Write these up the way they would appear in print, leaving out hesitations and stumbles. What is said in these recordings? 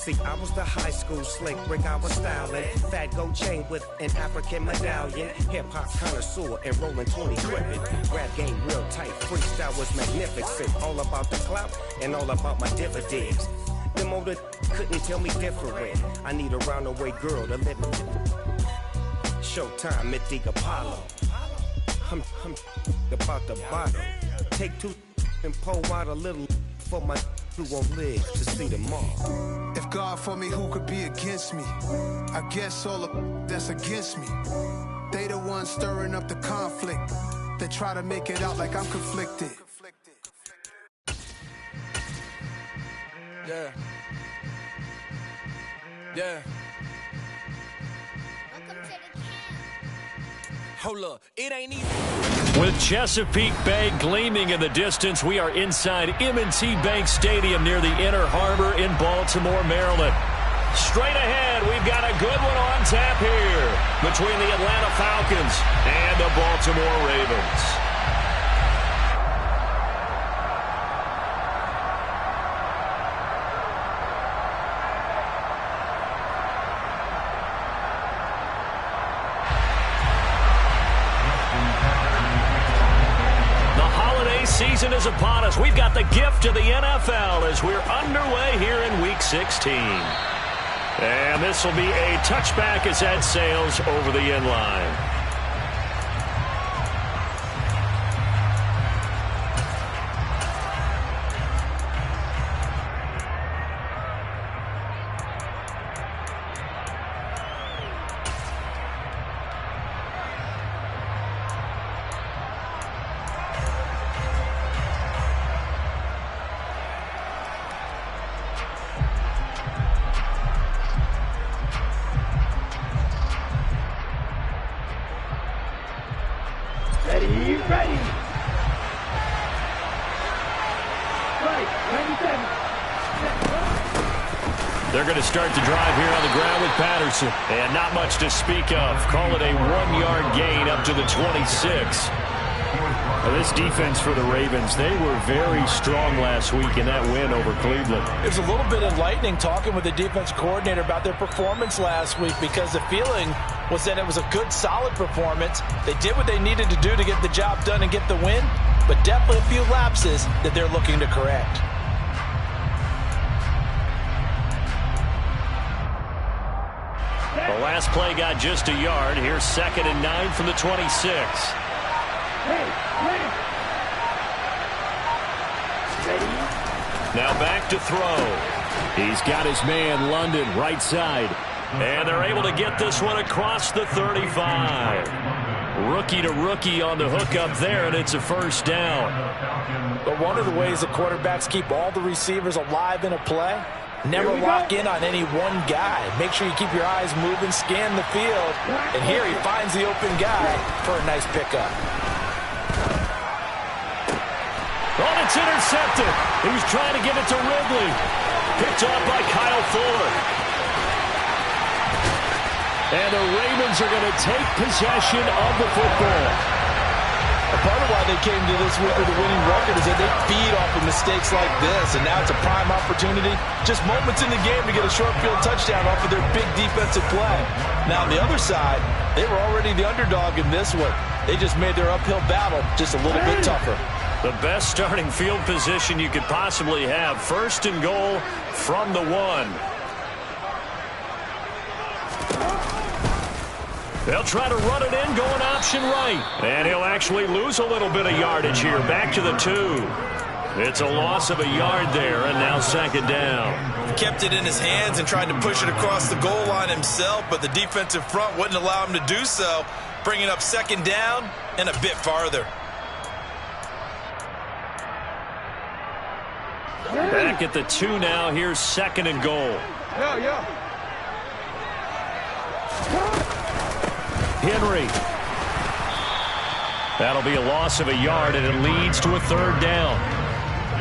See, I was the high school slick brick, I was styling. Fat gold chain with an African medallion. Hip-hop connoisseur and rolling 20 gripping. Rap game real tight, freestyle was magnificent. All about the clout and all about my dividends. Them older couldn't tell me different. I need a roundaway girl to live with. Showtime, Mythic Apollo. I'm about the bottom. Take two and pour out a little for my who won't live to see tomorrow. If God for me, who could be against me? I guess all of that's against me. They the ones stirring up the conflict. They try to make it out like I'm conflicted. Yeah. Yeah. Hold up, it ain't easy. With Chesapeake Bay gleaming in the distance, we are inside M&T Bank Stadium near the Inner Harbor in Baltimore, Maryland. Straight ahead, we've got a good one on tap here between the Atlanta Falcons and the Baltimore Ravens. Season is upon us. We've got the gift of the NFL as we're underway here in Week 16. And this will be a touchback as that sails over the end line. They're going to start the drive here on the ground with Patterson. And not much to speak of. Call it a 1-yard gain up to the 26. This defense for the Ravens, they were very strong last week in that win over Cleveland. It was a little bit enlightening talking with the defense coordinator about their performance last week because the feeling was that it was a good, solid performance. They did what they needed to do to get the job done and get the win, but definitely a few lapses that they're looking to correct. The last play got just a yard. Here's 2nd and 9 from the 26. Now back to throw. He's got his man, London, right side. And they're able to get this one across the 35. Rookie to rookie on the hook up there, and it's a first down. But one of the ways that quarterbacks keep all the receivers alive in a play, never lock in on any one guy. Make sure you keep your eyes moving, scan the field, and here he finds the open guy for a nice pickup. Oh, it's intercepted. He was trying to give it to Ridley. Picked off by Kyle Fuller. And the Ravens are going to take possession of the football. A part of why they came to this week with a winning record is that they feed off of mistakes like this, and now it's a prime opportunity, just moments in the game to get a short field touchdown off of their big defensive play. Now on the other side, they were already the underdog in this one. They just made their uphill battle just a little bit tougher. The best starting field position you could possibly have. 1st and goal from the 1. They'll try to run it in, going option right. And he'll actually lose a little bit of yardage here. Back to the 2. It's a loss of a yard there, and now 2nd down. He kept it in his hands and tried to push it across the goal line himself, but the defensive front wouldn't allow him to do so, bringing up 2nd down and a bit farther. Back at the 2 now. Here's 2nd and goal. Henry. That'll be a loss of a yard, and it leads to a 3rd down.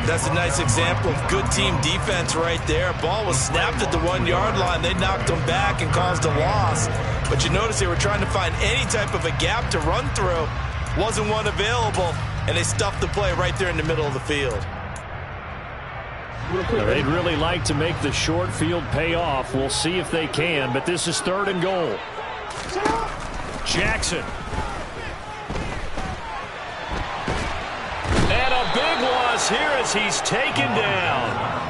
That's a nice example of good team defense right there. Ball was snapped at the 1-yard line. They knocked him back and caused a loss. But you notice they were trying to find any type of a gap to run through. Wasn't one available, and they stuffed the play right there in the middle of the field. They'd really like to make the short field pay off. We'll see if they can, but this is 3rd and goal. Jackson. And a big loss here as he's taken down.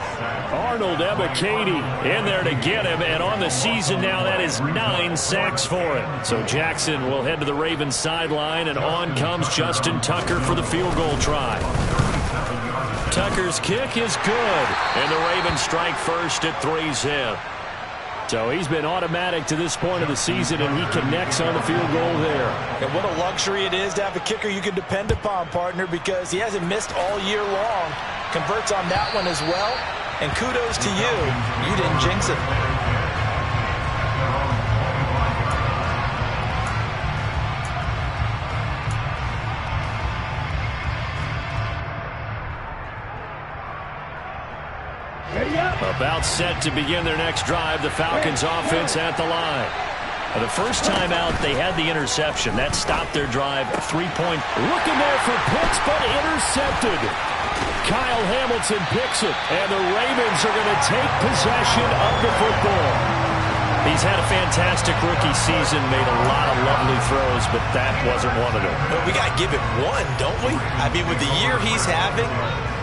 Arnold Ebiketie in there to get him, and on the season now, that is 9 sacks for him. So Jackson will head to the Ravens sideline, and on comes Justin Tucker for the field goal try. Tucker's kick is good, and the Ravens strike first at 3's in. So he's been automatic to this point of the season, and he connects on the field goal there. And what a luxury it is to have a kicker you can depend upon, partner, because he hasn't missed all year long. Converts on that one as well. And kudos to you. You didn't jinx it. About set to begin their next drive, the Falcons offense at the line. The first time out, they had the interception. That stopped their drive. 3-point. Looking there for Pitts, but intercepted. Kyle Hamilton picks it, and the Ravens are going to take possession of the football. He's had a fantastic rookie season, made a lot of lovely throws, but that wasn't one of them. Well, we got to give it one, don't we? I mean, with the year he's having,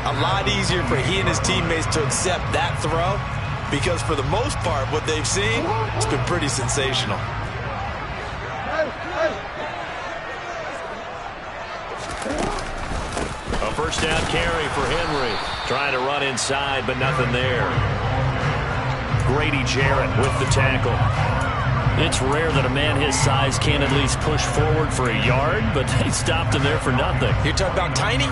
a lot easier for he and his teammates to accept that throw, because for the most part, what they've seen, it's been pretty sensational. A first down carry for Henry. Trying to run inside, but nothing there. Grady Jarrett with the tackle. It's rare that a man his size can't at least push forward for a yard, but they stopped him there for nothing. You're talking about tiny?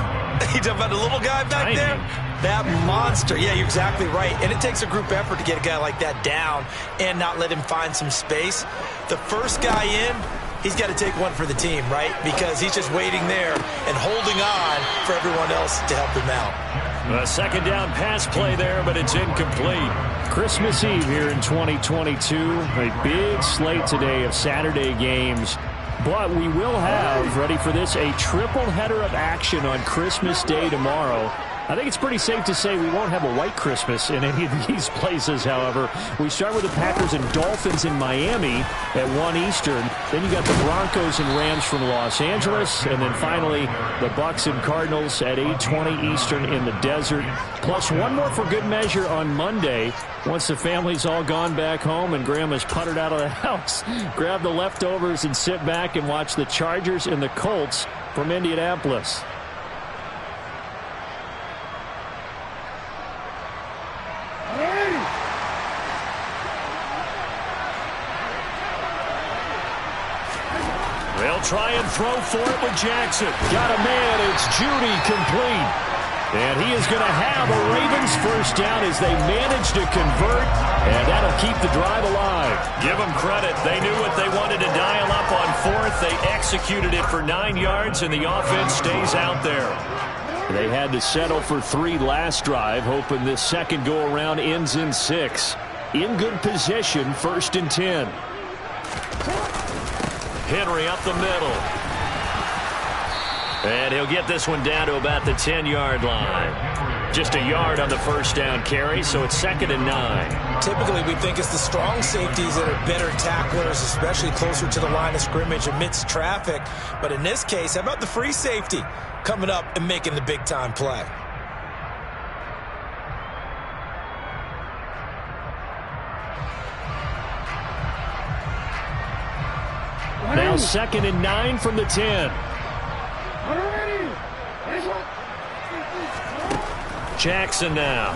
You're talking about the little guy back there? That monster. Yeah, you're exactly right. And it takes a group effort to get a guy like that down and not let him find some space. The first guy in, he's got to take one for the team, right? Because he's just waiting there and holding on for everyone else to help him out. A second down pass play there, but it's incomplete. Christmas Eve here in 2022. A big slate today of Saturday games. But we will have, ready for this, a triple header of action on Christmas Day tomorrow. I think it's pretty safe to say we won't have a white Christmas in any of these places, however. We start with the Packers and Dolphins in Miami at 1 Eastern. Then you got the Broncos and Rams from Los Angeles. And then finally, the Bucks and Cardinals at 8:20 Eastern in the desert. Plus one more for good measure on Monday. Once the family's all gone back home and Grandma's puttered out of the house, grab the leftovers and sit back and watch the Chargers and the Colts from Indianapolis. They'll try and throw for it with Jackson. Got a man. It's Judy complete. And he is going to have a Ravens first down as they manage to convert. And that'll keep the drive alive. Give them credit. They knew what they wanted to dial up on fourth. They executed it for 9 yards, and the offense stays out there. They had to settle for 3 last drive, hoping this second go-around ends in 6. In good position, 1st and 10. Henry up the middle. And he'll get this one down to about the 10-yard line. Just a yard on the first down carry, so it's 2nd and 9. Typically, we think it's the strong safeties that are better tacklers, especially closer to the line of scrimmage amidst traffic. But in this case, how about the free safety coming up and making the big-time play? Now 2nd and 9 from the 10. Jackson now.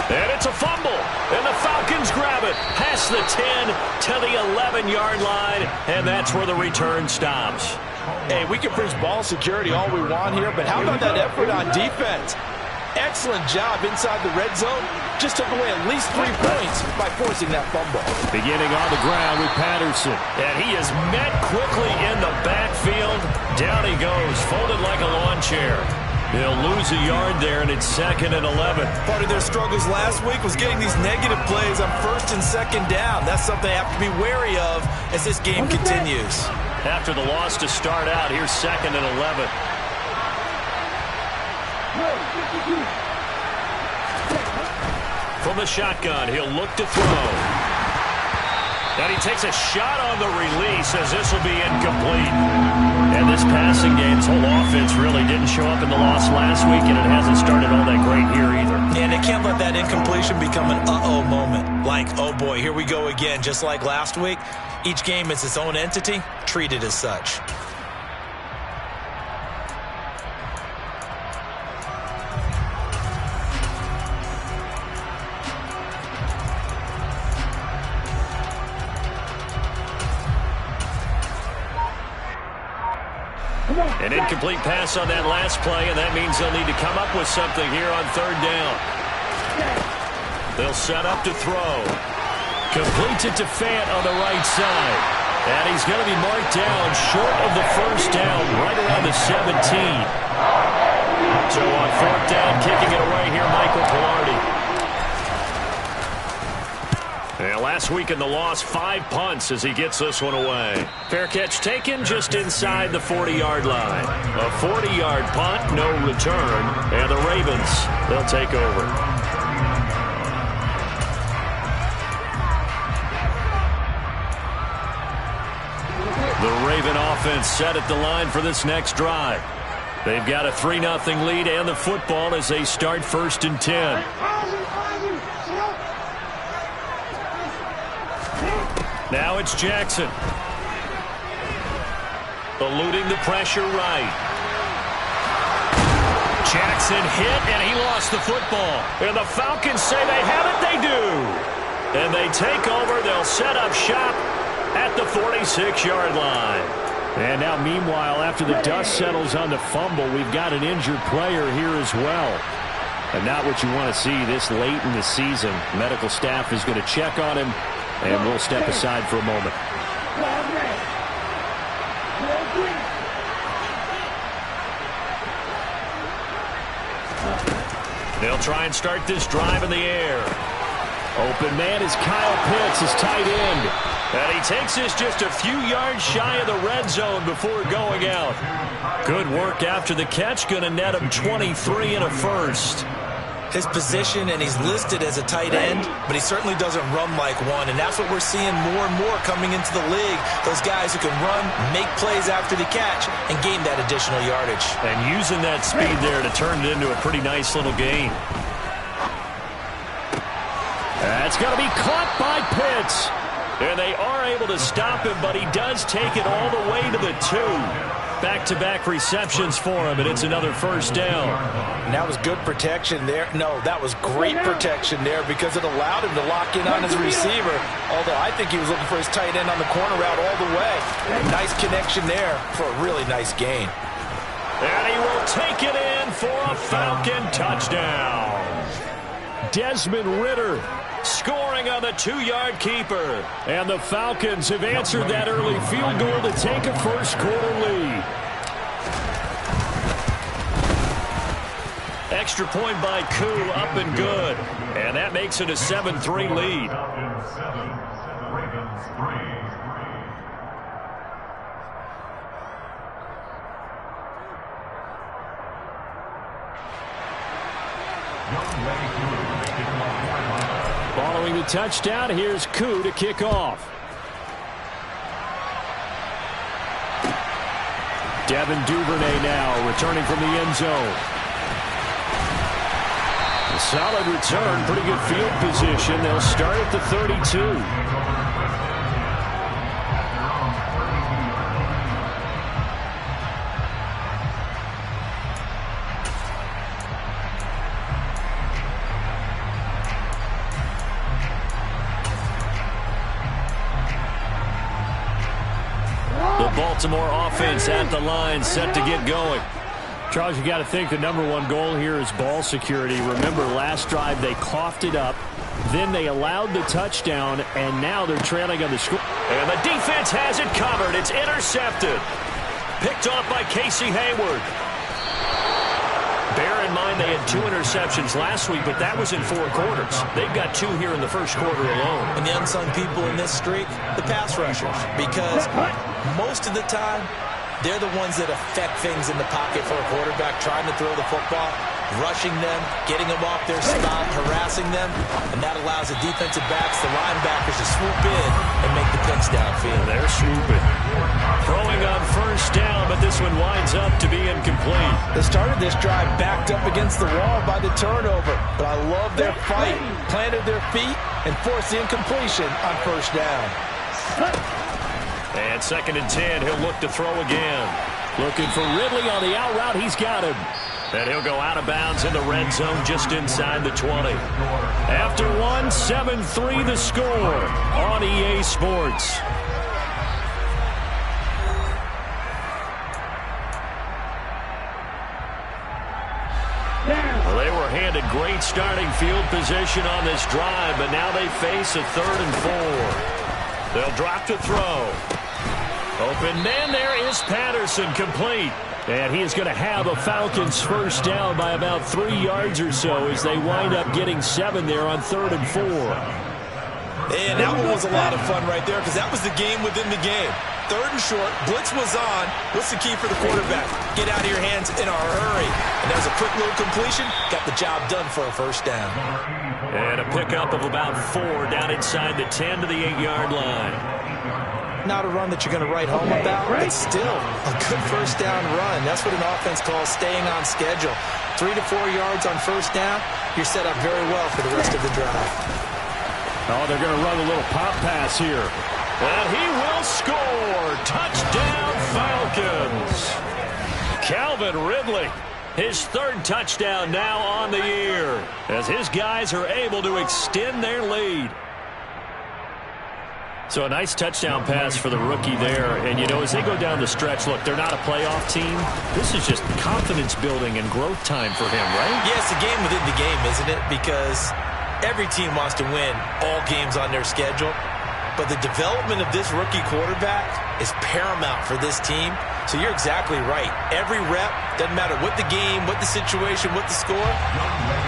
And it's a fumble. And the Falcons grab it. Past the 10 to the 11-yard line. And that's where the return stops. Hey, we can preach ball security all we want here, but how about that effort on defense? Excellent job inside the red zone. Just took away at least 3 points by forcing that fumble. Beginning on the ground with Patterson. And he is met quickly in the backfield. Down he goes, folded like a lawn chair. He'll lose a yard there, and it's 2nd and 11. Part of their struggles last week was getting these negative plays on 1st and 2nd down. That's something they have to be wary of as this game continues. After the loss to start out, here's 2nd and 11. From the shotgun, he'll look to throw. And he takes a shot on the release as this will be incomplete. And this passing game's whole offense really didn't show up in the loss last week, and it hasn't started all that great here either. And they can't let that incompletion become an uh-oh moment. Like, oh boy, here we go again. Just like last week, each game is its own entity, treated as such. An incomplete pass on that last play, and that means they'll need to come up with something here on third down. They'll set up to throw. Completes it to Fant on the right side. And he's going to be marked down short of the first down, right around the 17. So on fourth down, kicking it away here, Michael Pilardi. And last week in the loss, 5 punts as he gets this one away. Fair catch taken just inside the 40-yard line. A 40-yard punt, no return, and the Ravens, they'll take over. The Raven offense set at the line for this next drive. They've got a 3-0 lead and the football as they start 1st and 10. Now it's Jackson. Eluding the pressure right. Jackson hit, and he lost the football. And the Falcons say they have it. They do. And they take over. They'll set up shop at the 46-yard line. And now, meanwhile, after the dust settles on the fumble, we've got an injured player here as well. And not what you want to see this late in the season. Medical staff is going to check on him. And we'll step aside for a moment. They'll try and start this drive in the air. Open man is Kyle Pitts, his tight end. And he takes this just a few yards shy of the red zone before going out. Good work after the catch. Going to net him 23 and a first. His position, and he's listed as a tight end, but he certainly doesn't run like one, and that's what we're seeing more and more coming into the league. Those guys who can run, make plays after the catch, and gain that additional yardage. And using that speed there to turn it into a pretty nice little gain. That's going to be caught by Pitts. And they are able to stop him, but he does take it all the way to the 2. Back-to-back receptions for him, and it's another first down. And that was good protection there. No, that was great protection there because it allowed him to lock in on his receiver, although I think he was looking for his tight end on the corner route all the way. Nice connection there for a really nice gain. And he will take it in for a Falcon touchdown. Desmond Ridder scoring on the 2-yard keeper. And the Falcons have answered that early field goal to take a first-quarter lead. Extra point by Koo, up and good. And that makes it a 7-3 lead. Following the touchdown, here's Koo to kick off. Devin Duvernay now returning from the end zone. A solid return, pretty good field position. They'll start at the 32. Baltimore offense at the line, set to get going. Charles, you got to think the #1 goal here is ball security. Remember, last drive they coughed it up, then they allowed the touchdown, and now they're trailing on the score. And the defense has it covered. It's intercepted. Picked off by Casey Hayward. Bear in mind they had 2 interceptions last week, but that was in 4 quarters. They've got 2 here in the first quarter alone. And the unsung people in this streak, the pass rushers, because most of the time, they're the ones that affect things in the pocket for a quarterback trying to throw the football. rushing them, getting them off their spot, harassing them, and that allows the defensive backs, the linebackers, to swoop in and make the picks downfield. They're swooping. Throwing on first down, but this one winds up to be incomplete. They started this drive backed up against the wall by the turnover, but I love their fight, planted their feet, and forced the incompletion on first down. And 2nd and 10, he'll look to throw again. Looking for Ridley on the out route. He's got him. And he'll go out of bounds in the red zone just inside the 20. After one, 7-3 the score on EA Sports. Well, they were handed great starting field position on this drive, but now they face a 3rd and 4. They'll drop to throw. Open man, there is Patterson, complete. And he is going to have a Falcons first down by about 3 yards or so as they wind up getting 7 there on 3rd and 4. And that one was a lot of fun right there because that was the game within the game. 3rd and short, blitz was on. What's the key for the quarterback? Get out of your hands in a hurry. And there's a quick little completion. Got the job done for a first down. And a pickup of about 4 down inside the 10 to the 8-yard line. Not a run that you're going to write home about, but still a good first down run. That's what an offense calls staying on schedule. 3 to 4 yards on first down, you're set up very well for the rest of the drive. Oh, they're going to run a little pop pass here. And he will score. Touchdown, Falcons. Calvin Ridley, his 3rd touchdown now on the year, as his guys are able to extend their lead. So a nice touchdown pass for the rookie there. And, you know, as they go down the stretch, look, they're not a playoff team. This is just confidence building and growth time for him, right? Yeah, it's a game within the game, isn't it? Because every team wants to win all games on their schedule. But the development of this rookie quarterback is paramount for this team. So you're exactly right. Every rep, doesn't matter what the game, what the situation, what the score,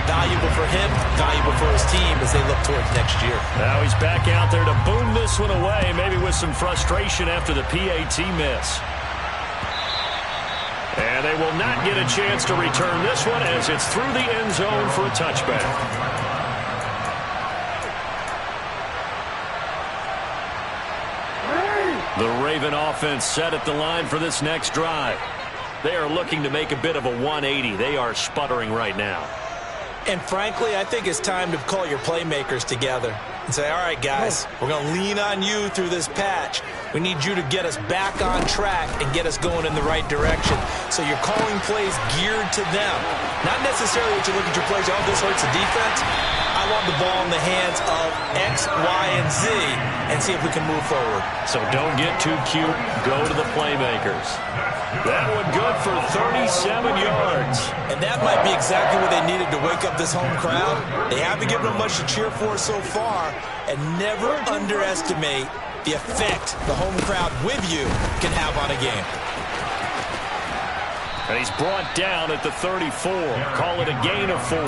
valuable for him, valuable for his team as they look towards next year. Now he's back out there to boom this one away, maybe with some frustration after the PAT miss. And they will not get a chance to return this one as it's through the end zone for a touchback. The Raven offense set at the line for this next drive. They are looking to make a bit of a 180. They are sputtering right now. And frankly, I think it's time to call your playmakers together and say, all right, guys, we're going to lean on you through this patch. We need you to get us back on track and get us going in the right direction. So you're calling plays geared to them. Not necessarily that you look at your plays, oh, this hurts the defense. I want the ball in the hands of X, Y, and Z and see if we can move forward. So don't get too cute. Go to the playmakers. That one good for 37 yards. And that might be exactly what they needed to wake up this home crowd. They haven't given them much to cheer for so far. And never underestimate the effect the home crowd with you can have on a game. And he's brought down at the 34. Call it a gain of 4.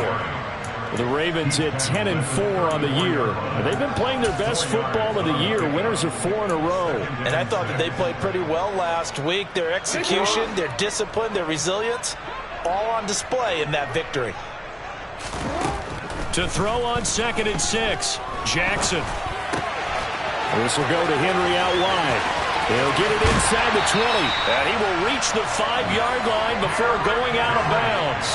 The Ravens hit 10-4 on the year. They've been playing their best football of the year. Winners of 4 in a row. And I thought that they played pretty well last week. Their execution, their discipline, their resilience, all on display in that victory. To throw on 2nd and 6, Jackson. This will go to Henry out wide. He'll get it inside the 20. And he will reach the 5-yard line before going out of bounds.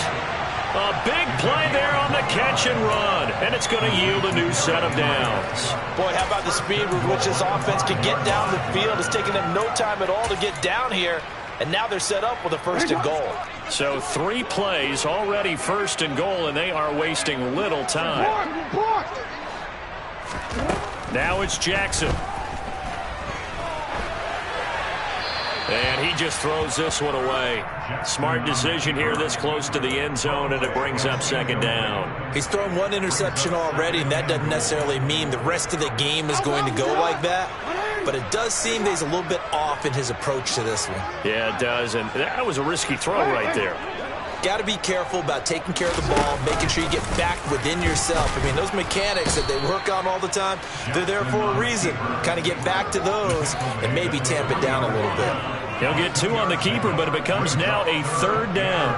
A big play there on the catch and run, and it's going to yield a new set of downs. Boy, how about the speed with which this offense can get down the field? It's taken them no time at all to get down here, and now they're set up with a 1st and goal. So 3 plays already 1st and goal, and they are wasting little time. Now it's Jackson. And he just throws this one away. Smart decision here this close to the end zone, and it brings up 2nd down. He's thrown 1 interception already, and that doesn't necessarily mean the rest of the game is going to go like that. But it does seem that he's a little bit off in his approach to this one. Yeah, it does, and that was a risky throw right there. Got to be careful about taking care of the ball, making sure you get back within yourself. I mean, those mechanics that they work on all the time, they're there for a reason. Kind of get back to those and maybe tamp it down a little bit. He'll get 2 on the keeper, but it becomes now a 3rd down.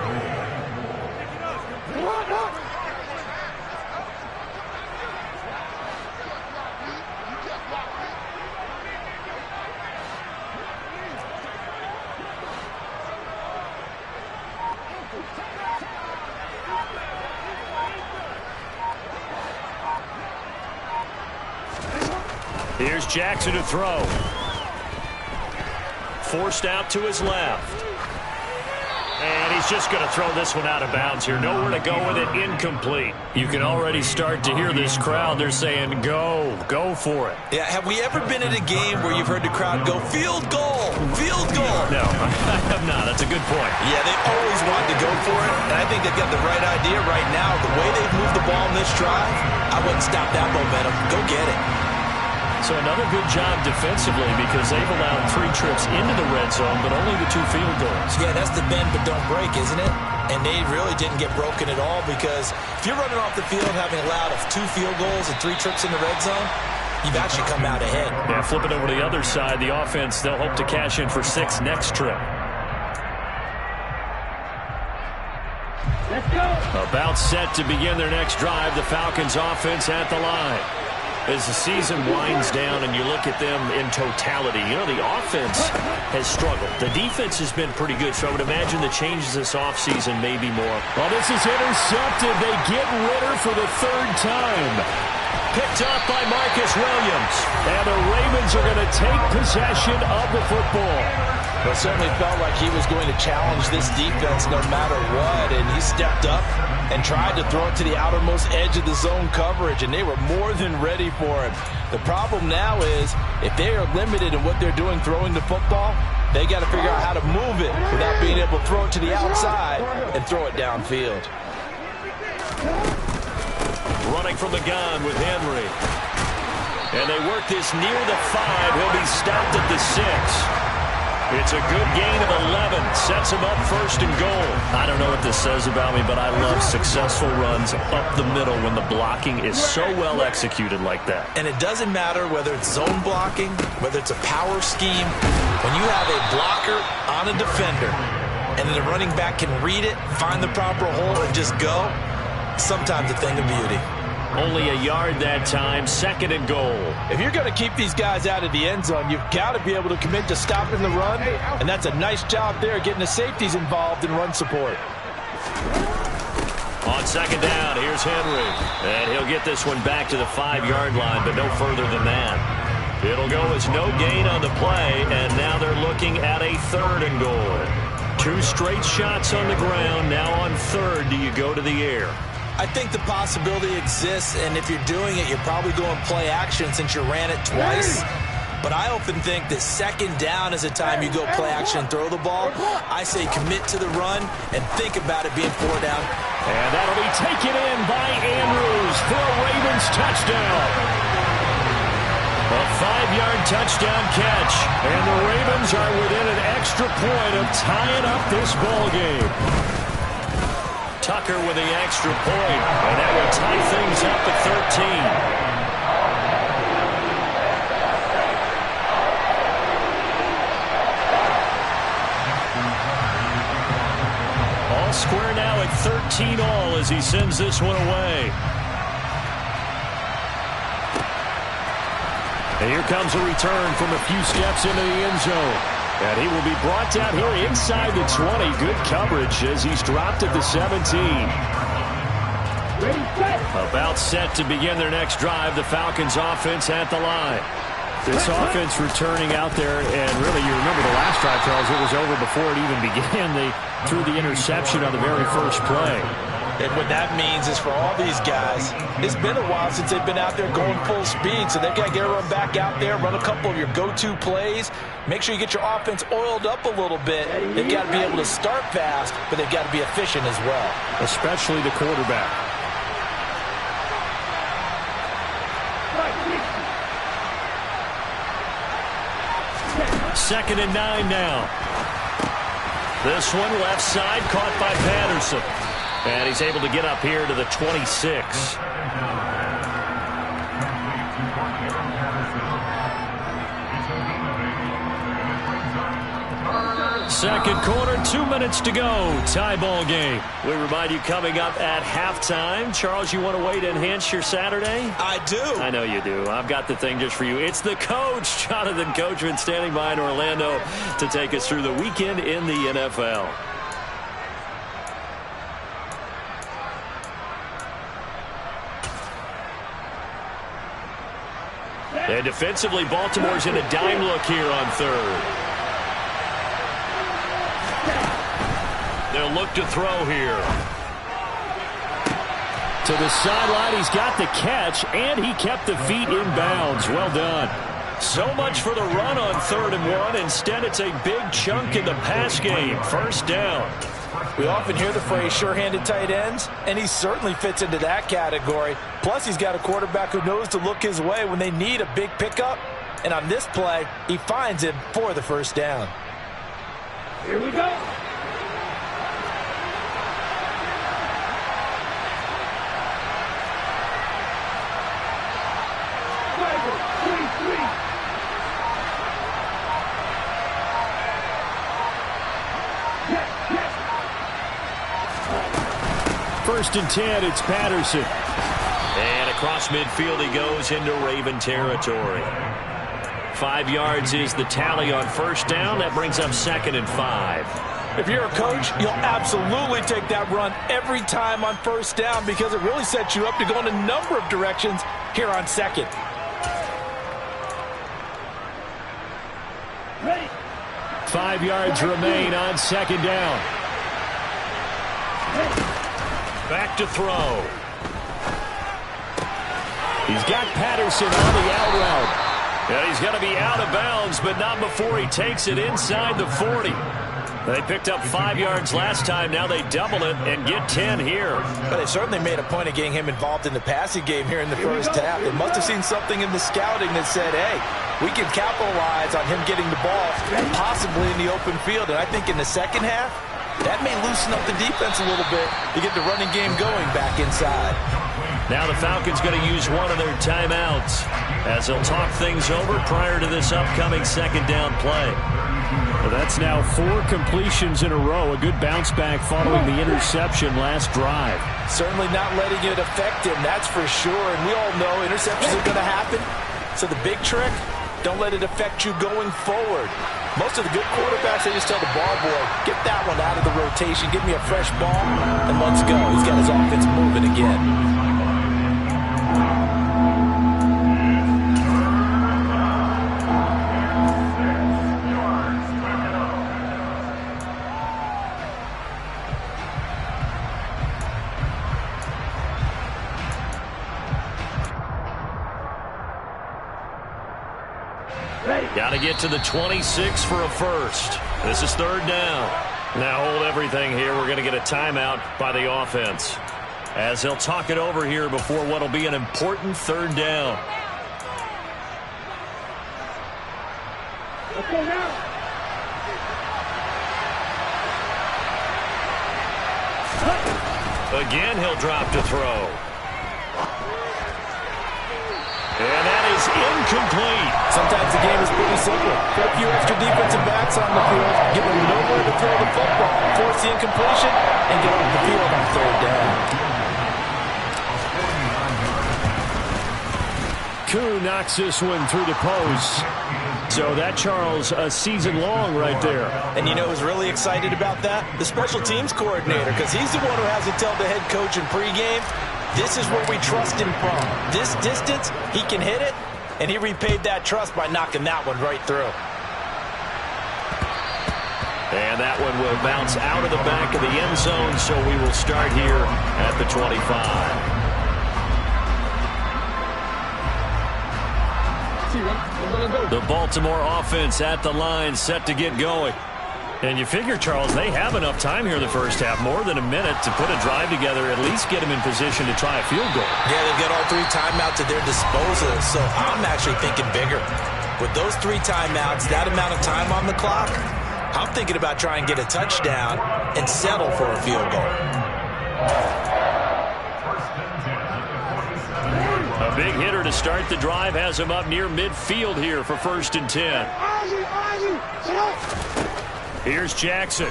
Here's Jackson to throw. Forced out to his left. And he's just going to throw this one out of bounds here. Nowhere to go with it. Incomplete. You can already start to hear this crowd. They're saying, go for it. Yeah, have we ever been at a game where you've heard the crowd go, field goal, field goal? No, I have not. That's a good point. Yeah, they always want to go for it, and I think they've got the right idea right now. The way they've moved the ball in this drive, I wouldn't stop that momentum. Go get it. So another good job defensively because they've allowed 3 trips into the red zone, but only the 2 field goals. Yeah, that's the bend but don't break, isn't it? And they really didn't get broken at all because if you're running off the field having allowed 2 field goals and 3 trips in the red zone, you've actually come out ahead. Yeah, flip it over to the other side. The offense, they'll hope to cash in for 6 next trip. Let's go. About set to begin their next drive. The Falcons offense at the line. As the season winds down and you look at them in totality, you know, the offense has struggled. The defense has been pretty good, so I would imagine the changes this offseason may be more. Well, this is intercepted. They get Ritter for the 3rd time. Picked up by Marcus Williams. And the Ravens are going to take possession of the football. Well, it certainly felt like he was going to challenge this defense no matter what, and he stepped up and tried to throw it to the outermost edge of the zone coverage, and they were more than ready for him. The problem now is if they are limited in what they're doing throwing the football, they got to figure out how to move it without being able to throw it to the outside and throw it downfield. Running from the gun with Henry. And they work this near the 5. He'll be stopped at the 6. It's a good gain of 11. Sets him up 1st and goal. I don't know what this says about me, but I love successful runs up the middle when the blocking is so well executed like that. And it doesn't matter whether it's zone blocking, whether it's a power scheme. When you have a blocker on a defender and then the running back can read it, find the proper hole, and just go, sometimes a thing of beauty. Only a yard that time, 2nd and goal. If you're going to keep these guys out of the end zone, you've got to be able to commit to stopping the run, and that's a nice job there getting the safeties involved in run support. On 2nd down, here's Henry. And he'll get this one back to the 5-yard line, but no further than that. It'll go as no gain on the play, and now they're looking at a 3rd and goal. 2 straight shots on the ground. Now on 3rd, do you go to the air? I think the possibility exists, and if you're doing it, you're probably going play action since you ran it twice. But I often think that 2nd down is the time you go play action and throw the ball. I say commit to the run and think about it being 4 down. And that'll be taken in by Andrews for a Ravens touchdown. A 5-yard touchdown catch. And the Ravens are within an extra point of tying up this ball game. Tucker with the extra point, and that will tie things up at 13. All square now at 13 all as he sends this one away. And here comes a return from a few steps into the end zone. And he will be brought down here inside the 20. Good coverage as he's dropped at the 17. About set to begin their next drive. The Falcons offense at the line. This offense returning out there, and really you remember the last drive, Charles, it was over before it even began. They threw the interception on the very first play. And what that means is for all these guys, it's been a while since they've been out there going full speed, so they've got to get everyone back out there, run a couple of your go-to plays, make sure you get your offense oiled up a little bit. They've got to be able to start fast, but they've got to be efficient as well. Especially the quarterback. Second and 9 now. This one left side caught by Patterson. And he's able to get up here to the 26. Second quarter, 2 minutes to go. Tie ball game. We remind you coming up at halftime. Charles, you want a way to enhance your Saturday? I do. I know you do. I've got the thing just for you. It's the coach, Jonathan Coachman, standing by in Orlando to take us through the weekend in the NFL. And defensively, Baltimore's in a dime look here on third. They'll look to throw here. To the sideline, he's got the catch, and he kept the feet in bounds. Well done. So much for the run on 3rd and 1. Instead, it's a big chunk in the pass game. First down. We often hear the phrase sure-handed tight ends, and he certainly fits into that category. Plus, he's got a quarterback who knows to look his way when they need a big pickup. And on this play, he finds him for the first down. Here we go. First and 10, it's Patterson. And across midfield he goes into Raven territory. 5 yards is the tally on first down. That brings up 2nd and 5. If you're a coach, you'll absolutely take that run every time on first down because it really sets you up to go in a number of directions here on 2nd. Ready. 5 yards remain on 2nd down. Back to throw. He's got Patterson on the out route. And he's going to be out of bounds, but not before he takes it inside the 40. They picked up 5 yards last time. Now they double it and get 10 here. But they certainly made a point of getting him involved in the passing game here in the first half. They must have seen something in the scouting that said, hey, we can capitalize on him getting the ball, possibly in the open field. And I think in the second half, that may loosen up the defense a little bit to get the running game going back inside. Now the Falcons going to use one of their timeouts as they'll talk things over prior to this upcoming 2nd down play. Well, that's now 4 completions in a row. A good bounce back following the interception last drive. Certainly not letting it affect him, that's for sure. And we all know interceptions are going to happen. So the big trick, don't let it affect you going forward. Most of the good quarterbacks, they just tell the ball boy, get that one out of the rotation, give me a fresh ball, and let's go. He's got his offense moving again. Got to get to the 26 for a first. This is 3rd down. Now hold everything here. We're going to get a timeout by the offense as they'll talk it over here before what will be an important 3rd down. Let's go now. Again, he'll drop to throw. And that is incomplete. Sometimes the game is pretty simple. Put a few extra defensive backs on the field, give them nowhere to throw the football, force the incompletion, and get off the field on 3rd down. Koo knocks this one through the post. So that, Charles, a season long right there. And you know who's really excited about that? The special teams coordinator, because he's the one who has to tell the head coach in pregame, this is where we trust him from. This distance, he can hit it, and he repaid that trust by knocking that one right through. And that one will bounce out of the back of the end zone, so we will start here at the 25. The Baltimore offense at the line, set to get going. And you figure, Charles, they have enough time here in the first half, more than a minute, to put a drive together, at least get them in position to try a field goal. Yeah, they've got all 3 timeouts at their disposal, so I'm actually thinking bigger. With those 3 timeouts, that amount of time on the clock, I'm thinking about trying to get a touchdown and settle for a field goal. A big hitter to start the drive has him up near midfield here for 1st and 10. Here's Jackson.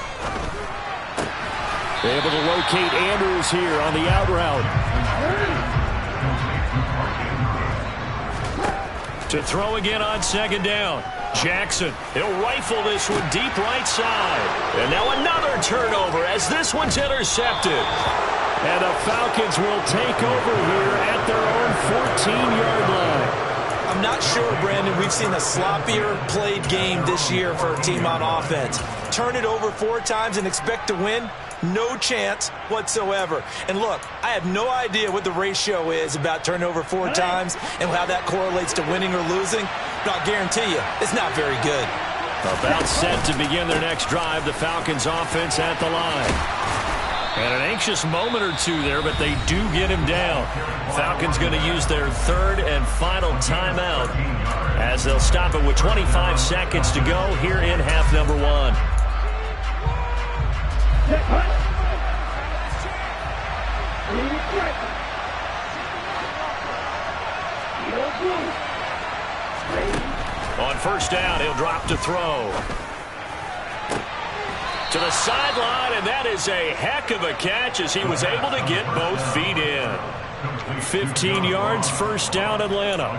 Able to locate Andrews here on the out route. To throw again on 2nd down. Jackson, he'll rifle this one deep right side. And now another turnover as this one's intercepted. And the Falcons will take over here at their own 14-yard line. I'm I'm not sure, Brandon, we've seen a sloppier played game this year for a team on offense. Turn it over 4 times and expect to win? No chance whatsoever. And look, I have no idea what the ratio is about turnover 4 times and how that correlates to winning or losing, but I'll guarantee you, it's not very good. About set to begin their next drive, the Falcons offense at the line. And an anxious moment or two there, but they do get him down. Falcons going to use their 3rd and final timeout as they'll stop it with 25 seconds to go here in half number 1. On first down, he'll drop to throw. To the sideline, and that is a heck of a catch as he was able to get both feet in. 15 yards, first down, Atlanta.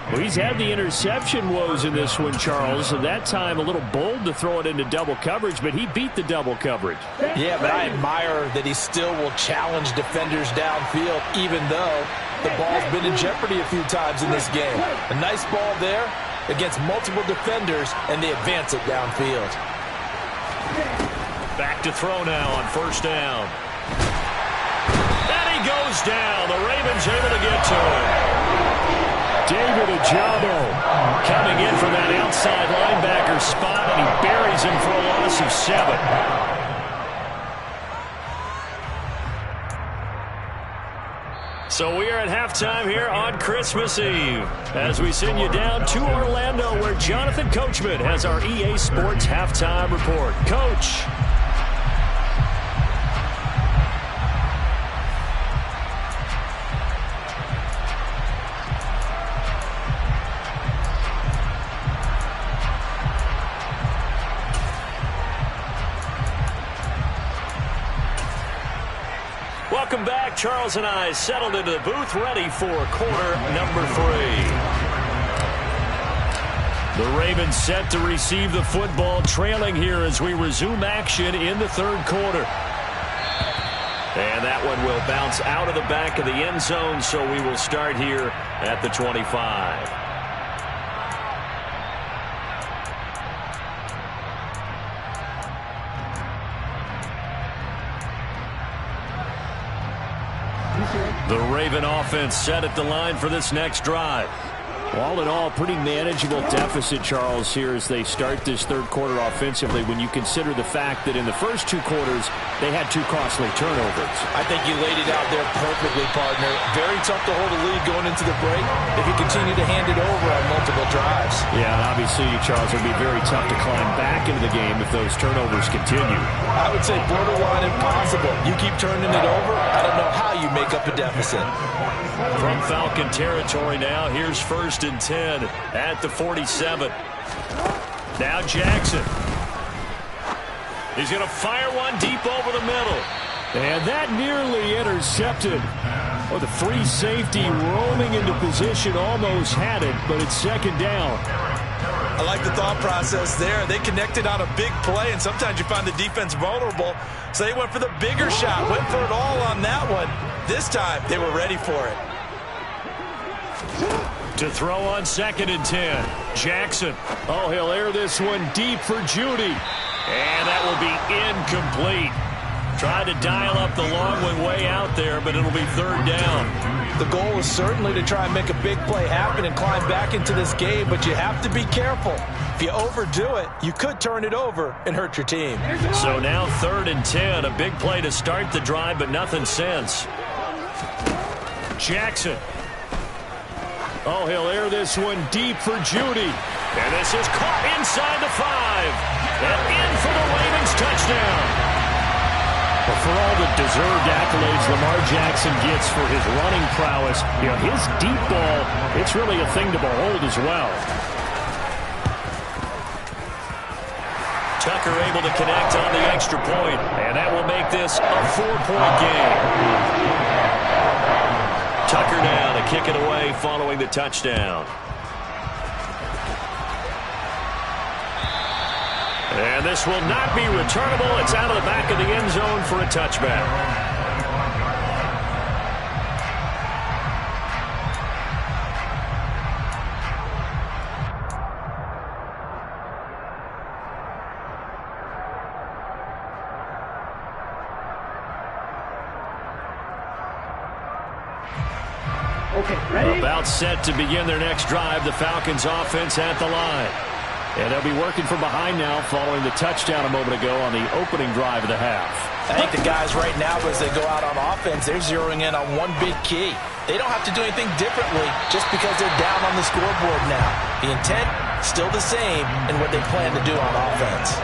Well, he's had the interception woes in this one, Charles, and that time a little bold to throw it into double coverage, but he beat the double coverage. Yeah, but I admire that he still will challenge defenders downfield, even though the ball's been in jeopardy a few times in this game. A nice ball there against multiple defenders, and they advance it downfield. Back to throw now on first down. And he goes down. The Ravens able to get to him. David Ojabo Coming in for that outside linebacker spot, and he buries him for a loss of 7. So we are at halftime here on Christmas Eve as we send you down to Orlando where Jonathan Coachman has our EA Sports halftime report. Coach. Welcome back. Charles and I settled into the booth, ready for quarter number 3. The Ravens set to receive the football, trailing here as we resume action in the 3rd quarter. And that one will bounce out of the back of the end zone, so we will start here at the 25. The Raven offense set at the line for this next drive. All in all, pretty manageable deficit, Charles, here as they start this 3rd quarter offensively when you consider the fact that in the first 2 quarters, they had 2 costly turnovers. I think you laid it out there perfectly, partner. Very tough to hold a lead going into the break if you continue to hand it over on multiple drives. Yeah, and obviously, Charles, it would be very tough to climb back into the game if those turnovers continue. I would say borderline impossible. You keep turning it over, I don't know how you make up a deficit. From Falcon territory now, here's 1st and 10 at the 47. Now Jackson. He's going to fire one deep over the middle. And that nearly intercepted. Oh, the free safety roaming into position almost had it, but it's 2nd down. I like the thought process there. They connected on a big play, and sometimes you find the defense vulnerable. So they went for the bigger shot, went for it all on that one. This time, they were ready for it. To throw on 2nd and 10. Jackson. Oh, he'll air this one deep for Judy. And that will be incomplete. Tried to dial up the long one way out there, but it'll be 3rd down. The goal is certainly to try and make a big play happen and climb back into this game, but you have to be careful. If you overdo it, you could turn it over and hurt your team. So now 3rd and 10. A big play to start the drive, but nothing since. Jackson. Oh, he'll air this one deep for Judy. And this is caught inside the 5. And in for the Ravens touchdown. Well, for all the deserved accolades Lamar Jackson gets for his running prowess, his deep ball, it's really a thing to behold as well. Tucker able to connect on the extra point, and that will make this a 4-point game. Tucker down to kick it away following the touchdown. And this will not be returnable. It's out of the back of the end zone for a touchback. Okay, ready? About set to begin their next drive. The Falcons offense at the line. And they'll be working from behind now following the touchdown a moment ago on the opening drive of the half. I think the guys right now, as they go out on offense, they're zeroing in on one big key. They don't have to do anything differently just because they're down on the scoreboard now. The intent, still the same in what they plan to do on offense.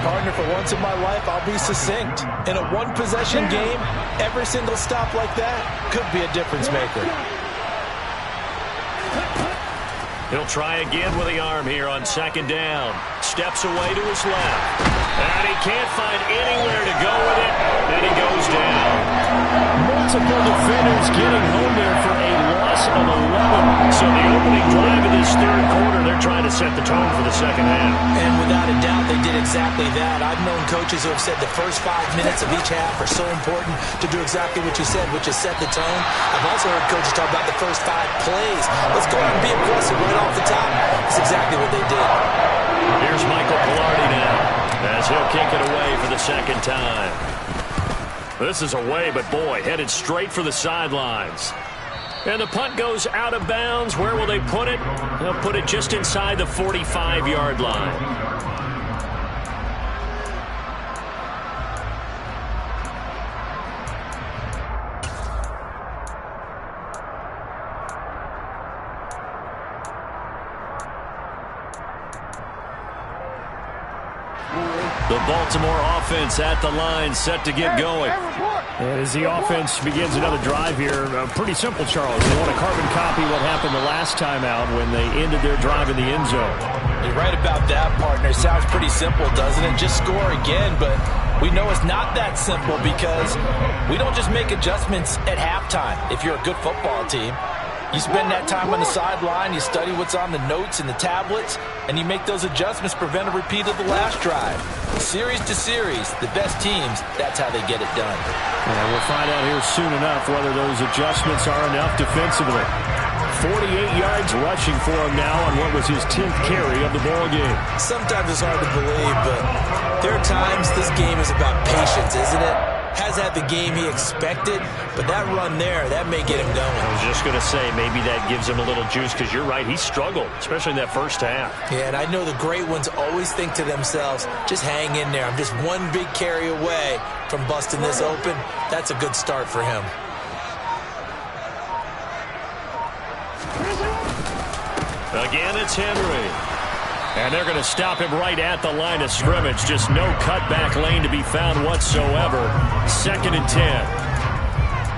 Partner, for once in my life, I'll be succinct. In a one-possession game, every single stop like that could be a difference maker. He'll try again with the arm here on second down. Steps away to his left. And he can't find anywhere to go with it. And he goes down. Multiple defenders getting home there for a loss of 11. So the opening drive of this third quarter, they're trying to set the tone for the second half. And without a doubt, they did exactly that. I've known coaches who have said the first 5 minutes of each half are so important to do exactly what you said, which is set the tone. I've also heard coaches talk about the first 5 plays. Let's go out and be aggressive right off the top. That's exactly what they did. Here's Michael Pilardi now as he'll kick it away for the second time. This is away, but boy, headed straight for the sidelines. And the punt goes out of bounds. Where will they put it? They'll put it just inside the 45-yard line. The Baltimore offense at the line, set to get going. And as the offense begins another drive here, pretty simple, Charles. They want to carbon copy what happened the last time out when they ended their drive in the end zone. You're right about that, partner. Sounds pretty simple, doesn't it? Just score again, but we know it's not that simple because we don't just make adjustments at halftime if you're a good football team. You spend that time on the sideline, you study what's on the notes and the tablets, and you make those adjustments, prevent a repeat of the last drive. Series to series, the best teams, that's how they get it done. And we'll find out here soon enough whether those adjustments are enough defensively. 48 yards rushing for him now on what was his 10th carry of the ball game. Sometimes it's hard to believe, but there are times this game is about patience, isn't it? Has had the game he expected, but that run there, that may get him going. I was just going to say, maybe that gives him a little juice, because you're right, he struggled, especially in that first half. Yeah, and I know the great ones always think to themselves, just hang in there. I'm just one big carry away from busting this open. That's a good start for him. Again, it's Henry. And they're going to stop him right at the line of scrimmage. Just no cutback lane to be found whatsoever. 2nd and 10.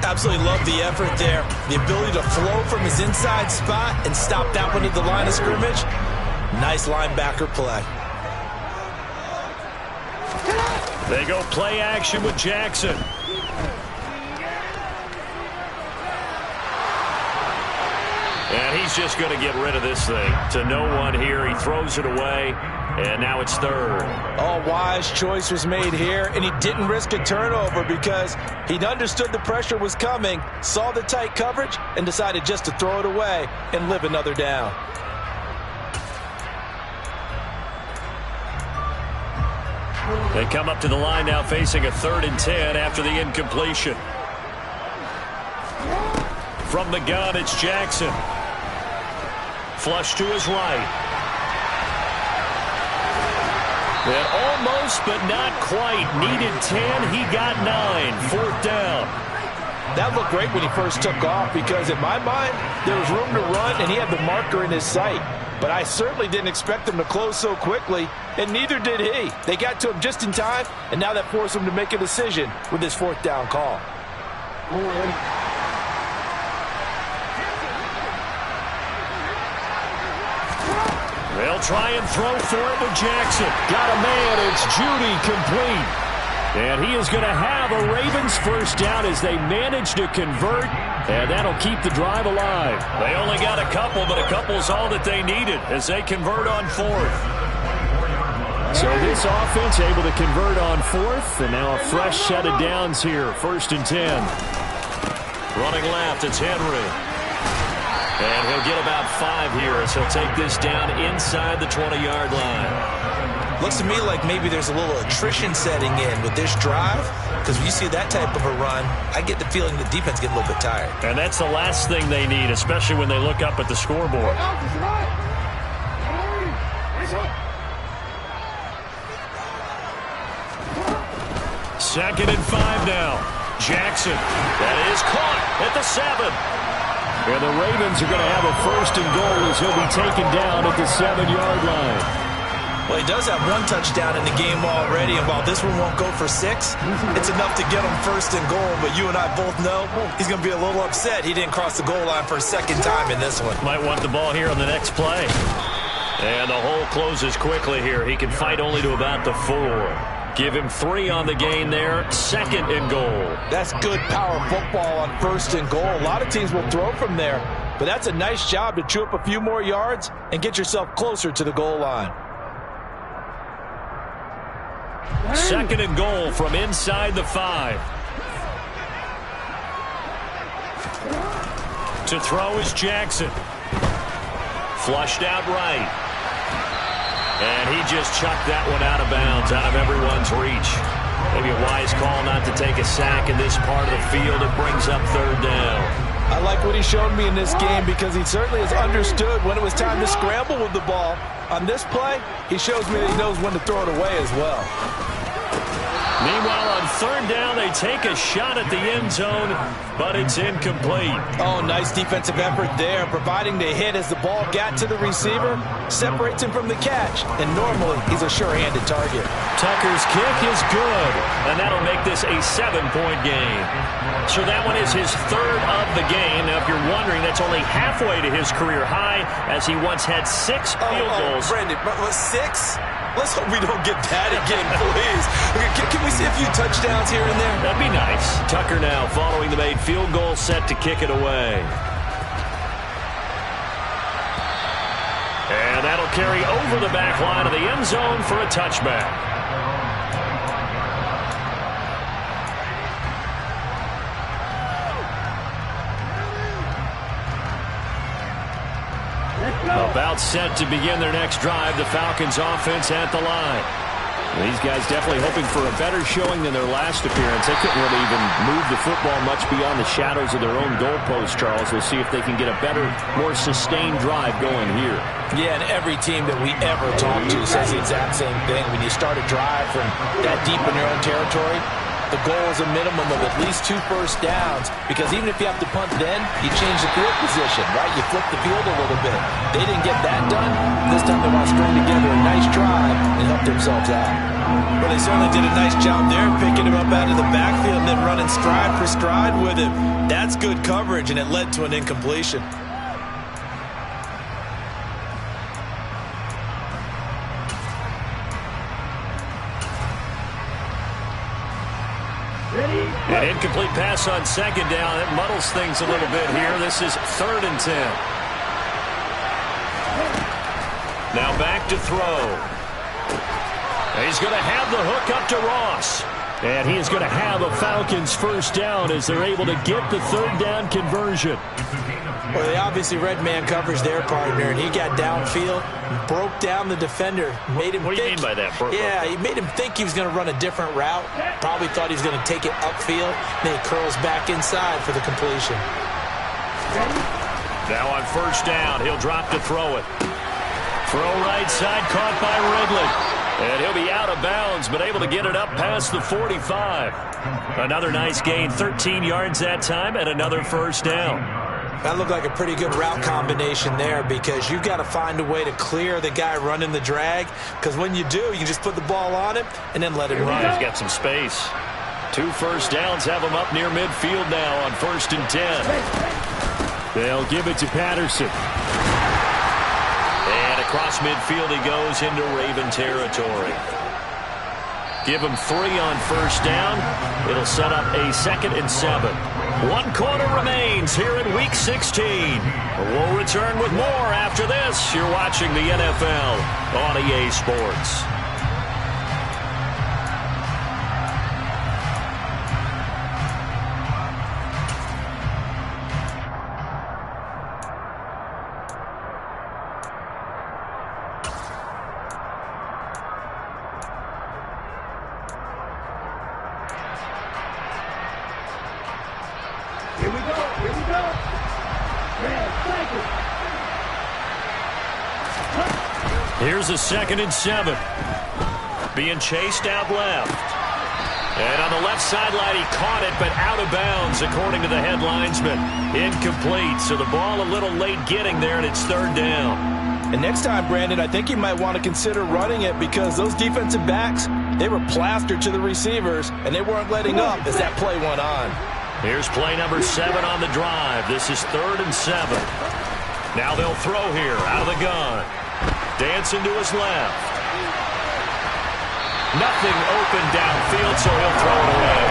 Absolutely love the effort there. The ability to flow from his inside spot and stop that one at the line of scrimmage. Nice linebacker play. They go play action with Jackson. And he's just going to get rid of this thing. To no one here. He throws it away. And now it's 3rd. Oh, wise choice was made here. And he didn't risk a turnover because he'd understood the pressure was coming, saw the tight coverage, and decided just to throw it away and live another down. They come up to the line now facing a 3rd and 10 after the incompletion. From the gun, it's Jackson. Flush to his right. And almost, but not quite. Needed 10. He got 9. 4th down. That looked great when he first took off because, in my mind, there was room to run, and he had the marker in his sight. But I certainly didn't expect him to close so quickly, and neither did he. They got to him just in time, and now that forced him to make a decision with his 4th down call. They'll try and throw for it with Jackson. Got a man. It's Judy complete. And he is going to have a Ravens first down as they manage to convert. And that'll keep the drive alive. They only got a couple, but a couple's all that they needed as they convert on 4th. So this offense able to convert on 4th. And now a fresh set of downs here. 1st and 10. Running left, it's Henry. And he'll get about 5 here as he'll take this down inside the 20-yard line. Looks to me like maybe there's a little attrition setting in with this drive, because when you see that type of a run, I get the feeling the defense get a little bit tired. And that's the last thing they need, especially when they look up at the scoreboard. Second and 5 now. Jackson. That is caught at the 7. And the Ravens are going to have a first and goal as he'll be taken down at the 7-yard line. Well, he does have one touchdown in the game already, and while this one won't go for 6, it's enough to get him first and goal. But you and I both know he's going to be a little upset he didn't cross the goal line for a second time in this one. Might want the ball here on the next play. And the hole closes quickly here. He can fight only to about the 4. Give him 3 on the gain there. Second and goal. That's good power football on first and goal. A lot of teams will throw from there, but that's a nice job to chew up a few more yards and get yourself closer to the goal line. Second and goal from inside the 5. To throw is Jackson. Flushed out right. And he just chucked that one out of bounds, out of everyone's reach. Maybe a wise call not to take a sack in this part of the field. It brings up third down. I like what he showed me in this game because he certainly has understood when it was time to scramble with the ball. On this play, he shows me that he knows when to throw it away as well. Meanwhile, on third down, they take a shot at the end zone, but it's incomplete. Oh, nice defensive effort there, providing the hit as the ball got to the receiver, separates him from the catch, and normally he's a sure-handed target. Tucker's kick is good, and that'll make this a 7-point game. So that one is his third of the game. Now, if you're wondering, that's only halfway to his career high, as he once had 6 field goals. Brandon, 6? Let's hope we don't get that again, please. Can we see a few touchdowns here and there? That'd be nice. Tucker now following the made field goal, set to kick it away. And that'll carry over the back line of the end zone for a touchback. About set to begin their next drive, the Falcons offense at the line. These guys definitely hoping for a better showing than their last appearance. They couldn't really even move the football much beyond the shadows of their own goalpost, Charles. We'll see if they can get a better, more sustained drive going here. Yeah, and every team that we ever talk to says the exact same thing. When you start a drive from that deep in your own territory, the goal is a minimum of at least 2 first downs, because even if you have to punt then, you change the field position, right? You flip the field a little bit. They didn't get that done. This time they want to string together a nice drive and help themselves out. Well, they certainly did a nice job there, picking him up out of the backfield and then running stride for stride with him. That's good coverage, and it led to an incompletion. An incomplete pass on second down. It muddles things a little bit here. This is 3rd and 10. Now back to throw. He's going to have the hook up to Ross. And he is going to have a Falcons first down as they're able to get the 3rd down conversion. Well, they obviously read man coverage their partner, and he got downfield, broke down the defender, made him What do you mean by that, Brooke? Yeah, he made him think he was going to run a different route. Probably thought he was going to take it upfield. Then he curls back inside for the completion. Now on first down, he'll drop to throw it. Throw right side, caught by Ridley. And he'll be out of bounds, but able to get it up past the 45. Another nice gain, 13 yards that time, and another first down. That looked like a pretty good route combination there, because you've got to find a way to clear the guy running the drag, because when you do, you can just put the ball on him and then let him run. He's got some space. 2 first downs have him up near midfield now on 1st and 10. They'll give it to Patterson. And across midfield he goes into Raven territory. Give him 3 on first down. It'll set up a 2nd and 7. 1 quarter remains here in Week 16. We'll return with more after this. You're watching the NFL on EA Sports. Here's a 2nd and 7. Being chased out left. And on the left sideline, he caught it, but out of bounds, according to the head linesman. Incomplete, so the ball a little late getting there, and it's 3rd down. And next time, Brandon, I think you might want to consider running it because those defensive backs, they were plastered to the receivers, and they weren't letting up as that play went on. Here's play number 7 on the drive. This is 3rd and 7. Now they'll throw here out of the gun. Dancing to his left. Nothing open downfield, so he'll throw it away.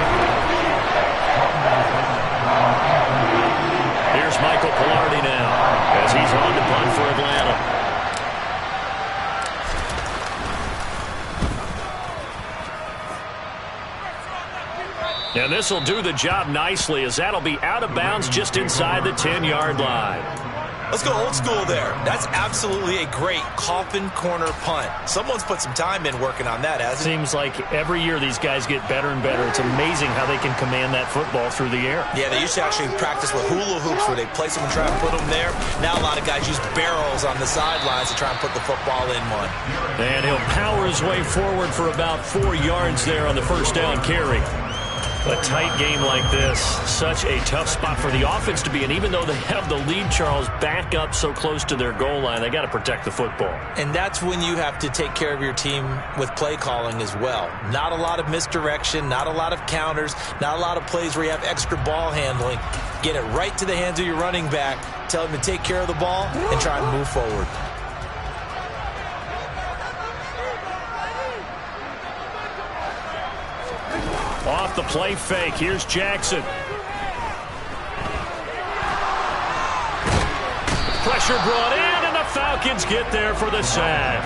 Here's Michael Pilardi now as he's on to punt for Atlanta. And this will do the job nicely as that'll be out of bounds just inside the 10-yard line. Let's go old school there. That's absolutely a great coffin corner punt. Someone's put some time in working on that, hasn't it? Seems like every year these guys get better and better. It's amazing how they can command that football through the air. Yeah, they used to actually practice with hula hoops where they place them and try to put them there. Now a lot of guys use barrels on the sidelines to try and put the football in one. And he'll power his way forward for about 4 yards there on the 1st down carry. A tight game like this, such a tough spot for the offense to be in. Even though they have the lead, Charles, back up so close to their goal line, they got to protect the football. And that's when you have to take care of your team with play calling as well. Not a lot of misdirection, not a lot of counters, not a lot of plays where you have extra ball handling. Get it right to the hands of your running back, tell him to take care of the ball, and try and move forward. Off the play fake, here's Jackson. Pressure brought in, and the Falcons get there for the sack.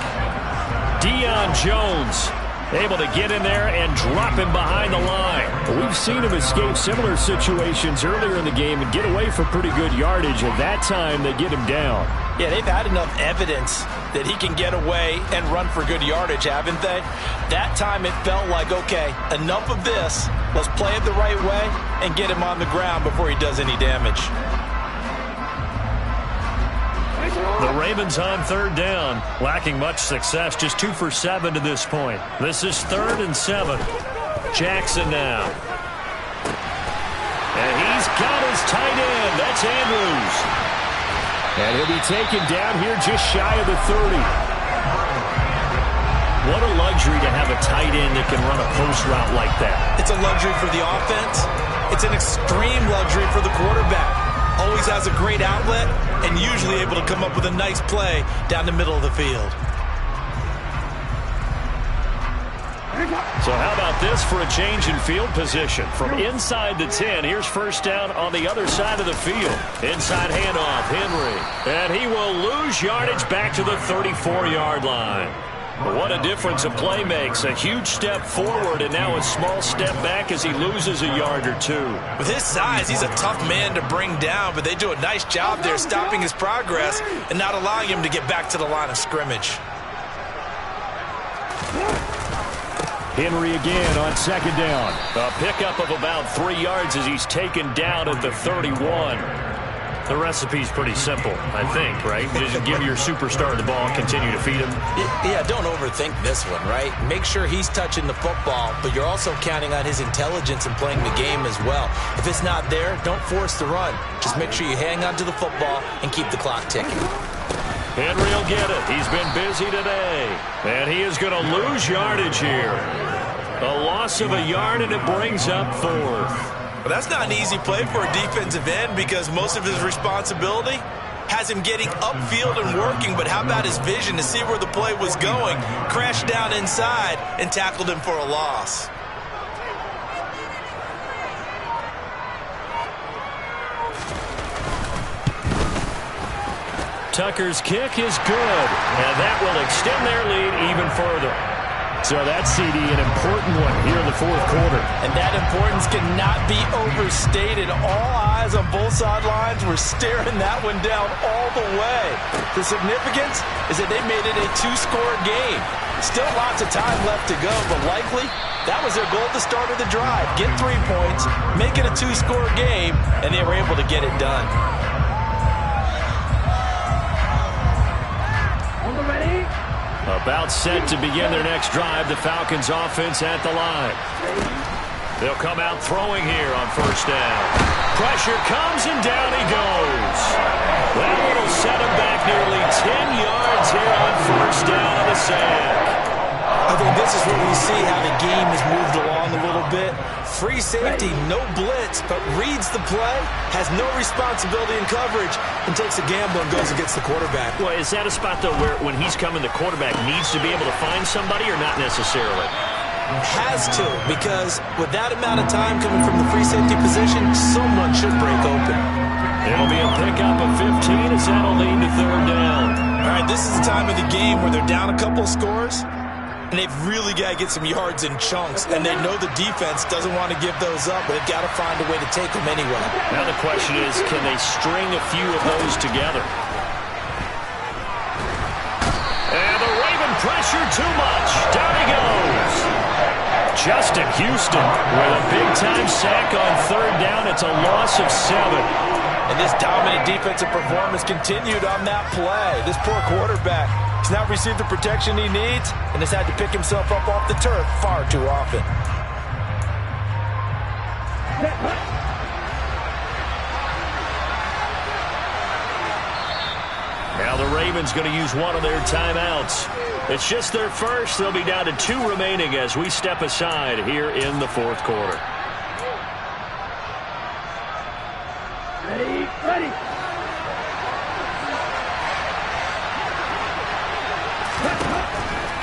Deion Jones able to get in there and drop him behind the line. We've seen him escape similar situations earlier in the game and get away for pretty good yardage, and that time they get him down. Yeah, they've had enough evidence that he can get away and run for good yardage, haven't they? That time it felt like, okay, enough of this. Let's play it the right way and get him on the ground before he does any damage. The Ravens on 3rd down, lacking much success, just 2 for 7 to this point. This is 3rd and 7. Jackson now. And he's got his tight end. That's Andrews. And he'll be taken down here just shy of the 30. What a luxury to have a tight end that can run a post route like that. It's a luxury for the offense. It's an extreme luxury for the quarterback. Always has a great outlet and usually able to come up with a nice play down the middle of the field. So how about this for a change in field position? From inside the 10, here's 1st down on the other side of the field. Inside handoff, Henry. And he will lose yardage back to the 34-yard line. What a difference a play makes. A huge step forward and now a small step back as he loses a yard or 2. With his size, he's a tough man to bring down, but they do a nice job there stopping his progress and not allowing him to get back to the line of scrimmage. Henry again on 2nd down. A pickup of about 3 yards as he's taken down at the 31. The recipe's pretty simple, I think, right? Just give your superstar the ball and continue to feed him. Yeah, don't overthink this one, right? Make sure he's touching the football, but you're also counting on his intelligence and playing the game as well. If it's not there, don't force the run. Just make sure you hang on to the football and keep the clock ticking. Henry will get it. He's been busy today. And he is going to lose yardage here. A loss of a yard, and it brings up 4th. Well, that's not an easy play for a defensive end because most of his responsibility has him getting upfield and working, but how about his vision to see where the play was going, crashed down inside, and tackled him for a loss. Tucker's kick is good, and that will extend their lead even further. So that CD, an important one here in the 4th quarter. And that importance cannot be overstated. All eyes on both sidelines were staring that one down all the way. The significance is that they made it a 2-score game. Still lots of time left to go, but likely that was their goal at the start of the drive. Get 3 points, make it a 2-score game, and they were able to get it done. About set to begin their next drive. The Falcons offense at the line. They'll come out throwing here on first down. Pressure comes and down he goes. That will set him back nearly 10 yards here on first down on the sack. I think this is where we see how the game has moved along a little bit. Free safety, no blitz, but reads the play, has no responsibility in coverage, and takes a gamble and goes against the quarterback. Well, is that a spot, though, where when he's coming, the quarterback needs to be able to find somebody or not necessarily? Has to, because with that amount of time coming from the free safety position, someone should break open. It'll be a pickup of 15 as that'll lead to third down. All right, this is the time of the game where they're down a couple of scores, and they've really got to get some yards in chunks, and they know the defense doesn't want to give those up, but they've got to find a way to take them anyway. Now the question is, can they string a few of those together? And the Raven pressure too much. Down he goes. Justin Houston with a big-time sack on third down. It's a loss of 7. And this dominant defensive performance continued on that play. This poor quarterback has not received the protection he needs and has had to pick himself up off the turf far too often. Now the Ravens going to use one of their timeouts. It's just their first. They'll be down to 2 remaining as we step aside here in the fourth quarter. Ready.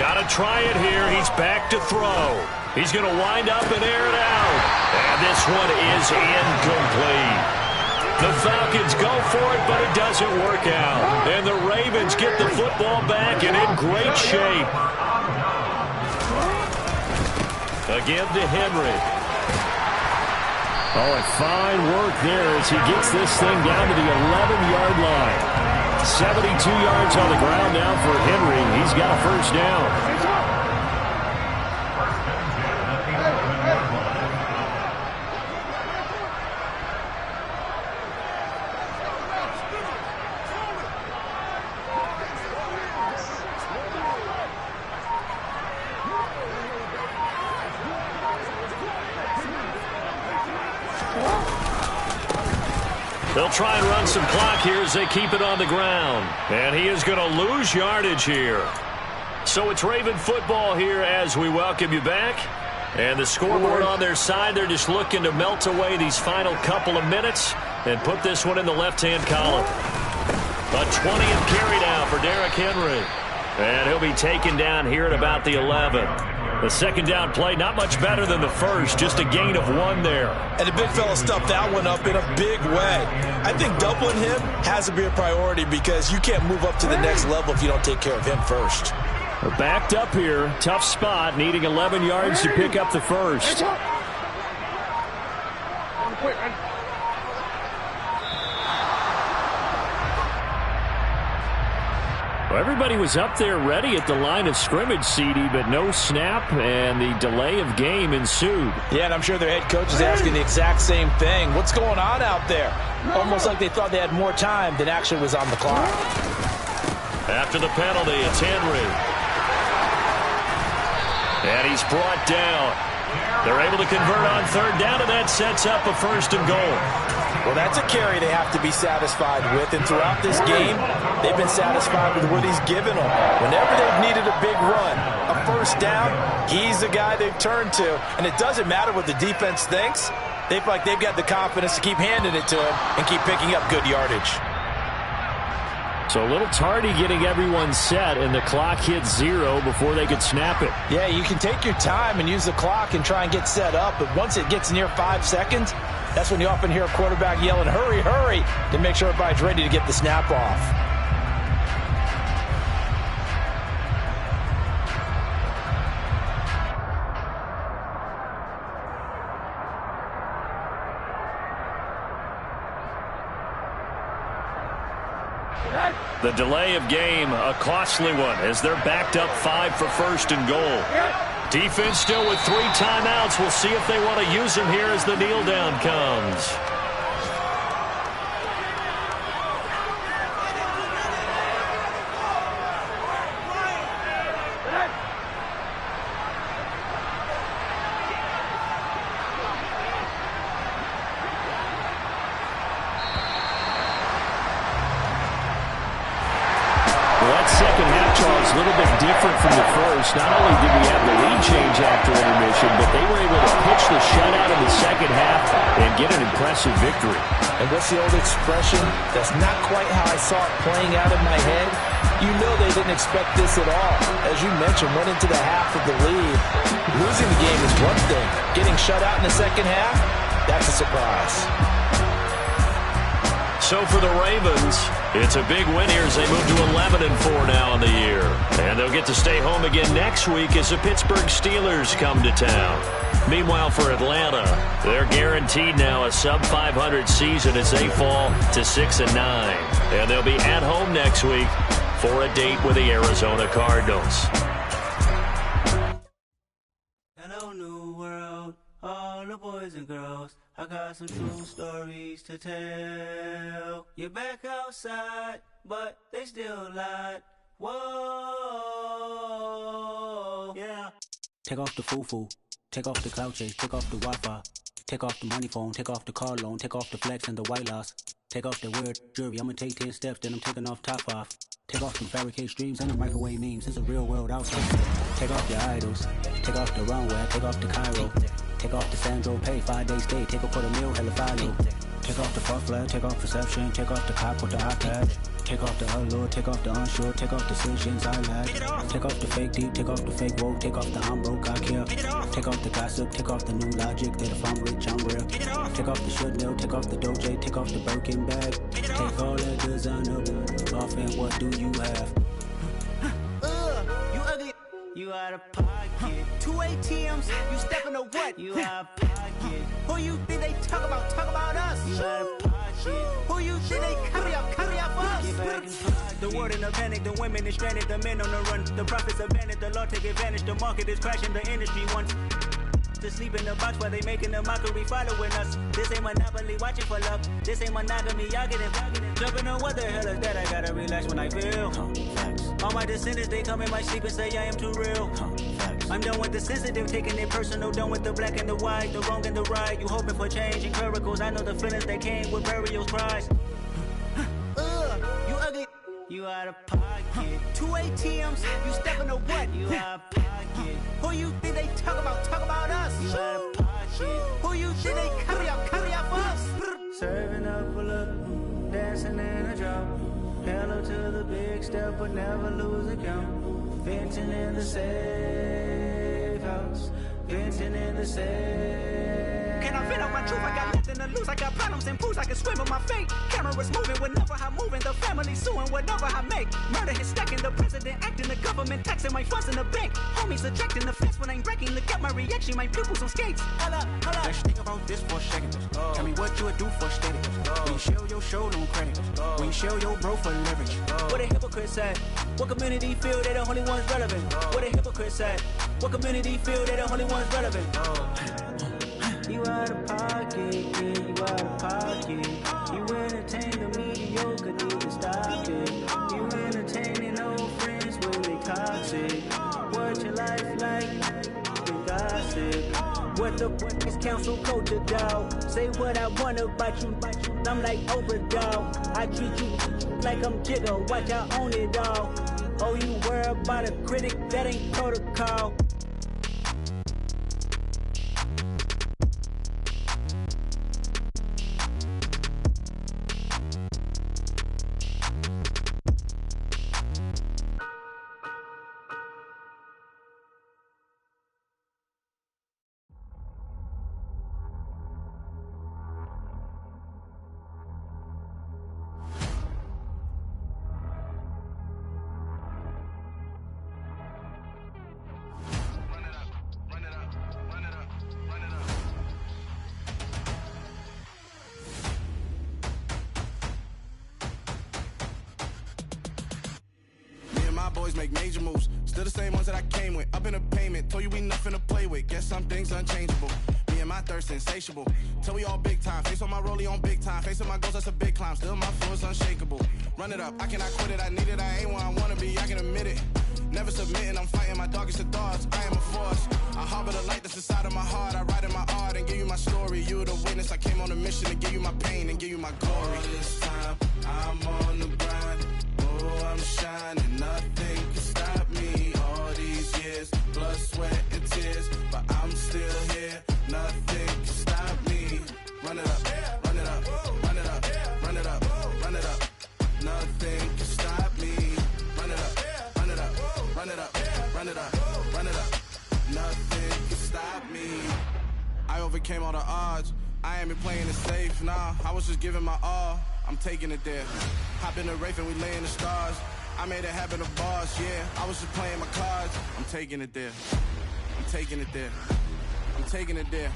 Got to try it here. He's back to throw. He's going to wind up and air it out. And this one is incomplete. The Falcons go for it, but it doesn't work out. And the Ravens get the football back and in great shape. Again to Henry. Oh, and fine work there as he gets this thing down to the 11-yard line. 72 yards on the ground now for Henry. He's got a first down. They'll try and run some clock here as they keep it on the ground. And he is going to lose yardage here. So it's Raven football here as we welcome you back. And the scoreboard on their side, they're just looking to melt away these final couple of minutes and put this one in the left-hand column. A 20th carry now for Derrick Henry. And he'll be taken down here at about the 11. The second down play, not much better than the first, just a gain of 1 there. And the big fella stuffed that one up in a big way. I think doubling him has to be a priority because you can't move up to the next level if you don't take care of him first. We're backed up here. Tough spot, needing 11 yards to pick up the first. Well, everybody was up there ready at the line of scrimmage, CD, but no snap, and the delay of game ensued. Yeah, and I'm sure their head coach is asking the exact same thing. What's going on out there? Almost like they thought they had more time than actually was on the clock. After the penalty, it's Henry. And he's brought down. They're able to convert on third down, and that sets up a first and goal. Well, that's a carry they have to be satisfied with, and throughout this game, they've been satisfied with what he's given them. Whenever they've needed a big run, a first down, he's the guy they've turned to. And it doesn't matter what the defense thinks. They feel like they've got the confidence to keep handing it to him and keep picking up good yardage. So a little tardy getting everyone set, and the clock hits 0 before they could snap it. Yeah, you can take your time and use the clock and try and get set up, but once it gets near 5 seconds, that's when you often hear a quarterback yelling, hurry, hurry, to make sure everybody's ready to get the snap off. The delay of game, a costly one, as they're backed up 5 for first and goal. Defense still with 3 timeouts. We'll see if they want to use them here as the kneel down comes. Well, that second half, Charles, a little bit different from the first. Not only did we have the lead change after intermission, but they were able to pitch the shutout in the second half and get an impressive victory. And what's the old expression? That's not quite how I saw it playing out in my head. You know they didn't expect this at all. As you mentioned, went into the half of the lead. Losing the game is one thing. Getting shut out in the second half, that's a surprise. So for the Ravens, it's a big win here as they move to 11-4 now in the year. And they'll get to stay home again next week as the Pittsburgh Steelers come to town. Meanwhile, for Atlanta, they're guaranteed now a sub-500 season as they fall to 6-9. And they'll be at home next week for a date with the Arizona Cardinals. Hello, new world, all the boys and girls. I got some true stories to tell. You're back outside, but they still lied. Whoa, yeah. Take off the foo-foo, take off the cloud chase, take off the Wi-Fi, take off the money phone, take off the car loan, take off the flex and the white loss. Take off the weird jewelry, I'ma take 10 steps, then I'm taking off top off. Take off the fabricate streams and the microwave memes, it's a real world outside. Take off your idols, take off the runway, take off the Cairo. Take off the Sandro Pay, 5-day stay, take a quarter meal, hella follow. Take off the fuck flag, take off perception, take off the cop with the iPad. Take off the allure, take off the unsure, take off decisions I lack. Take off the fake deep, take off the fake woke, take off the I'm broke, I care. Take off the gossip, take off the new logic, that if I'm rich, I'm real. Take off the Chanel, take off the Doja, take off the Birkin bag. Take all that designer off and what do you have? You ugly. You out of pocket. 2 ATMs, you stepping to what? You out of pocket. Who you think they talk about us? You out of pocket. Who you think they carry up us? Get back in pocket. The world in a panic, the women is stranded, the men on the run. The profits abandoned, the law take advantage, the market is crashing, the industry wants to sleep in the box while they making a mockery following us. This ain't Monopoly, watching for love. This ain't monogamy, y'all get it. Jumping on what the hell is that? I gotta relax when I feel. All my descendants, they come in my sleep and say I am too real. I'm done with the sensitive, taking it personal. Done with the black and the white, the wrong and the right. You hoping for change and miracles. I know the feelings that came with burial cries. You ugly. You out of pocket. 2 ATMs, you stepping to what? You out of pocket. Who you think they talk about us? You out of pocket. Who you think they carry up us? Serving up a look, dancing in a drop. Hello to the big step, but never lose a count. Venting in the safe house. Venting in the safe. Can I vent out my truth? I got nothing to lose. I got problems and pools. I can swim with my fate. Cameras moving whenever I'm moving. The family suing whatever I make. Murder is stacking. The president acting. The government taxing my funds in the bank. Homies ejecting the fence when I'm breaking. Look at my reaction. My pupils on skates. Hold up. Let's think about this for a second. Tell me what you would do for steady. When you show your show no credit. When you show your bro for leverage. What a hypocrite said. What community feel they the only ones relevant? What a hypocrite said. What community feel they the only ones relevant? You out of pocket, yeah, you out of pocket. You entertain the mediocre, need to stop it. You entertaining old friends when they toxic. What your life like? You gossip. What the fuck is council culture, dog? Say what I want about you, I'm like Oprah, dog. I treat you like I'm Jigga, watch I own it all. Oh, you worry about a critic, that ain't protocol. Boys make major moves, still the same ones that I came with. Up in the payment, told you we nothing to play with. Guess some things unchangeable. Me and my thirst insatiable. Till we all big time. Face on my rollie on big time. Facing my goals, that's a big climb. Still my flow is unshakable. Run it up, I cannot quit it. I need it, I ain't where I wanna be. I can admit it. Never submitting, I'm fighting my darkest of thoughts. I am a force. I harbor the light that's inside of my heart. I write in my art and give you my story. You the witness. I came on a mission to give you my pain and give you my glory. All this time, I'm on the grind. Oh, I'm shining. run it up, run it up, run it up. Nothing can stop me. I overcame all the odds. I ain't been playing it safe, nah. I was just giving my all. I'm taking it there. Hop in the Wraith and we lay in the stars. I made it happen to boss, yeah. I was just playing my cards. I'm taking it there. I'm taking it there. I'm taking it there.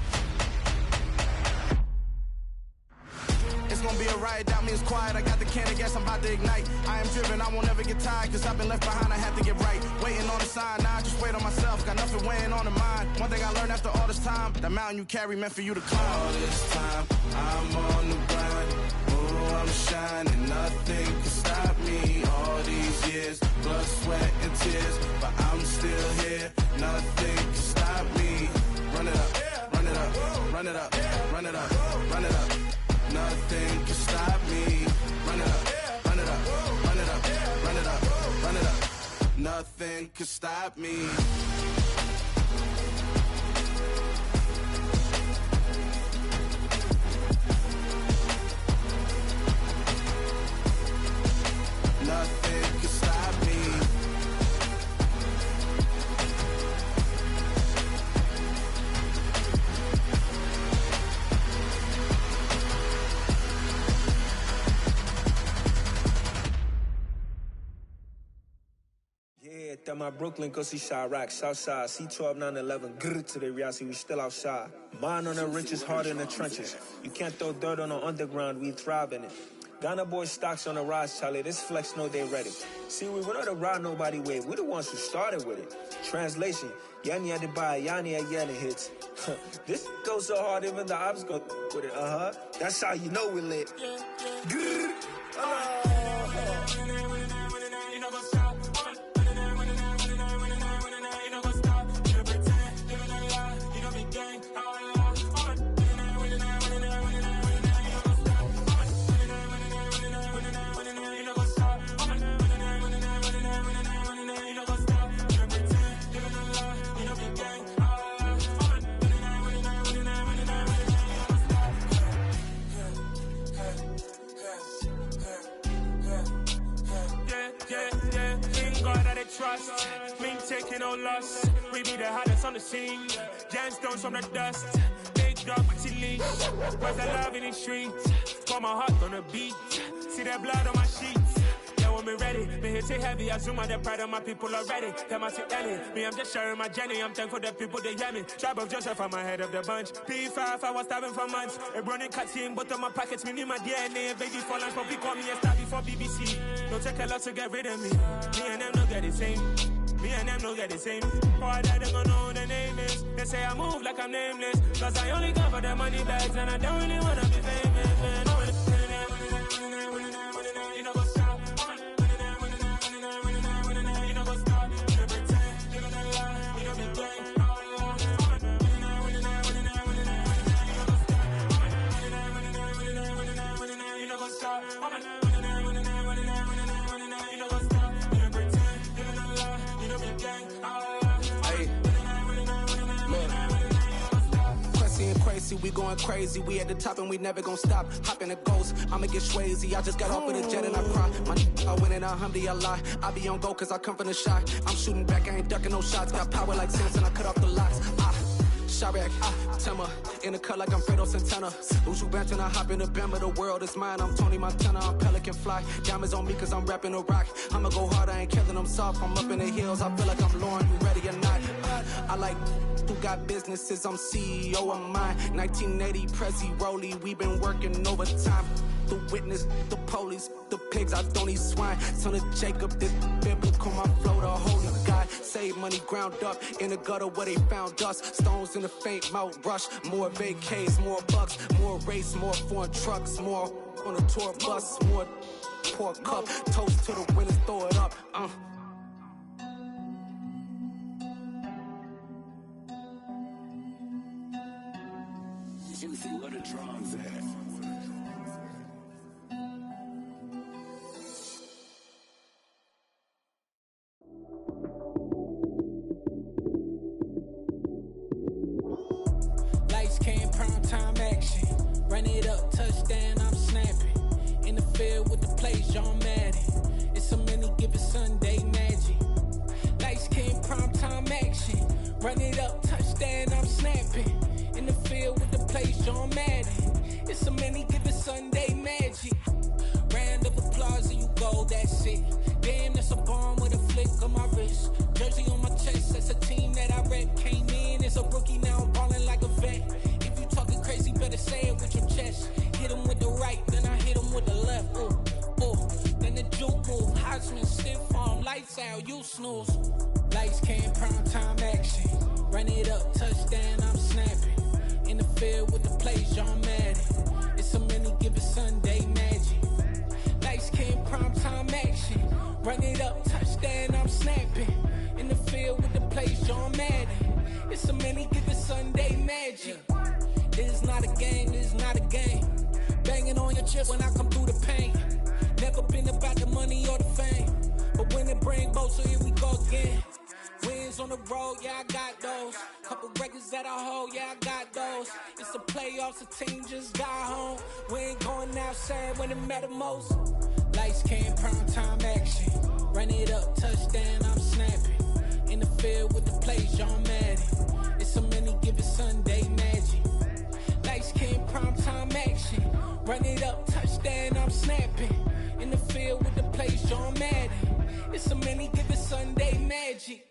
It's gonna be a riot, doubt me, it's quiet. I got the can of gas, I'm about to ignite. I am driven, I won't ever get tired, cause I've been left behind, I have to get right. Waiting on the sign, now I just wait on myself. Got nothing weighing on the mind. One thing I learned after all this time, the mountain you carry meant for you to climb. All this time, I'm on the grind. Oh, I'm shining, nothing can stop me. All these years, blood, sweat, and tears, but I'm still here. Nothing can stop me. Run it up, run it up, run it up, run it up, run it up. Nothing can stop me. Run it up, run it up, run it up, run it up, run it up. Nothing can stop me. Nothing can stop me. Yeah, that my Brooklyn, go see Chirac, Southside, C12, 911, grrr to the reality, we still outside. Mine on the riches, hard in the trenches. You can't throw dirt on the underground, we thrive in it. Ghana boys stocks on the rise, Charlie. This flex know they ready. See, we not a ride nobody wave. We the ones who started with it. Translation: Yanni had to buy, Yanni had Yanni hits. This goes so hard, even the ops go with it. That's how you know we lit. Grrr. Trust, me taking no loss. We be the hottest on the scene. Gemstones from the dust. Big dog, pretty leash. Where's the love in the streets? Pour my heart on the beat. See that blood on my sheets. Yeah, when me ready, me hit it heavy. I zoom out the pride of my people already. Them I see Ellie. Me, I'm just sharing my journey. I'm thankful the people they hear me. Tribe of Joseph, I'm ahead of the bunch. P5, I was starving for months. A running cut in both of my pockets. Me need my DNA. Baby for lunch, but we call me a star before BBC. Don't take a lot to get rid of me. Me and them don't get the same. Me and them don't get the same. Boy, that they gonna know who the name is. They say I move like I'm nameless. Cause I only come for the money bags. And I don't really wanna be famous, man. You know what's up? You know what's up? You pretend, you don't lie. You don't be gang. You know what's up? Crazy, we going crazy. We at the top and we never gonna stop. Hop in a ghost, I'ma get swayzy. I just got off with a jet and I cry. I win in a Humvee, I lie. I be on go cause I come from the shot. I'm shooting back, I ain't ducking no shots. Got power like Samson, I cut off the locks. Chirac, Timmer, in the cut like I'm Fredo Santana. Lose you bench and I hop in the Bama, the world is mine. I'm Tony Montana, I'm Pelican Fly. Diamonds on me cause I'm rapping a rock. I'ma go hard, I ain't killing them soft. I'm up in the hills, I feel like I'm Lauren, you ready or not? I like who got businesses, I'm CEO of mine. 1980 Prezi Rolly, we been working overtime. The witness, the police, the pigs, I don't eat swine. Son of Jacob, this biblical, my flow, the holy God. Save money ground up in the gutter where they found us. Stones in the faint mouth rush. More vacays, more bucks, more race, more foreign trucks, more on a tour bus, more pour cup. Toast to the winners, throw it up. Juicy, what a drums at. Lights came, prime time action. Run it up, touchdown, I'm snapping. In the field with the plays, John Madden. It's so many given Sunday magic. Lights Run it up, touchdown, I'm snapping. In the field with the place, John Madden. It's so many, give it Sunday magic. Round of applause and you go, that's it. Damn, that's a bomb with a flick on my wrist. Jersey on my chest, that's a team that I rep. Came in as a rookie, now I'm ballin' like a vet. If you talking crazy, better say it with your chest. Hit him with the right, then I hit him with the left. Ooh, ooh. Then the juke move, Heisman, stiff arm, lights out, you snooze. Lights came, prime time action. Run it up, touchdown, I'm snapping. In the field with the place, John Madden. It's so many, give it Sunday magic. Lights came, prime time action. Run it up, touchdown, I'm snapping. In the field with the place, John Madden. It's so many, give it Sunday magic. This is not a game, this is not a game. Banging on your chest when I come through the pain. Never been about the money or the fame. But when it bring both, so here we go again. Wins on the road, yeah, I got those. Couple records that I hold, yeah, I got those. It's the playoffs, the team just got home. We ain't going outside when it matter most. Lights came, prime time action. Run it up, touchdown, I'm snapping. In the field with the place, John Madden. It's so many, give it Sunday magic. Lights came, prime time action. Run it up, touchdown, I'm snapping. In the field with the place, John Madden. It's so many, give it Sunday magic.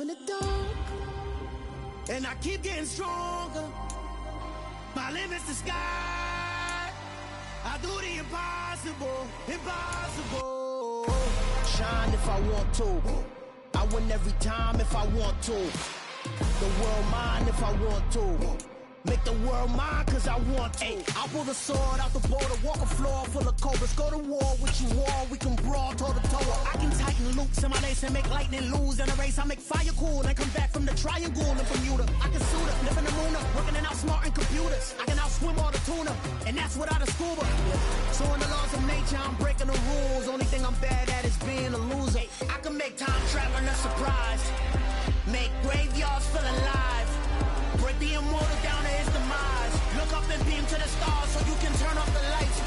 In the dark, and I keep getting stronger. My limit's the sky. I do the impossible, impossible. Shine if I want to. I win every time if I want to. The world mine if I want to. Make the world mine cause I want to. I pull the sword out the border, walk a floor full of cobras. Go to war with you all, we can brawl toe to toe. I can tighten loops in my lace and make lightning lose in a race. I make fire cool and come back from the triangle in Bermuda. I can suit up, live in the moon up, working and outsmarting computers. I can outswim all the tuna, and that's without a scuba. So in the laws of nature, I'm breaking the rules. Only thing I'm bad at is being a loser. I can make time traveling a surprise. Make graveyards feel alive. Break the immortal down to his demise. Look up and beam to the stars so you can turn off the lights.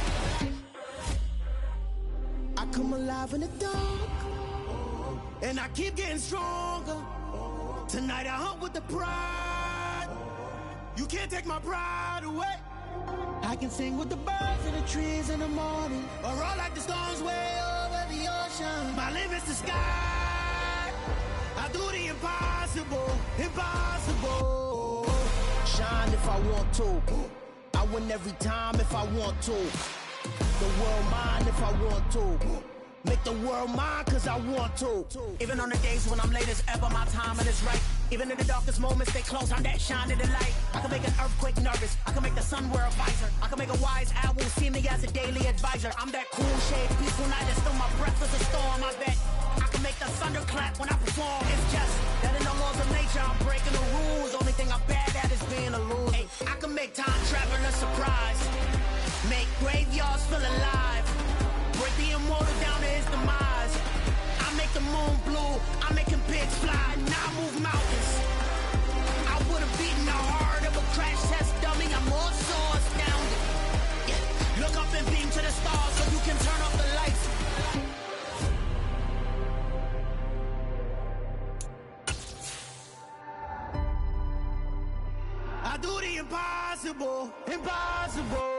I come alive in the dark, and I keep getting stronger. Tonight I hunt with the pride. You can't take my pride away. I can sing with the birds and the trees in the morning, or roll like the storms way over the ocean. My limit's the sky. do the impossible, impossible. Shine if I want to. I win every time if I want to. The world mine if I want to. Make the world mine cause I want to. Even on the days when I'm late as ever, my timing is right. Even in the darkest moments, stay close, I'm that shine in the light. I can make an earthquake nervous, I can make the sun wear a visor. I can make a wise owl see me as a daily advisor. I'm that cool shade, peaceful night, and still my breath is a storm, I bet. I can make the thunder clap when I perform. It's just that in the laws of nature, I'm breaking the rules. Only thing I'm bad at is being a loser. Hey, I can make time travel a surprise. Make graveyards feel alive. Break the immortal down to his demise. I make the moon blue, I make him pigs fly. Now I move mountains. I would've beaten the heart of a crash test dummy. I'm more so astounded. Yeah. Look up and beam to the stars so you can turn off the lights. I do the impossible, impossible.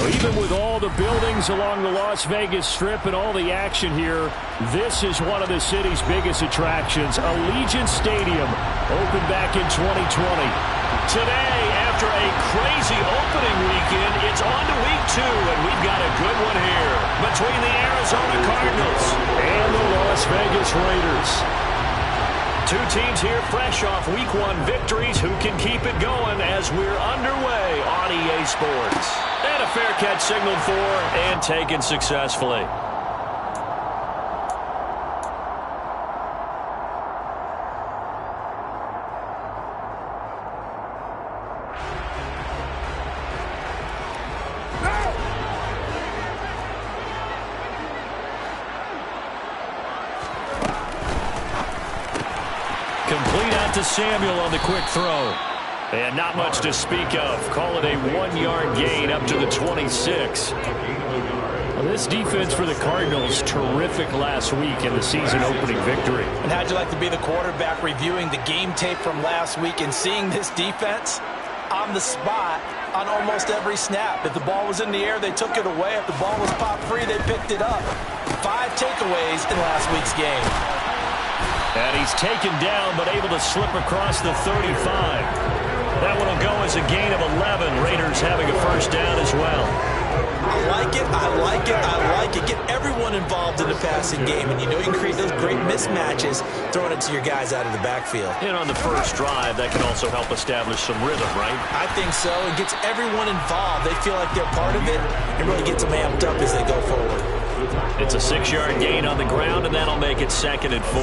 Even with all the buildings along the Las Vegas Strip and all the action here, this is one of the city's biggest attractions. Allegiant Stadium opened back in 2020. Today, after a crazy opening weekend, it's on to week 2, and we've got a good one here between the Arizona Cardinals and the Las Vegas Raiders. Two teams here fresh off week 1 victories. Who can keep it going as we're underway on EA Sports? And a fair catch signaled for and taken successfully. Complete out to Samuel on the quick throw. And not much to speak of. Call it a 1-yard gain up to the 26. Well, this defense for the Cardinals, terrific last week in the season opening victory. And how'd you like to be the quarterback reviewing the game tape from last week and seeing this defense on the spot on almost every snap? If the ball was in the air, they took it away. If the ball was popped free, they picked it up. 5 takeaways in last week's game. And he's taken down, but able to slip across the 35. That one will go as a gain of 11. Raiders having a first down as well. I like it, I like it, I like it. Get everyone involved in the passing game, and you know you can create those great mismatches throwing it to your guys out of the backfield. And on the first drive, that can also help establish some rhythm, right? I think so. It gets everyone involved. They feel like they're part of it, and really gets them amped up as they go forward. It's a 6-yard gain on the ground, and that'll make it 2nd and 4.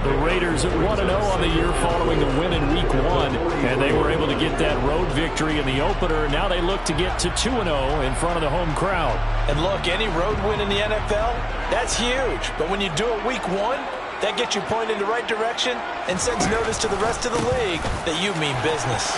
The Raiders at 1-0 on the year following the win in week 1, and they were able to get that road victory in the opener. Now they look to get to 2-0 in front of the home crowd. And look, any road win in the NFL, that's huge. But when you do it week 1, that gets you pointed in the right direction and sends notice to the rest of the league that you mean business.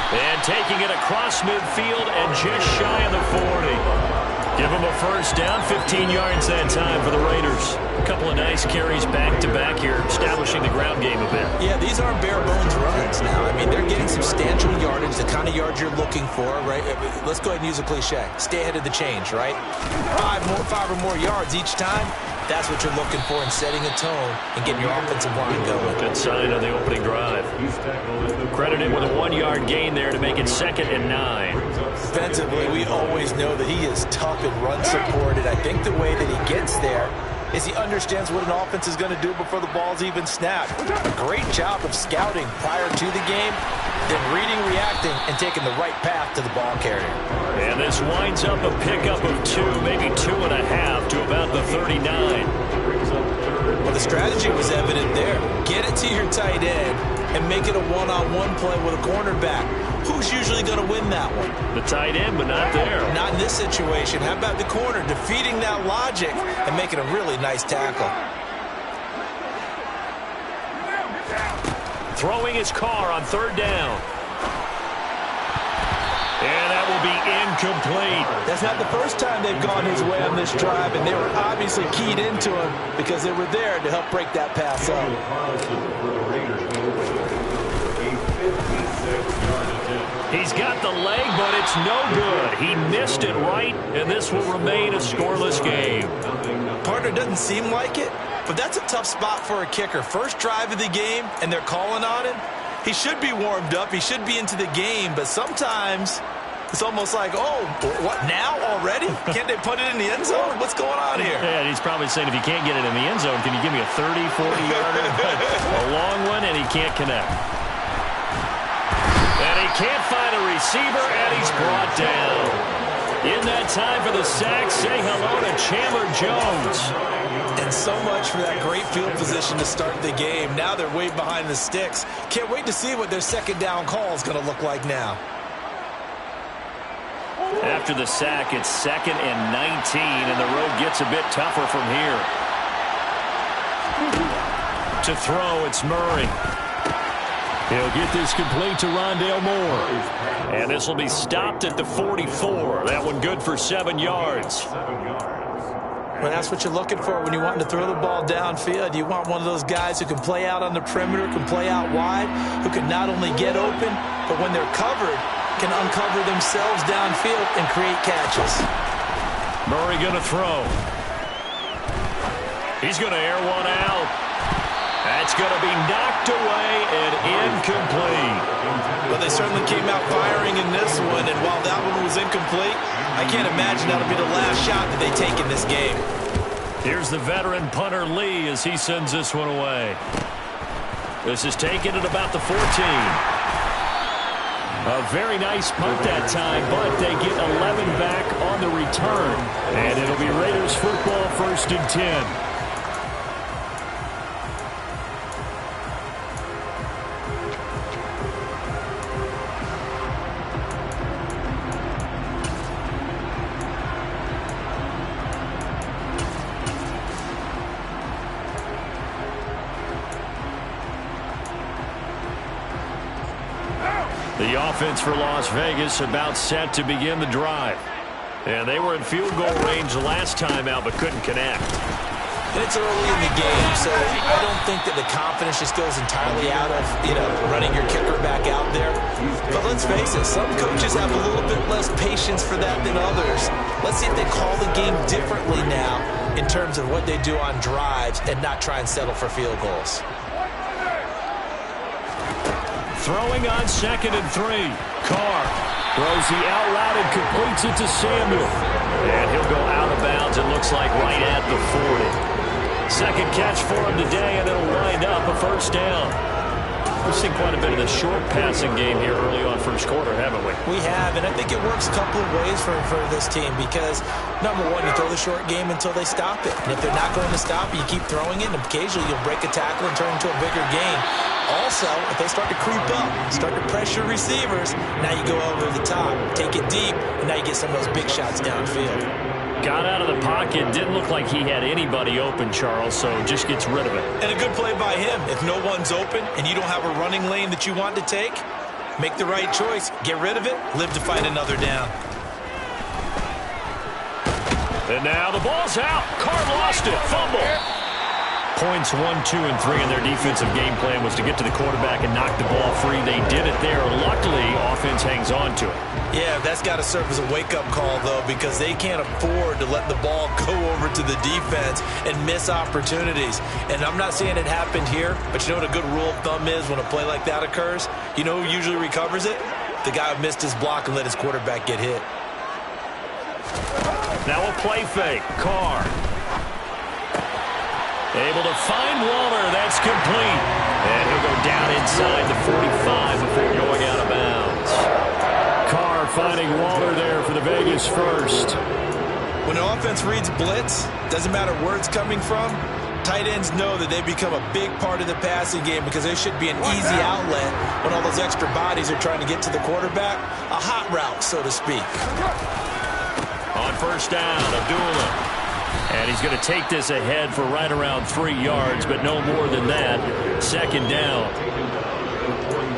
And taking it across midfield and just shy of the 40. Give them a first down, 15 yards that time for the Raiders. A couple of nice carries back-to-back here, establishing the ground game a bit. Yeah, these aren't bare-bones runs now. I mean, they're getting substantial yardage, the kind of yards you're looking for, right? Let's go ahead and use a cliche. Stay ahead of the change, right? 5 or more yards each time. That's what you're looking for in setting a tone and getting your offensive line going. Good sign on the opening drive. Credited with a 1-yard gain there to make it 2nd and 9. Defensively, we always know that he is tough and run supported. I think the way that he gets there is he understands what an offense is going to do before the ball's even snapped. A great job of scouting prior to the game, then reading, reacting, and taking the right path to the ball carrier. And this winds up a pickup of 2, maybe 2.5 to about the 39. Well, the strategy was evident there. Get it to your tight end and make it a one-on-one play with a cornerback. Who's usually going to win that one? The tight end, but not there. Not in this situation. How about the corner defeating that logic and making a really nice tackle? Throwing his car on 3rd down. And that will be incomplete. That's not the first time they've gone his way on this drive, and they were obviously keyed into him because they were there to help break that pass up. He's got the leg, but it's no good. He missed it right, and this will remain a scoreless game. Partner, doesn't seem like it, but that's a tough spot for a kicker. First drive of the game, and they're calling on him. He should be warmed up. He should be into the game, but sometimes it's almost like, oh, what, now already? Can't they put it in the end zone? What's going on here? Yeah, he's probably saying, if you can't get it in the end zone, can you give me a 30, 40-yarder? A long one, and he can't connect. And he can't find a receiver, and he's brought down. In that time for the sack, say hello to Chandler Jones. And so much for that great field position to start the game. Now they're way behind the sticks. Can't wait to see what their second down call is going to look like now. After the sack, it's 2nd and 19, and the road gets a bit tougher from here. To throw, it's Murray. He'll get this complete to Rondale Moore. And this will be stopped at the 44. That one good for 7 yards. Well, that's what you're looking for when you want to throw the ball downfield. You want one of those guys who can play out on the perimeter, can play out wide, who can not only get open, but when they're covered, can uncover themselves downfield and create catches. Murray going to throw. He's going to air one out. That's going to be knocked away and incomplete. Well, they certainly came out firing in this one, and while that one was incomplete, I can't imagine that'll be the last shot that they take in this game. Here's the veteran punter Lee as he sends this one away. This is taken at about the 14. A very nice punt that time, but they get 11 back on the return. And it'll be Raiders football, 1st and 10. The offense for Las Vegas about set to begin the drive. And they were in field goal range last time out, but couldn't connect. And it's early in the game, so I don't think that the confidence just goes entirely out of, running your kicker back out there. But let's face it, some coaches have a little bit less patience for that than others. Let's see if they call the game differently now in terms of what they do on drives and not try and settle for field goals. Throwing on 2nd and 3. Carr throws the out route and completes it to Samuel. And he'll go out of bounds, it looks like, right at the 40. Second catch for him today, and it'll wind up a 1st down. We've seen quite a bit of the short passing game here early on 1st quarter, haven't we? We have, and I think it works a couple of ways for this team because, number one, you throw the short game until they stop it. And if they're not going to stop it, you keep throwing it, and occasionally you'll break a tackle and turn into a bigger game. Also, if they start to creep up, start to pressure receivers, now you go over the top, take it deep, and now you get some of those big shots downfield. Got out of the pocket, didn't look like he had anybody open, Charles, so just gets rid of it. And a good play by him. If no one's open and you don't have a running lane that you want to take, make the right choice, get rid of it, live to fight another down. And now the ball's out. Carr lost it. Fumble. Points 1, 2, and 3 in their defensive game plan was to get to the quarterback and knock the ball free. They did it there. Luckily, offense hangs on to it. Yeah, that's got to serve as a wake-up call, though, because they can't afford to let the ball go over to the defense and miss opportunities. And I'm not saying it happened here, but you know what a good rule of thumb is when a play like that occurs? You know who usually recovers it? The guy who missed his block and let his quarterback get hit. Now a play fake. Carr. Able to find Waller. That's complete. And he'll go down inside the 45 before going out of bounds. Carr finding Waller there for the Vegas first. When an offense reads blitz, doesn't matter where it's coming from, tight ends know that they become a big part of the passing game because there should be an easy outlet when all those extra bodies are trying to get to the quarterback. A hot route, so to speak. On 1st down, Abdullah. And he's going to take this ahead for right around 3 yards, but no more than that. 2nd down.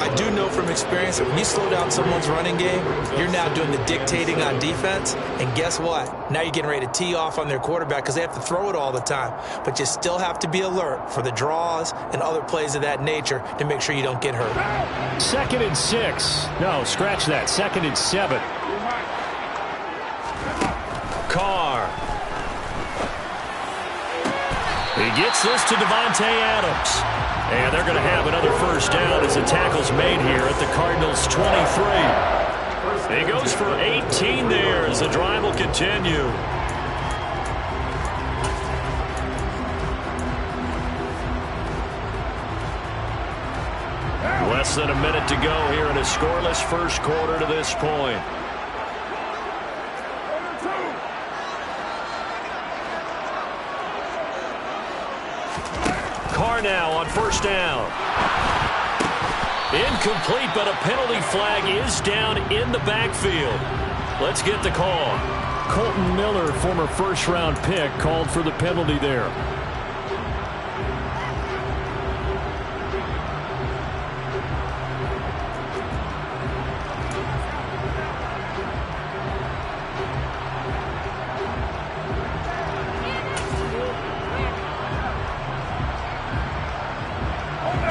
I do know from experience that when you slow down someone's running game, you're now doing the dictating on defense. And guess what? Now you're getting ready to tee off on their quarterback because they have to throw it all the time. But you still have to be alert for the draws and other plays of that nature to make sure you don't get hurt. 2nd and 6. No, scratch that. 2nd and 7. Carr. He gets this to Devontae Adams. And they're going to have another first down as the tackle's made here at the Cardinals' 23. He goes for 18 there as the drive will continue. Less than a minute to go here in a scoreless first quarter to this point. Carr now on first down. Incomplete, but a penalty flag is down in the backfield. Let's get the call. Colton Miller, former first-round pick, called for the penalty there.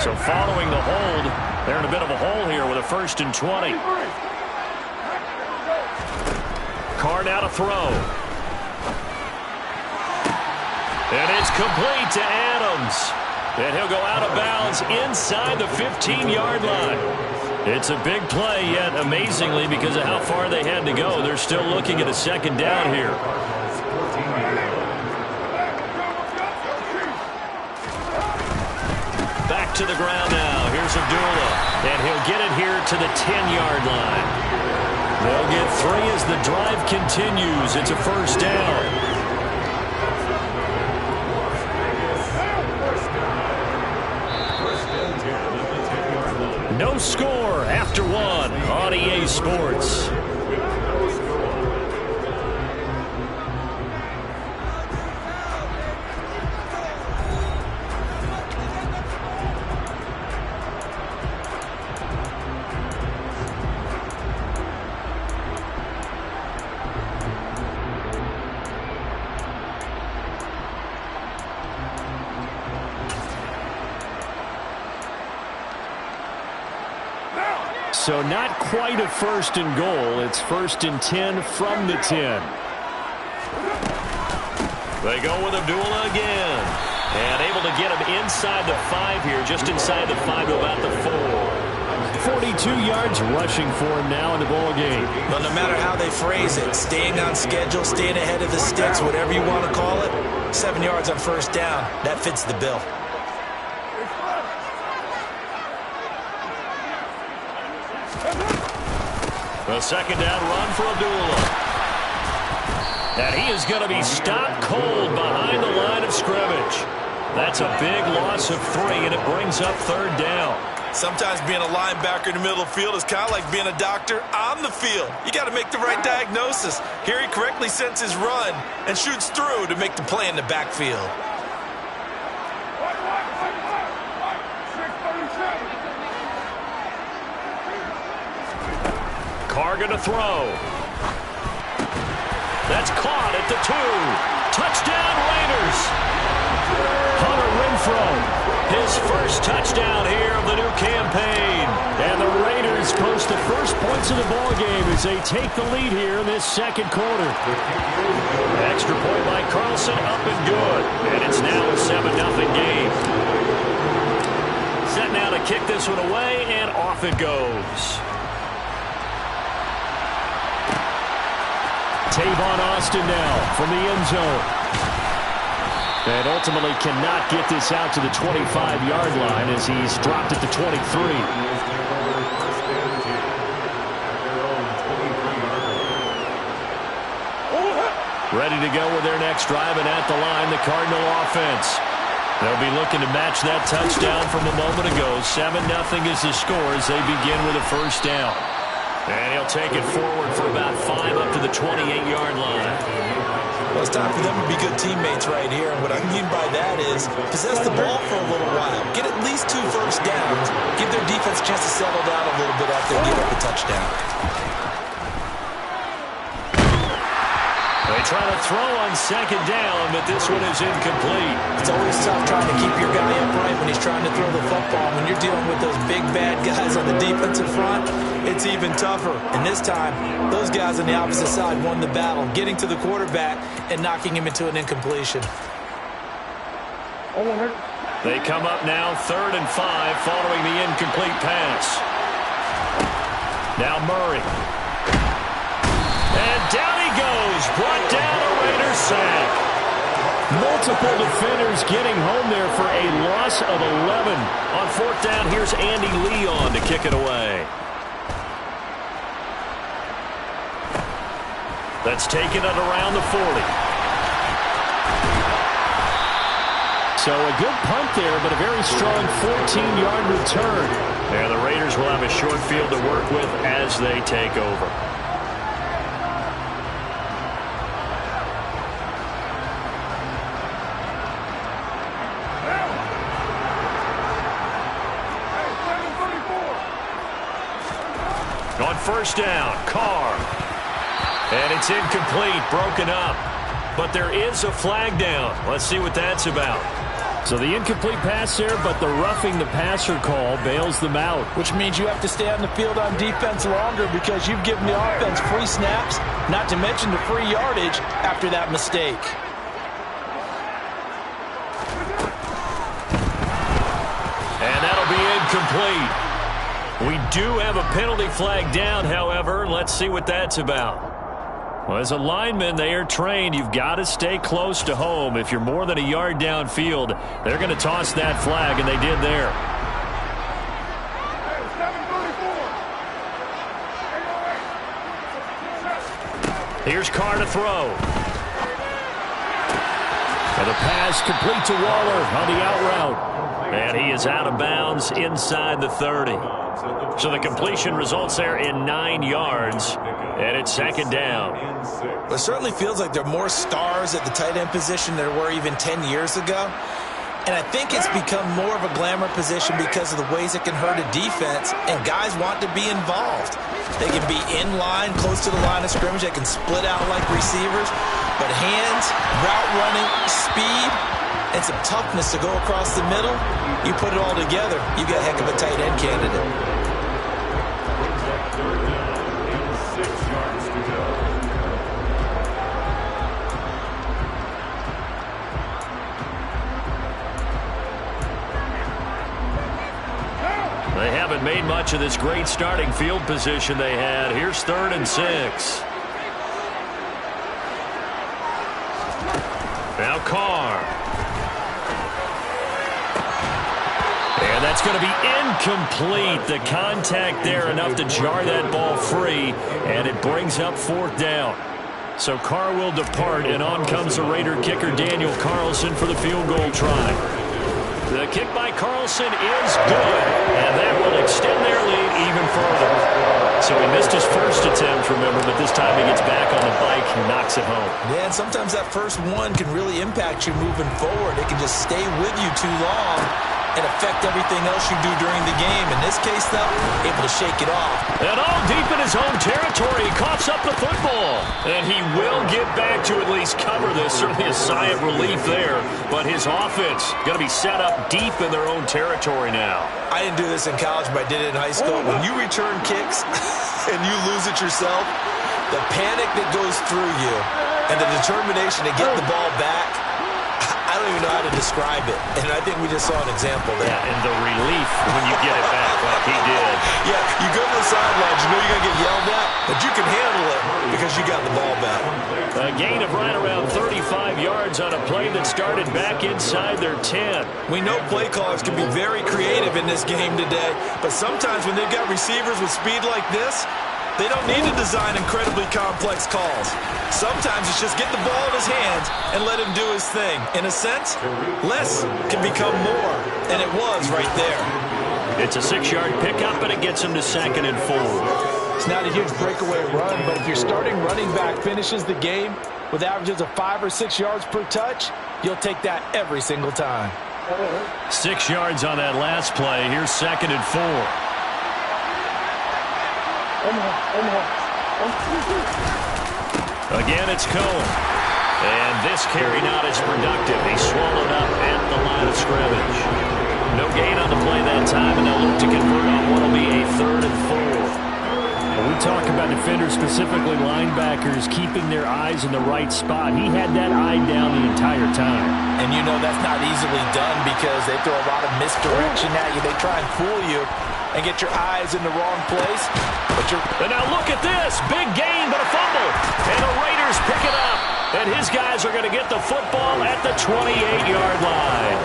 So following the hold, they're in a bit of a hole here with a 1st and 20. Carr now to throw. And it's complete to Adams. And he'll go out of bounds inside the 15-yard line. It's a big play, yet amazingly, because of how far they had to go, they're still looking at a 2nd down here. Back to the ground now. Here's Abdullah. And he'll get it here to the 10-yard line. They'll get 3 as the drive continues. It's a first down. No score after 1 on EA Sports. So not quite a 1st and goal. It's 1st and 10 from the 10. They go with Abdullah again. And able to get him inside the 5 here, just inside the 5 to about the 4. 42 yards rushing for him now in the ball game. Well, no matter how they phrase it, staying on schedule, staying ahead of the sticks, whatever you want to call it, 7 yards on first down, that fits the bill. A 2nd down run for Abdullah. And he is going to be stopped cold behind the line of scrimmage. That's a big loss of 3, and it brings up 3rd down. Sometimes being a linebacker in the middle of the field is kind of like being a doctor on the field. You got to make the right diagnosis. Here he correctly sends his run and shoots through to make the play in the backfield. Carr going to throw. That's caught at the 2. Touchdown, Raiders. Hunter Renfrow, his first touchdown here of the new campaign. And the Raiders post the first points of the ball game as they take the lead here in this 2nd quarter. Extra point by Carlson, up and good. And it's now a 7-0 game. Set now to kick this one away, and off it goes. Tavon Austin now from the end zone. And ultimately cannot get this out to the 25-yard line as he's dropped at the 23. Ready to go with their next drive, and at the line, the Cardinal offense. They'll be looking to match that touchdown from a moment ago. 7-0 is the score as they begin with a first down. And he'll take it forward for about 5 up to the 28-yard line. Well, it's time for them to be good teammates right here. And what I mean by that is possess the ball for a little while. Get at least 2 first downs. Give their defense a chance to settle down a little bit after they give up a touchdown. They try to throw on second down, but this one is incomplete. It's always tough trying to keep your guy upright when he's trying to throw the football. When you're dealing with those big, bad guys on the defensive front, it's even tougher. And this time, those guys on the opposite side won the battle, getting to the quarterback and knocking him into an incompletion. They come up now 3rd and 5 following the incomplete pass. Now Murray. And down he goes. Brought down a Raiders sack. Multiple defenders getting home there for a loss of 11. On 4th down, here's Andy Leon to kick it away. That's taken it around the 40. So a good punt there, but a very strong 14-yard return. And the Raiders will have a short field to work with as they take over. On 1st down, Carr. And it's incomplete, broken up. But there is a flag down. Let's see what that's about. So the incomplete pass there, but the roughing the passer call bails them out. Which means you have to stay on the field on defense longer because you've given the offense free snaps, not to mention the free yardage after that mistake. And that'll be incomplete. We do have a penalty flag down, however. Let's see what that's about. Well, as a lineman, they are trained. You've got to stay close to home. If you're more than a yard downfield, they're going to toss that flag, and they did there. Here's Carr to throw. And the pass complete to Waller on the out route. And he is out of bounds inside the 30. So the completion results there in 9 yards, and it's 2nd down. Well, it certainly feels like there are more stars at the tight end position than there were even 10 years ago. And I think it's become more of a glamour position because of the ways it can hurt a defense, and guys want to be involved. They can be in line, close to the line of scrimmage. They can split out like receivers. But hands, route running, speed, and some toughness to go across the middle, you put it all together, you got a heck of a tight end candidate. They haven't made much of this great starting field position they had. Here's 3rd and 6. Now Carr. And that's going to be incomplete. The contact there enough to jar that ball free, and it brings up 4th down. So Carr will depart, and on comes the Raider kicker Daniel Carlson for the field goal try. The kick by Carlson is good, and that will extend their lead even further. So he missed his first attempt, remember, but this time he gets back on the bike and knocks it home. Yeah, and sometimes that first one can really impact you moving forward. It can just stay with you too long and affect everything else you do during the game. In this case, though, able to shake it off. And all deep in his own territory, he coughs up the football. And he will get back to at least cover this. Certainly a sigh of relief there. But his offense going to be set up deep in their own territory now. I didn't do this in college, but I did it in high school. When you return kicks and you lose it yourself, the panic that goes through you and the determination to get the ball back, I don't even know how to describe it. And I think we just saw an example there. Yeah, and the relief when you get it back like he did. Yeah, you go to the sidelines, you know you're going to get yelled at, but you can handle it because you got the ball back. A gain of right around 35 yards on a play that started back inside their 10. We know play callers can be very creative in this game today, but sometimes when they've got receivers with speed like this, they don't need to design incredibly complex calls. Sometimes it's just get the ball in his hands and let him do his thing. In a sense, less can become more, and it was right there. It's a 6-yard pickup, and it gets him to 2nd and 4. It's not a huge breakaway run, but if your starting running back finishes the game, with averages of 5 or 6 yards per touch, you'll take that every single time. 6 yards on that last play. Here's 2nd and 4. Again, it's Cohen. And this carry not as productive. He's swallowed up at the line of scrimmage. No gain on the play that time, and they'll look to convert on what will be a 3rd and 4. When we talk about defenders, specifically linebackers, keeping their eyes in the right spot, he had that eye down the entire time. And you know that's not easily done because they throw a lot of misdirection at you. They try and fool you and get your eyes in the wrong place. And now look at this. Big gain, but a fumble. And the Raiders pick it up. And his guys are going to get the football at the 28-yard line.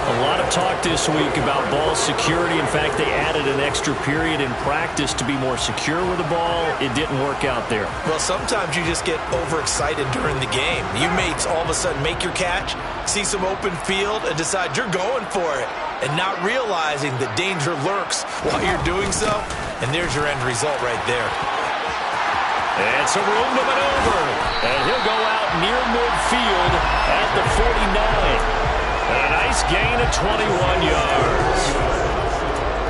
A lot of talk this week about ball security. In fact, they added an extra period in practice to be more secure with the ball. It didn't work out there. Well, sometimes you just get overexcited during the game. You may all of a sudden make your catch, see some open field, and decide you're going for it, and not realizing the danger lurks while you're doing so. And there's your end result right there. And some room to maneuver. And he'll go out near midfield at the 49. And a nice gain of 21 yards.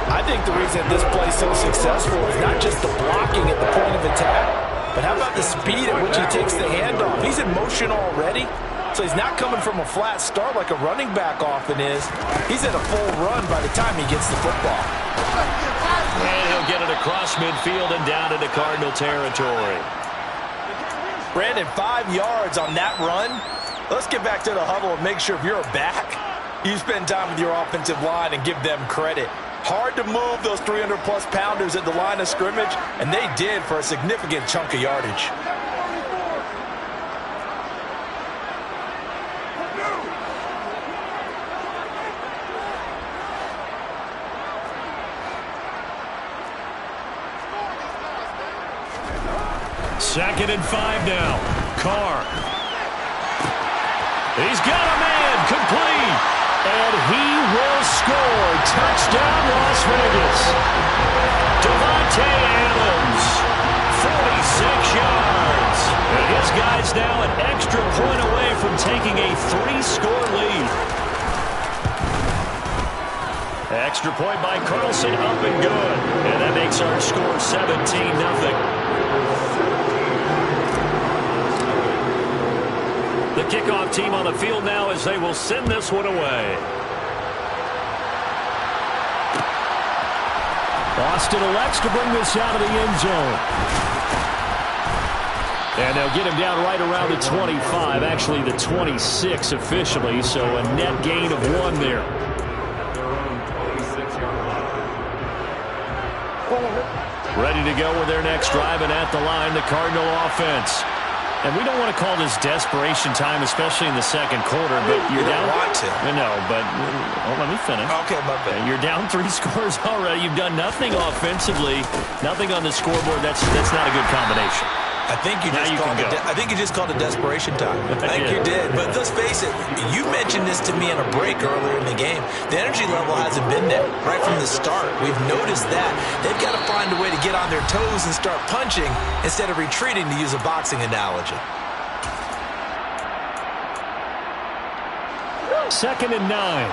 I think the reason this play is so successful is not just the blocking at the point of attack, but how about the speed at which he takes the handoff? He's in motion already, so he's not coming from a flat start like a running back often is. He's in a full run by the time he gets the football. And he'll get it across midfield and down into Cardinal territory. Brandon, 5 yards on that run. Let's get back to the huddle and make sure if you're a back, you spend time with your offensive line and give them credit. Hard to move those 300-plus pounders at the line of scrimmage, and they did for a significant chunk of yardage. Second and 5 now. Carr. He's got a man, complete, and he will score. Touchdown, Las Vegas. Devontae Adams, 46 yards. And his guy's now an extra point away from taking a 3-score lead. Extra point by Carlson, up and good. And that makes our score 17-0. The kickoff team on the field now as they will send this one away. Austin elects to bring this out of the end zone. And they'll get him down right around the 25, actually the 26 officially, so a net gain of 1 there. Ready to go with their next drive, and at the line, the Cardinal offense. And we don't want to call this desperation time, especially in the second quarter, but you're down. Want to. No, but let me finish. Okay, my bad. You're down 3 scores already. You've done nothing offensively, nothing on the scoreboard. That's not a good combination. I think you just called it desperation time. I think you did. But let's face it, you mentioned this to me in a break earlier in the game. The energy level hasn't been there right from the start. We've noticed that. They've got to find a way to get on their toes and start punching instead of retreating, to use a boxing analogy. 2nd and 9.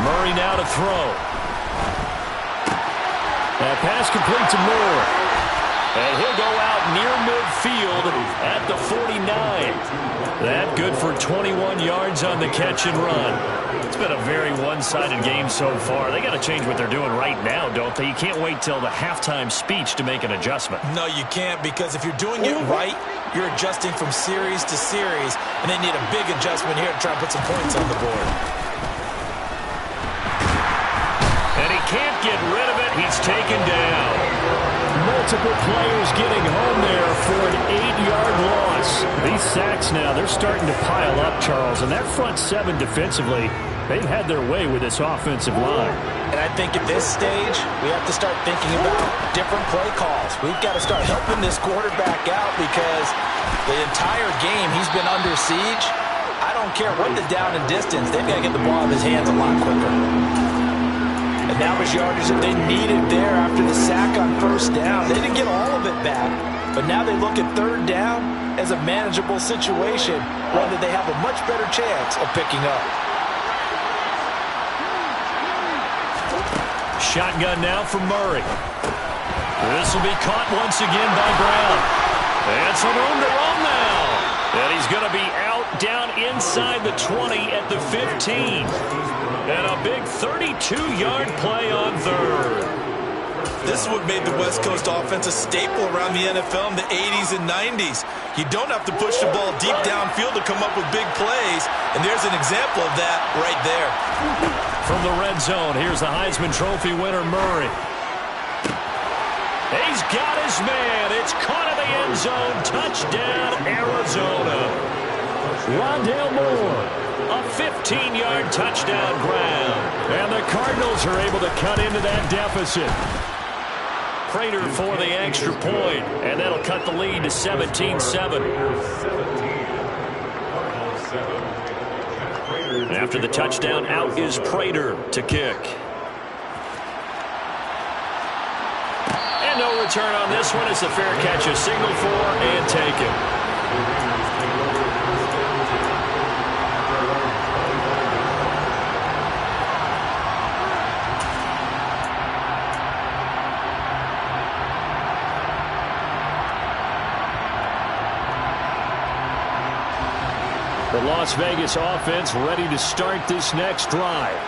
Murray now to throw. That pass complete to Moore. And he'll go out near midfield at the 49. That good for 21 yards on the catch and run. It's been a very one-sided game so far. They got to change what they're doing right now, don't they? You can't wait till the halftime speech to make an adjustment. No, you can't, because if you're doing it right, you're adjusting from series to series, and they need a big adjustment here to try and put some points on the board. And he can't get rid of it. He's taken down. Multiple players getting home there for an 8-yard loss. These sacks now, they're starting to pile up, Charles. And that front 7 defensively, they've had their way with this offensive line. And I think at this stage, we have to start thinking about different play calls. We've got to start helping this quarterback out because the entire game he's been under siege. I don't care what the down and distance, they've got to get the ball out of his hands a lot quicker. And that was yardage that they needed there after the sack on first down. They didn't get all of it back, but now they look at third down as a manageable situation, one that they have a much better chance of picking up. Shotgun now from Murray. This will be caught once again by Brown. And some room to run now. And he's going to be out down inside the 20 at the 15. And a big 32-yard play on third. This is what made the West Coast offense a staple around the NFL in the 80s and 90s. You don't have to push the ball deep downfield to come up with big plays, and there's an example of that right there. From the red zone, here's the Heisman Trophy winner, Murray. He's got his man. It's caught in the end zone. Touchdown, Arizona. Rondale Moore, a 15-yard touchdown grab. And the Cardinals are able to cut into that deficit. Prater for the extra point, and that'll cut the lead to 17-7. After the touchdown, out is Prater to kick. And no return on this one. It's a fair catch, a signal for and taken. The Las Vegas offense ready to start this next drive.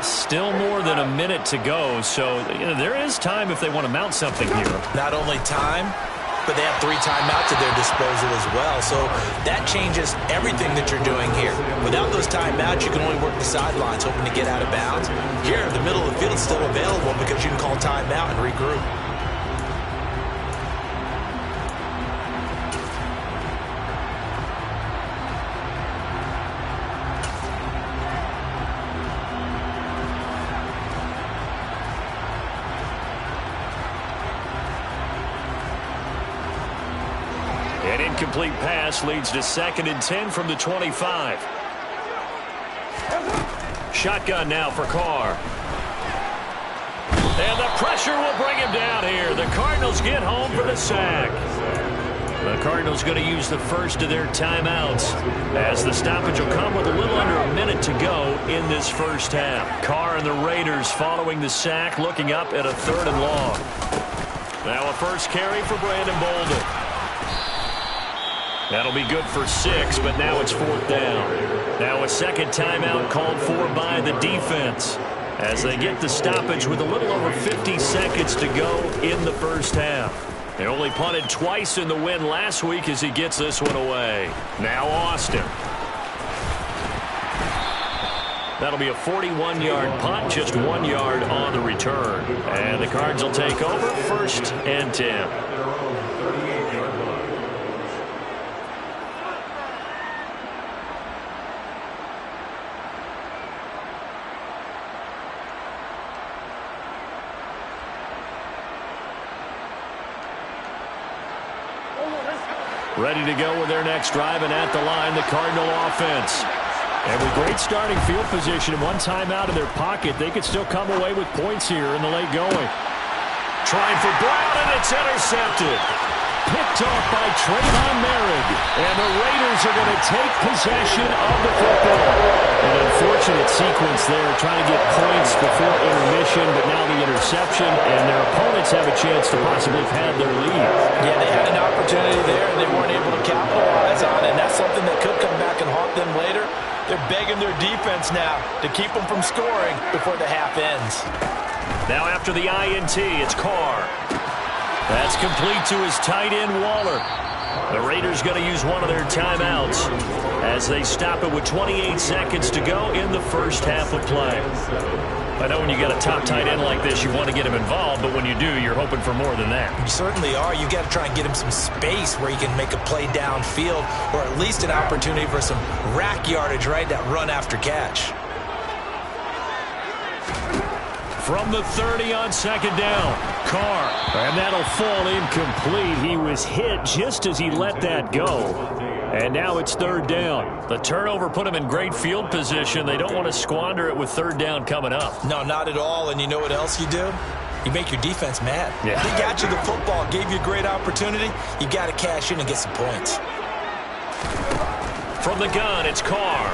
Still more than a minute to go, so there is time if they want to mount something here. Not only time, but they have 3 timeouts at their disposal as well, so that changes everything that you're doing here. Without those timeouts, you can only work the sidelines, hoping to get out of bounds. Here, the middle of the field is still available because you can call timeout and regroup. An incomplete pass leads to 2nd and 10 from the 25. Shotgun now for Carr. And the pressure will bring him down here. The Cardinals get home for the sack. The Cardinals going to use the first of their timeouts, as the stoppage will come with a little under a minute to go in this first half. Carr and the Raiders following the sack, looking up at a 3rd and long. Now a first carry for Brandon Bolden. That'll be good for 6, but now it's 4th down. Now a second timeout called for by the defense, as they get the stoppage with a little over 50 seconds to go in the first half. They only punted twice in the win last week as he gets this one away. Now Austin. That'll be a 41-yard punt, just 1 yard on the return. And the Cards will take over, 1st and 10. Ready to go with their next drive, and at the line, the Cardinal offense. And with great starting field position and 1 timeout in their pocket, they could still come away with points here in the late going. Trying for Brown, and it's intercepted. Picked off by Trayvon Merrick. And the Raiders are going to take possession of the football. An unfortunate sequence there, trying to get points before intermission, but now the interception, and their opponents have a chance to possibly have had their lead. Yeah, they had an opportunity there, and they weren't able to capitalize on it, and that's something that could come back and haunt them later. They're begging their defense now to keep them from scoring before the half ends. Now after the INT, it's Carr. That's complete to his tight end, Waller. The Raiders going to use one of their timeouts as they stop it with 28 seconds to go in the first half of play. I know when you got a top tight end like this, you want to get him involved, but when you do, you're hoping for more than that. You certainly are. You got to try and get him some space where he can make a play downfield, or at least an opportunity for some rack yardage, right? That run after catch. From the 30 on 2nd down, Carr. And that'll fall incomplete. He was hit just as he let that go. And now it's third down. The turnover put him in great field position. They don't want to squander it with third down coming up. No, not at all. And you know what else you do? You make your defense mad. Yeah. They got you the football, gave you a great opportunity. You got to cash in and get some points. From the gun, it's Carr.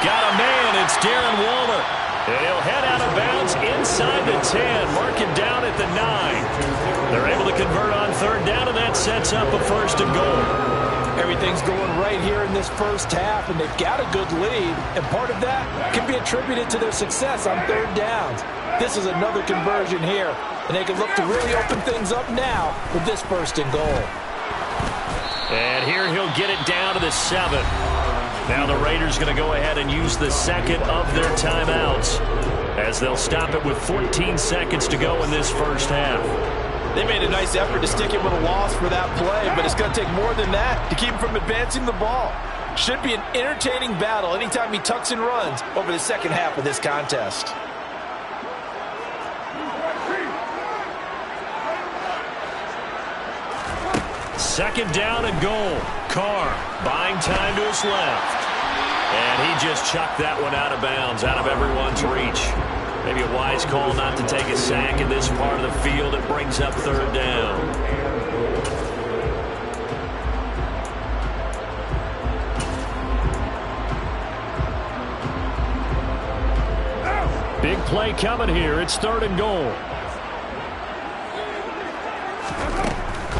Got a man. It's Darren Waller. And he'll head out of bounds inside the 10. Mark him down at the 9. They're able to convert on third down, and that sets up a first and goal. Everything's going right here in this first half, and they've got a good lead. And part of that can be attributed to their success on third downs. This is another conversion here, and they can look to really open things up now with this first and goal. And here he'll get it down to the 7. Now the Raiders going to go ahead and use the second of their timeouts as they'll stop it with 14 seconds to go in this first half. They made a nice effort to stick him with a loss for that play, but it's going to take more than that to keep him from advancing the ball. Should be an entertaining battle anytime he tucks and runs over the second half of this contest. Second down and goal. Carr buying time to his left. And he just chucked that one out of bounds, out of everyone's reach. Maybe a wise call not to take a sack in this part of the field. It brings up third down. Big play coming here. It's third and goal.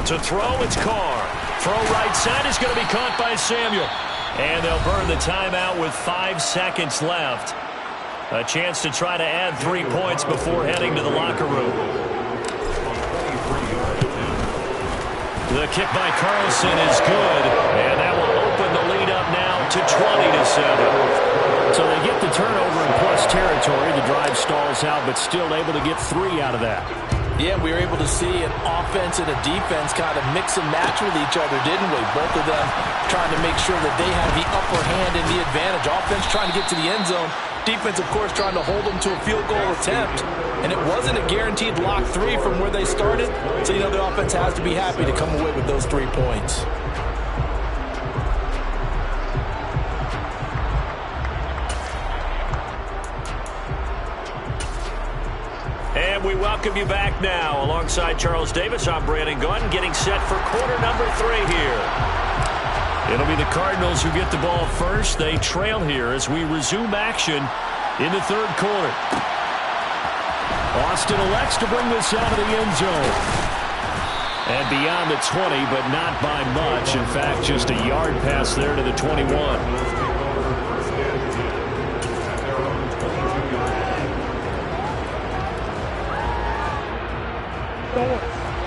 To throw, it's Carr. Throw right side is going to be caught by Samuel. And they'll burn the timeout with 5 seconds left. A chance to try to add 3 points before heading to the locker room. The kick by Carlson is good. And that will open the lead up now to 20-7. So they get the turnover in plus territory. The drive stalls out, but still able to get 3 out of that. Yeah, we were able to see an offense and a defense kind of mix and match with each other, didn't we? Both of them trying to make sure that they have the upper hand and the advantage. Offense trying to get to the end zone. Defense, of course, trying to hold them to a field goal attempt. And it wasn't a guaranteed lock 3 from where they started. So, you know, the offense has to be happy to come away with those 3 points. And we welcome you back now. Alongside Charles Davis, I'm Brandon Gunn, getting set for quarter number 3 here. It'll be the Cardinals who get the ball first. They trail here as we resume action in the third quarter. Austin elects to bring this out of the end zone. And beyond the 20, but not by much. In fact, just a yard pass there to the 21.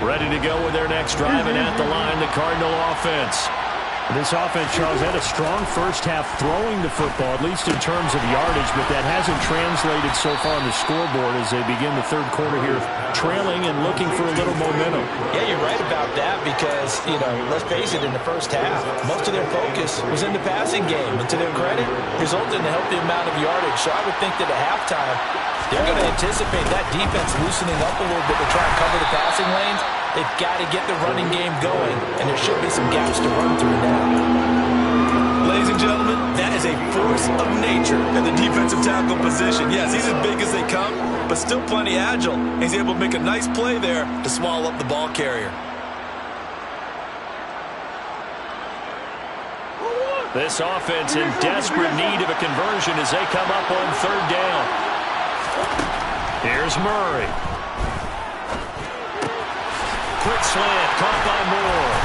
Ready to go with their next drive, and at the line, the Cardinal offense. This offense, Charles, had a strong first half throwing the football, at least in terms of yardage, but that hasn't translated so far on the scoreboard as they begin the third quarter here, trailing and looking for a little momentum. Yeah, you're right about that because, you know, let's face it, in the first half, most of their focus was in the passing game. And to their credit, resulted in a healthy amount of yardage. So I would think that at halftime, they're going to anticipate that defense loosening up a little bit to try and cover the passing lanes. They've got to get the running game going, and there should be some gaps to run through now. Ladies and gentlemen, that is a force of nature at the defensive tackle position. Yes, he's as big as they come, but still plenty agile. He's able to make a nice play there to swallow up the ball carrier. This offense in desperate need of a conversion as they come up on third down. Here's Murray. Quick slant, caught by Moore.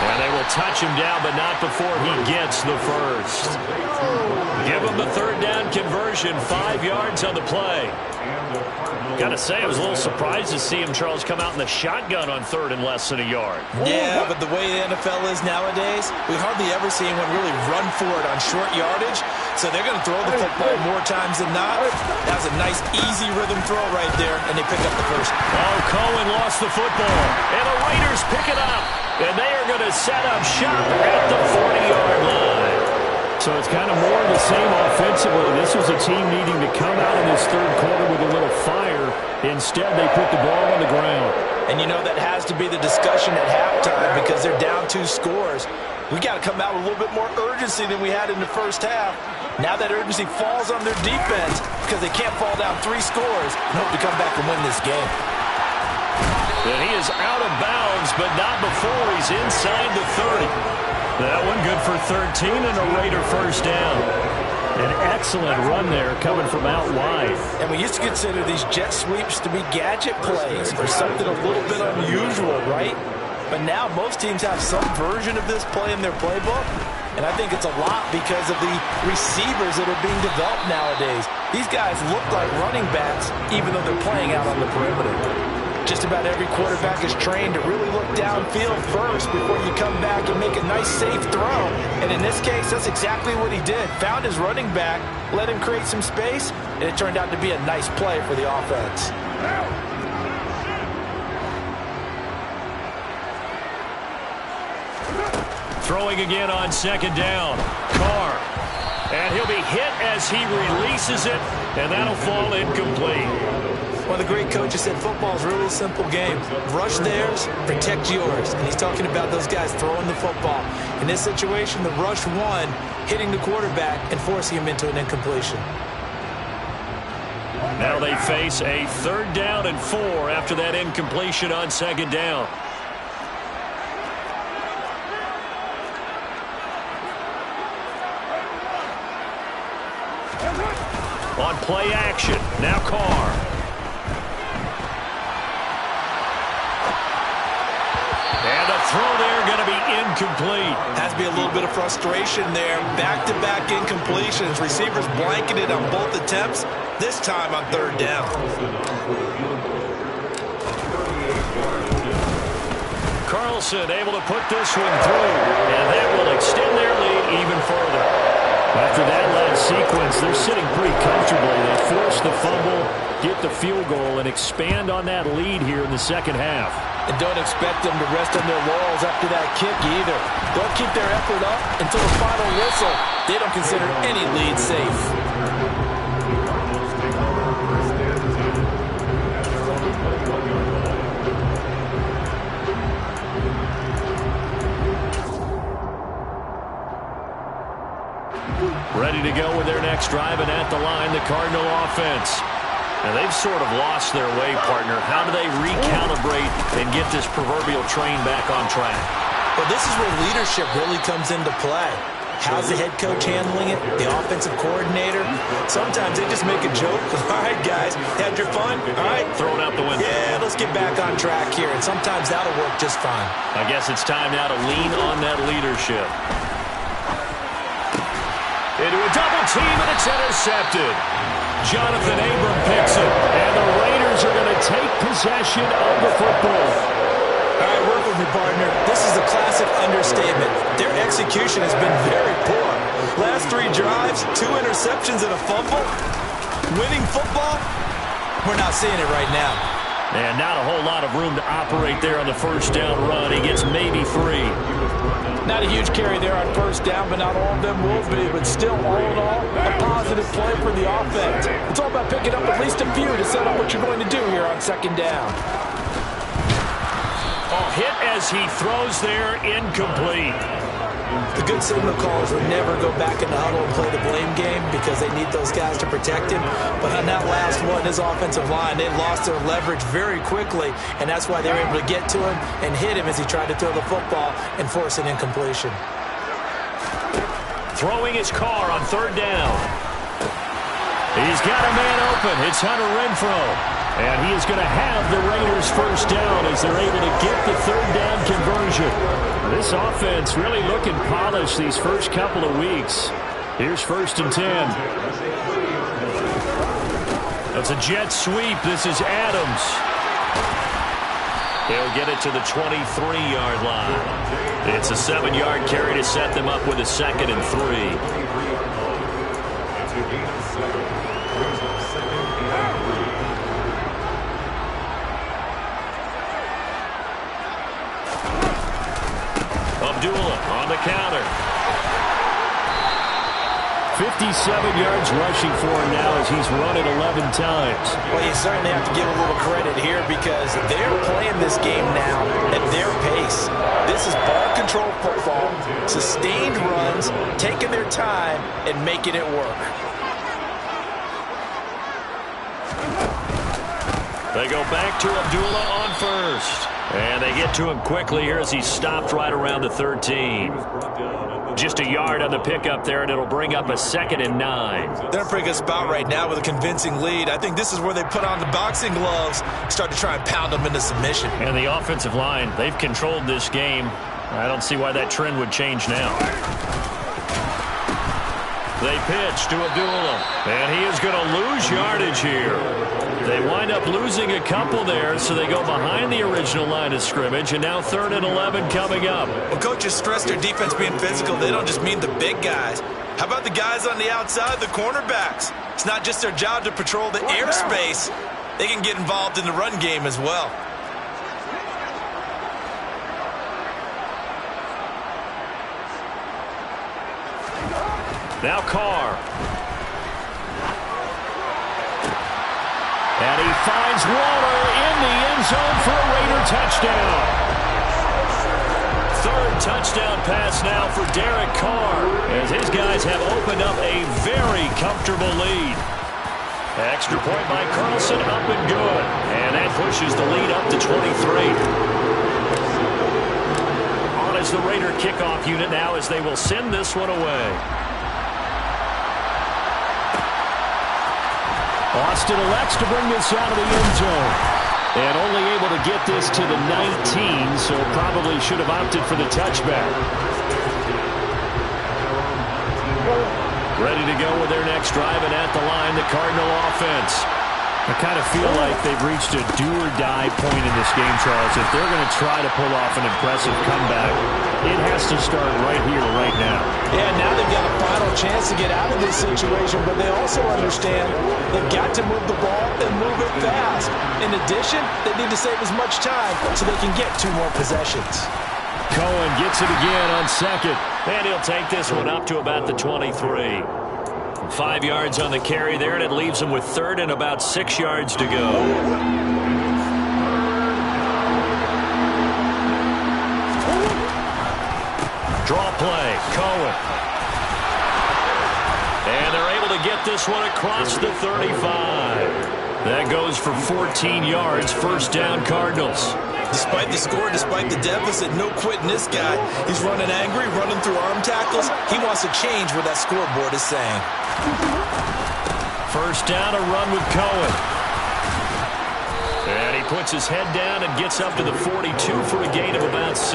And they will touch him down, but not before he gets the first. Give him the third down conversion, 5 yards on the play. Got to say, I was a little surprised to see him, Charles, come out in the shotgun on third and less than a yard. Yeah, but the way the NFL is nowadays, we hardly ever see anyone really run for it on short yardage. So they're going to throw the football more times than not. That was a nice, easy rhythm throw right there, and they pick up the first. Oh, Cohen lost the football, and the Raiders pick it up. And they are going to set up shop at the 40-yard line. So it's kind of more of the same offensively. This was a team needing to come out in this third quarter with a little fire. Instead, they put the ball on the ground. And you know that has to be the discussion at halftime because they're down 2 scores. We got to come out with a little bit more urgency than we had in the first half. Now that urgency falls on their defense because they can't fall down 3 scores and hope to come back and win this game. And he is out of bounds, but not before he's inside the 30. That one good for 13 and a Raider first down. An excellent run there coming from out wide. And we used to consider these jet sweeps to be gadget plays or something a little bit unusual, right? But now most teams have some version of this play in their playbook. And I think it's a lot because of the receivers that are being developed nowadays. These guys look like running backs even though they're playing out on the perimeter. Just about every quarterback is trained to really look downfield first before you come back and make a nice, safe throw. And in this case, that's exactly what he did. Found his running back, let him create some space, and it turned out to be a nice play for the offense. Throwing again on second down. Carr. And he'll be hit as he releases it, and that'll fall incomplete. One of the great coaches said football is really a simple game. Rush theirs, protect yours. And he's talking about those guys throwing the football. In this situation, the rush one, hitting the quarterback and forcing him into an incompletion. Now they face a 3rd down and 4 after that incompletion on second down. On play action, now Carr. And the throw there going to be incomplete. Has to be a little bit of frustration there. Back-to-back incompletions. Receivers blanketed on both attempts, this time on 3rd down. Carlson able to put this one through, and that will extend their lead even further. After that last sequence, they're sitting pretty comfortably. They force the fumble, get the field goal, and expand on that lead here in the second half. And don't expect them to rest on their laurels after that kick either. They'll keep their effort up until the final whistle. They don't consider any lead safe. Ready to go with their next drive, and at the line, the Cardinal offense. Now, they've sort of lost their way, partner. How do they recalibrate and get this proverbial train back on track? Well, this is where leadership really comes into play. How's the head coach handling it? The offensive coordinator? Sometimes they just make a joke. All right, guys, had your fun? All right. Throw it out the window. Yeah, let's get back on track here. And sometimes that'll work just fine. I guess it's time now to lean on that leadership. Into a double team, and it's intercepted. Jonathan Abram picks it, and the Raiders are going to take possession of the football. All right, work with me, partner. This is a classic understatement. Their execution has been very poor. Last 3 drives, 2 interceptions and a fumble. Winning football? We're not seeing it right now. And not a whole lot of room to operate there on the first down run. He gets maybe 3. Not a huge carry there on first down, but not all of them will be. But still, all in all, a positive play for the offense. It's all about picking up at least a few to set up what you're going to do here on second down. Oh, hit as he throws there, incomplete. The good signal callers would never go back in the huddle and play the blame game because they need those guys to protect him. But on that last one, his offensive line, they lost their leverage very quickly, and that's why they were able to get to him and hit him as he tried to throw the football and force an incompletion. Throwing his car on 3rd down. He's got a man open. It's Hunter Renfrow. And he is going to have the Raiders first down as they're able to get the 3rd down conversion. This offense really looking polished these first couple of weeks. Here's 1st and 10. That's a jet sweep. This is Adams. He'll get it to the 23-yard line. It's a 7-yard carry to set them up with a 2nd and 3. Abdullah on the counter. 50 57 yards rushing for him now as he's run it 11 times. Well, you certainly have to give a little credit here because they're playing this game now at their pace. This is ball control football, sustained runs, taking their time, and making it work. They go back to Abdullah on first. And they get to him quickly here as he stopped right around the 13. Just a yard on the pickup there, and it'll bring up a 2nd and 9. They're in a pretty good spot right now with a convincing lead. I think this is where they put on the boxing gloves, start to try and pound them into submission. And the offensive line, they've controlled this game. I don't see why that trend would change now. They pitch to Abdullah, and he is going to lose yardage here. They wind up losing a couple there, so they go behind the original line of scrimmage, and now 3rd and 11 coming up. Well, coaches stress their defense being physical. They don't just mean the big guys. How about the guys on the outside, the cornerbacks? It's not just their job to patrol the airspace. They can get involved in the run game as well. Now Carr. And he finds Waller in the end zone for a Raider touchdown. 3rd touchdown pass now for Derek Carr as his guys have opened up a very comfortable lead. Extra point by Carlson, up and good. And that pushes the lead up to 23. On is the Raider kickoff unit now as they will send this one away. Austin elects to bring this out of the end zone. And only able to get this to the 19, so probably should have opted for the touchback. Ready to go with their next drive, and at the line, the Cardinal offense. I kind of feel like they've reached a do-or-die point in this game, Charles. If they're going to try to pull off an impressive comeback, it has to start right here, right now. Yeah, now they've got a final chance to get out of this situation, but they also understand they've got to move the ball and move it fast. In addition, they need to save as much time so they can get 2 more possessions. Cohen gets it again on 2nd, and he'll take this one up to about the 23. 5 yards on the carry there, and it leaves him with 3rd and about 6 yards to go. Draw play, Cohen. And they're able to get this one across the 35. That goes for 14 yards, 1st down Cardinals. Despite the score, despite the deficit, no quitting this guy. He's running angry, running through arm tackles. He wants to change what that scoreboard is saying. 1st down, a run with Cohen. And he puts his head down and gets up to the 42 for a gain of about 6.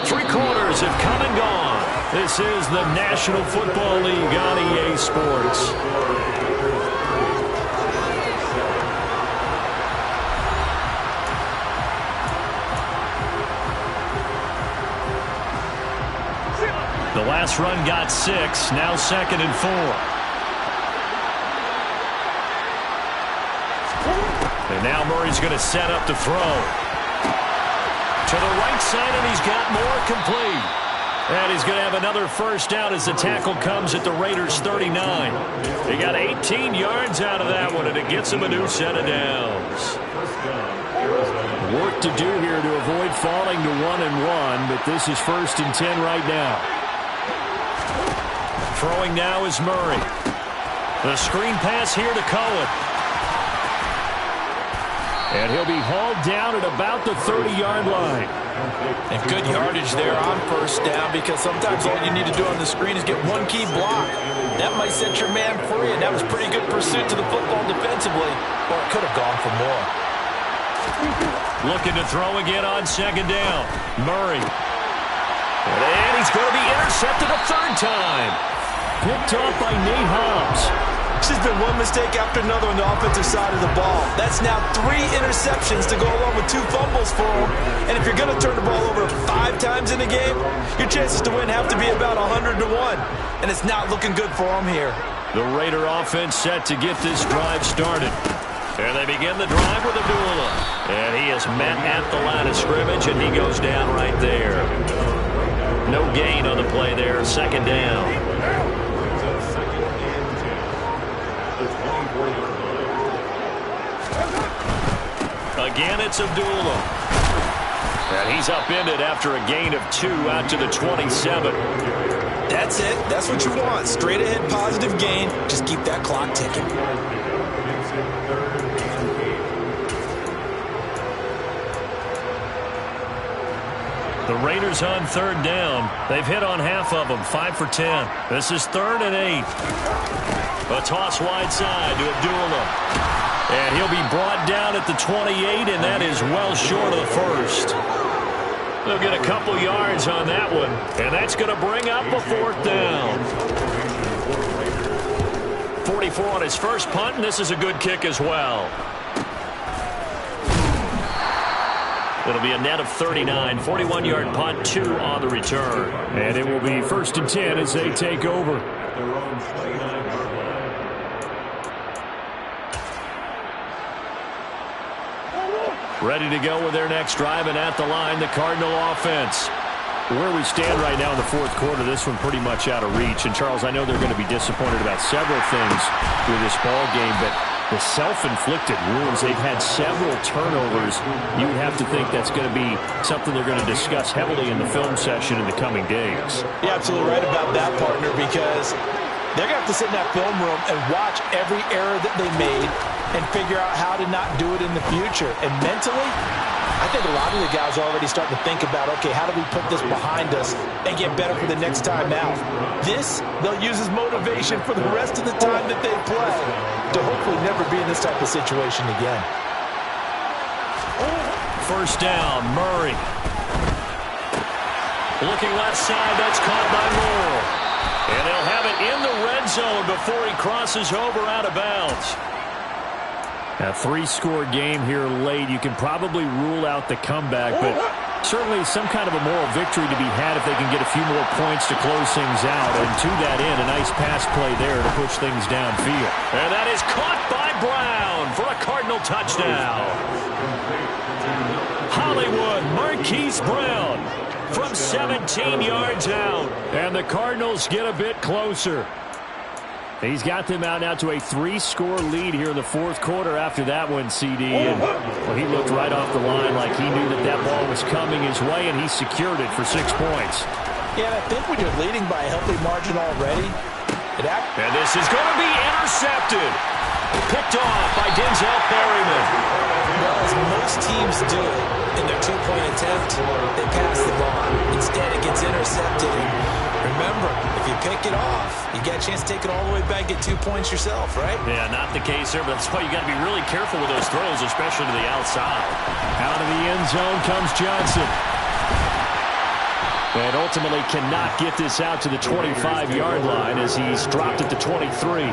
3 quarters have come and gone. This is the National Football League on EA Sports. The last run got 6, now 2nd and 4. And now Murray's going to set up to throw. To the right side, and he's got more complete. And he's going to have another 1st down as the tackle comes at the Raiders' 39. They got 18 yards out of that one, and it gets him a new set of downs. Work to do here to avoid falling to 1-1, but this is 1st and 10 right now. Throwing now is Murray. The screen pass here to Cohen. And he'll be hauled down at about the 30-yard line. And good yardage there on 1st down because sometimes all you need to do on the screen is get 1 key block. That might set your man free, and that was pretty good pursuit to the football defensively, or it could have gone for more. Looking to throw again on 2nd down. Murray. And he's going to be intercepted a 3rd time. Picked off by Nate Hobbs. This has been one mistake after another on the offensive side of the ball. That's now 3 interceptions to go along with 2 fumbles for him. And if you're going to turn the ball over 5 times in a game, your chances to win have to be about 100 to 1. And it's not looking good for him here. The Raider offense set to get this drive started. And they begin the drive with Abdullah. And he is met at the line of scrimmage, and he goes down right there. No gain on the play there, 2nd down. Again, it's Abdullah. And he's upended after a gain of 2 out to the 27. That's it. That's what you want. Straight ahead positive gain. Just keep that clock ticking. The Raiders on 3rd down. They've hit on half of them, 5 for 10. This is 3rd and 8. A toss wide side to Abdullah. And he'll be brought down at the 28, and that is well short of the first. They'll get a couple yards on that one, and that's going to bring up a 4th down. 44 on his first punt, and this is a good kick as well. It'll be a net of 39, 41-yard punt, 2 on the return. And it will be 1st and 10 as they take over. Ready to go with their next drive, and at the line, the Cardinal offense. Where we stand right now in the 4th quarter, this one pretty much out of reach. And, Charles, I know they're going to be disappointed about several things with this ball game, but the self-inflicted wounds, they've had several turnovers. You would have to think that's going to be something they're going to discuss heavily in the film session in the coming days. You're absolutely right about that, partner, because they're going to have to sit in that film room and watch every error that they made and figure out how to not do it in the future. And mentally, I think a lot of the guys are already starting to think about, okay, how do we put this behind us and get better for the next time out? This, they'll use as motivation for the rest of the time that they play to hopefully never be in this type of situation again. 1st down, Murray. Looking left side, that's caught by Moore. And they'll have it in the red zone before he crosses over out of bounds. A 3-score game here late. You can probably rule out the comeback, but certainly some kind of a moral victory to be had if they can get a few more points to close things out. And to that end, a nice pass play there to push things downfield. And that is caught by Brown for a Cardinal touchdown. Hollywood Marquise Brown from 17 yards out. And the Cardinals get a bit closer. He's got them out now to a 3-score lead here in the 4th quarter after that one, CD. And well, he looked right off the line like he knew that that ball was coming his way, and he secured it for 6 points. Yeah, I think when you're leading by a healthy margin already, and this is going to be intercepted. Picked off by Denzel Perryman. Well, as most teams do in their 2-point attempt, they pass the ball. Instead, it gets intercepted. Remember, if you pick it off, you get a chance to take it all the way back, get 2 points yourself, right? Yeah, not the case there, but that's why you got to be really careful with those throws, especially to the outside. Out of the end zone comes Johnson. And ultimately cannot get this out to the 25-yard line as he's dropped it to 23.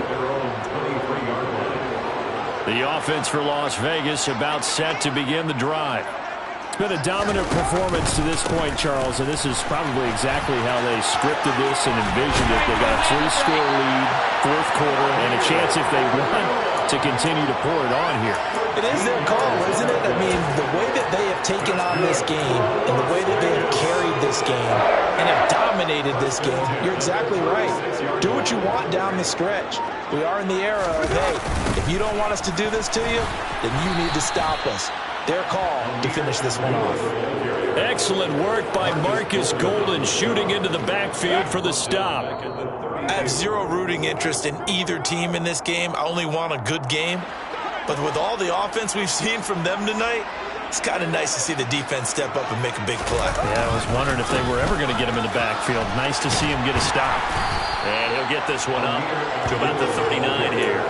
The offense for Las Vegas about set to begin the drive. It's been a dominant performance to this point, Charles, and this is probably exactly how they scripted this and envisioned it. They've got a 3-score lead, 4th quarter, and a chance if they want to continue to pour it on here. It is their call, isn't it? I mean, the way that they have taken on this game and the way that they have carried this game and have dominated this game, you're exactly right. Do what you want down the stretch. We are in the era of, hey, if you don't want us to do this to you, then you need to stop us. Their call to finish this one off. Excellent work by Marcus Golden shooting into the backfield for the stop. I have zero rooting interest in either team in this game. I only want a good game. But with all the offense we've seen from them tonight, it's kind of nice to see the defense step up and make a big play. Yeah, I was wondering if they were ever going to get him in the backfield. Nice to see him get a stop. And he'll get this one up to about the 39 here.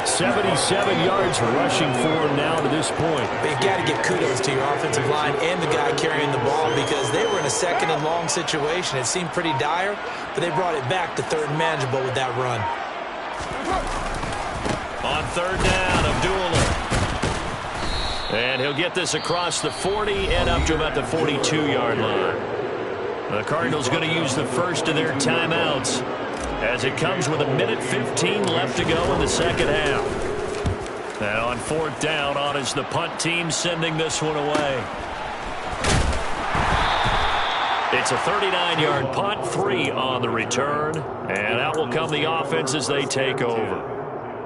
77 yards rushing for him now to this point. But you got to give kudos to your offensive line and the guy carrying the ball because they were in a 2nd and long situation. It seemed pretty dire, but they brought it back to 3rd and manageable with that run. On 3rd down, Abdullah. And he'll get this across the 40 and up to about the 42-yard line. The Cardinals going to use the first of their timeouts as it comes with 1:15 left to go in the 2nd half. And on 4th down, on is the punt team sending this one away. It's a 39-yard punt, 3 on the return. And out will come the offense as they take over.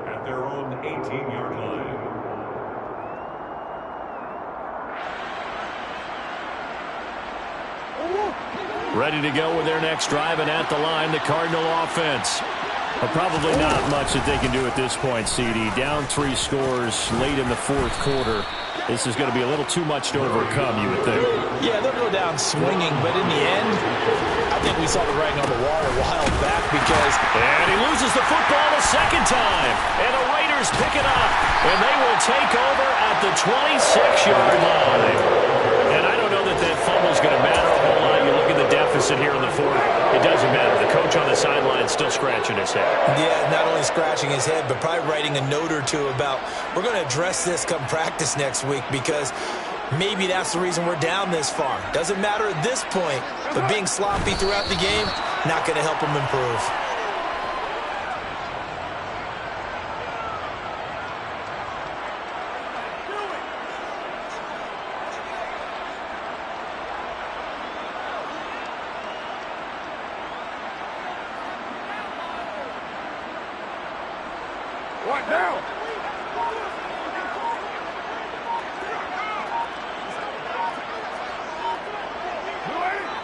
At their own 8 18-yard line. Ready to go with their next drive, and at the line, the Cardinal offense. But probably not much that they can do at this point, CD. Down 3 scores late in the fourth quarter. This is going to be a little too much to overcome, you would think. Yeah, they'll go down swinging, but in the end, I think we saw the writing on the wall a while back because... And he loses the football a second time. And the Raiders pick it up. And they will take over at the 26-yard line. And I don't know that that fumble's going to matter a whole lot. You look at the deficit here in the fourth. It doesn't matter. The coach on the sideline still scratching his head. Yeah, not only scratching his head, but probably writing a note or two about, we're going to address this come practice next week because maybe that's the reason we're down this far. Doesn't matter at this point, but being sloppy throughout the game, not going to help him improve. What now?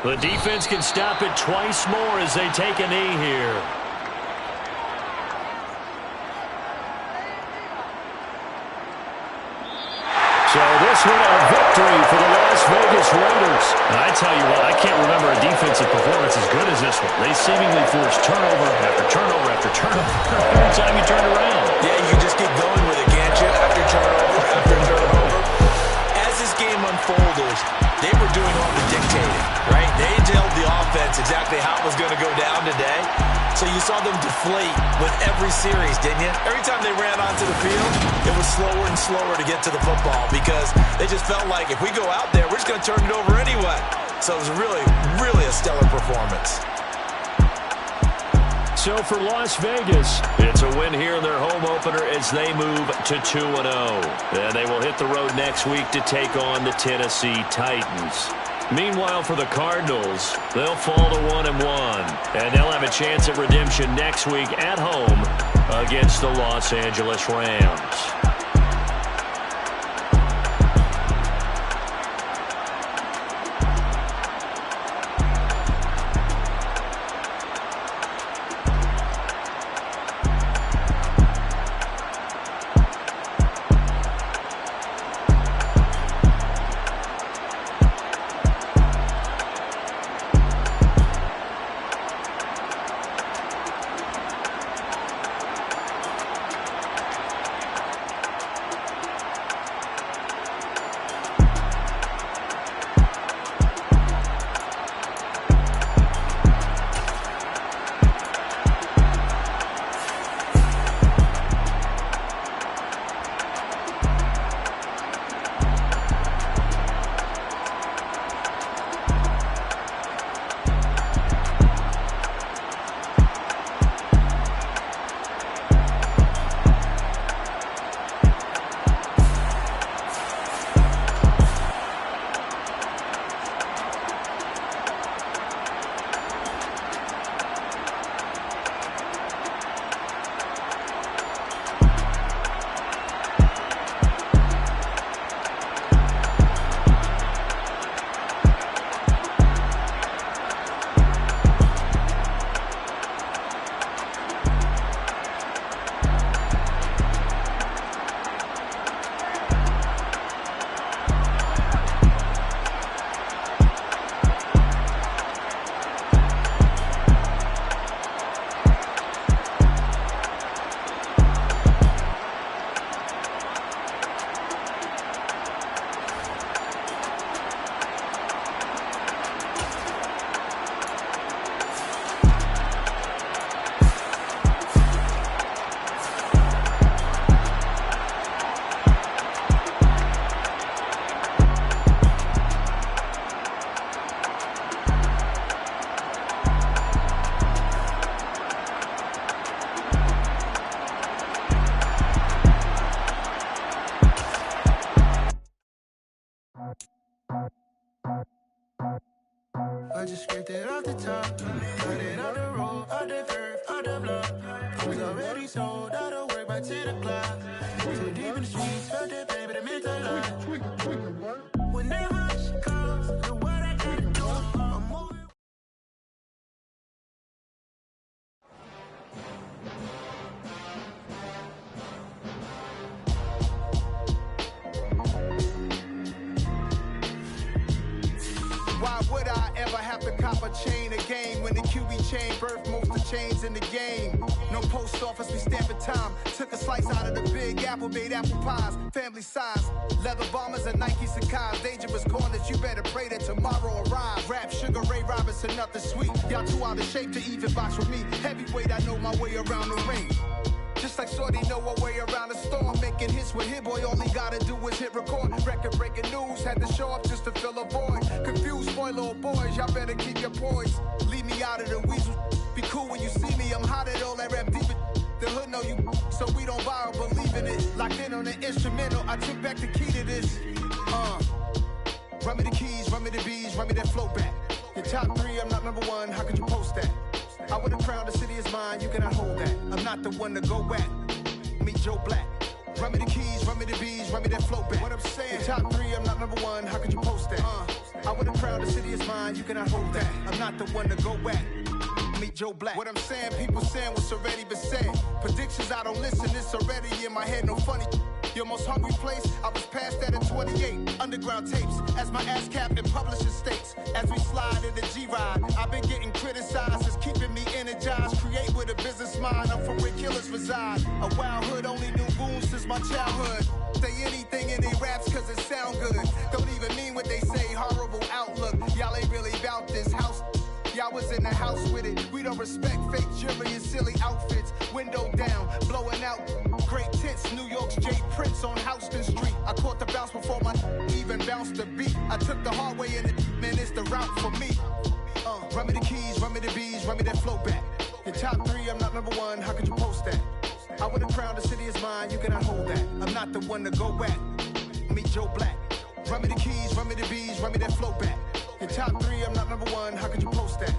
The defense can stop it twice more as they take a knee here. So this one a victory for the Las Vegas Raiders. And I tell you what, I can't remember a defensive performance as good as this one. They seemingly forced turnover after turnover after turnover every time you turned around. Yeah, you can just keep going with it, can't you? After turnover, after turnover. As this game unfolded, they were doing all the dictating, right? They told the offense exactly how it was going to go down today. So you saw them deflate with every series, didn't you? Every time they ran onto the field, it was slower and slower to get to the football because they just felt like if we go out there, we're just going to turn it over anyway. So it was really, really a stellar performance. So for Las Vegas, it's a win here in their home opener as they move to 2-0. And they will hit the road next week to take on the Tennessee Titans. Meanwhile, for the Cardinals, they'll fall to 1-1. And they'll have a chance at redemption next week at home against the Los Angeles Rams. I just scraped it off the top, got it out the road, out the curve, out the block. I was already sold, out of work by 10 o'clock. Too deep in the streets, felt it, baby, that meant a lot. Whenever she calls, the what I gotta do, I'm moving. Why would I ever have to cop a chain again when the QB chain birthed most of the chains in the game? No post office, we stamping time. Took a slice out of the big apple, made apple pies, family size. Leather bombers and Nike Sacai's. Dangerous corners, you better pray that tomorrow arrives. Rap, Sugar Ray Robinson, nothing sweet. Y'all too out of shape to even box with me. Heavyweight, I know my way around the ring. Just like Shorty know her way around the storm. Making hits with Hit Boy, all he gotta do is hit record. Record breaking news, had to show up just to fill a void. Confused boy, little boys, y'all better keep your poise. Leave me out of the weasel. Be cool when you see me, I'm hot at all that rap deep. The hood know you, so we don't borrow, believe in it. Locked in on the instrumental, I took back the key to this. Run me the keys, run me the bees, run me that flow back. Your top three, I'm not number one, how could you post that? I would've crowned the city is mine, you cannot hold that. I'm not the one to go back. Meet Joe Black. Run me the keys, run me the bees, run me that flow back. What I'm saying, your top three, I'm not number one, how could you post that? I would've crowned the city is mine, you cannot hold that. I'm not the one to go back. Meet Joe Black. What I'm saying, people saying what's already been said. Predictions, I don't listen, it's already in my head, no funny. Your most hungry place, I was past that at 28. Underground tapes, as my ass cap in publishing states. As we slide in the G-Ride, I've been getting criticized, it's keeping me energized. Create with a business mind, I'm from where killers reside. A wild hood, only knew goons since my childhood. Say anything in they raps cause it sound good. Don't even mean what they say, horrible outlook. Y'all ain't really about this house. Y'all was in the house with it. We don't respect fake jewelry and silly outfits. Window down, blowing out. Great tits, New York's J. Prince on Houston Street. I caught the bounce before my even bounced the beat. I took the hard way in it, man, it's the route for me. Run me the keys, run me the bees, run me that flow back. Your top three, I'm not number one, how could you post that? I would've crowned the city is mine, you cannot hold that. I'm not the one to go back. Meet Joe Black. Run me the keys, run me the bees, run me that flow back. Your top three, I'm not number one, how could you post that?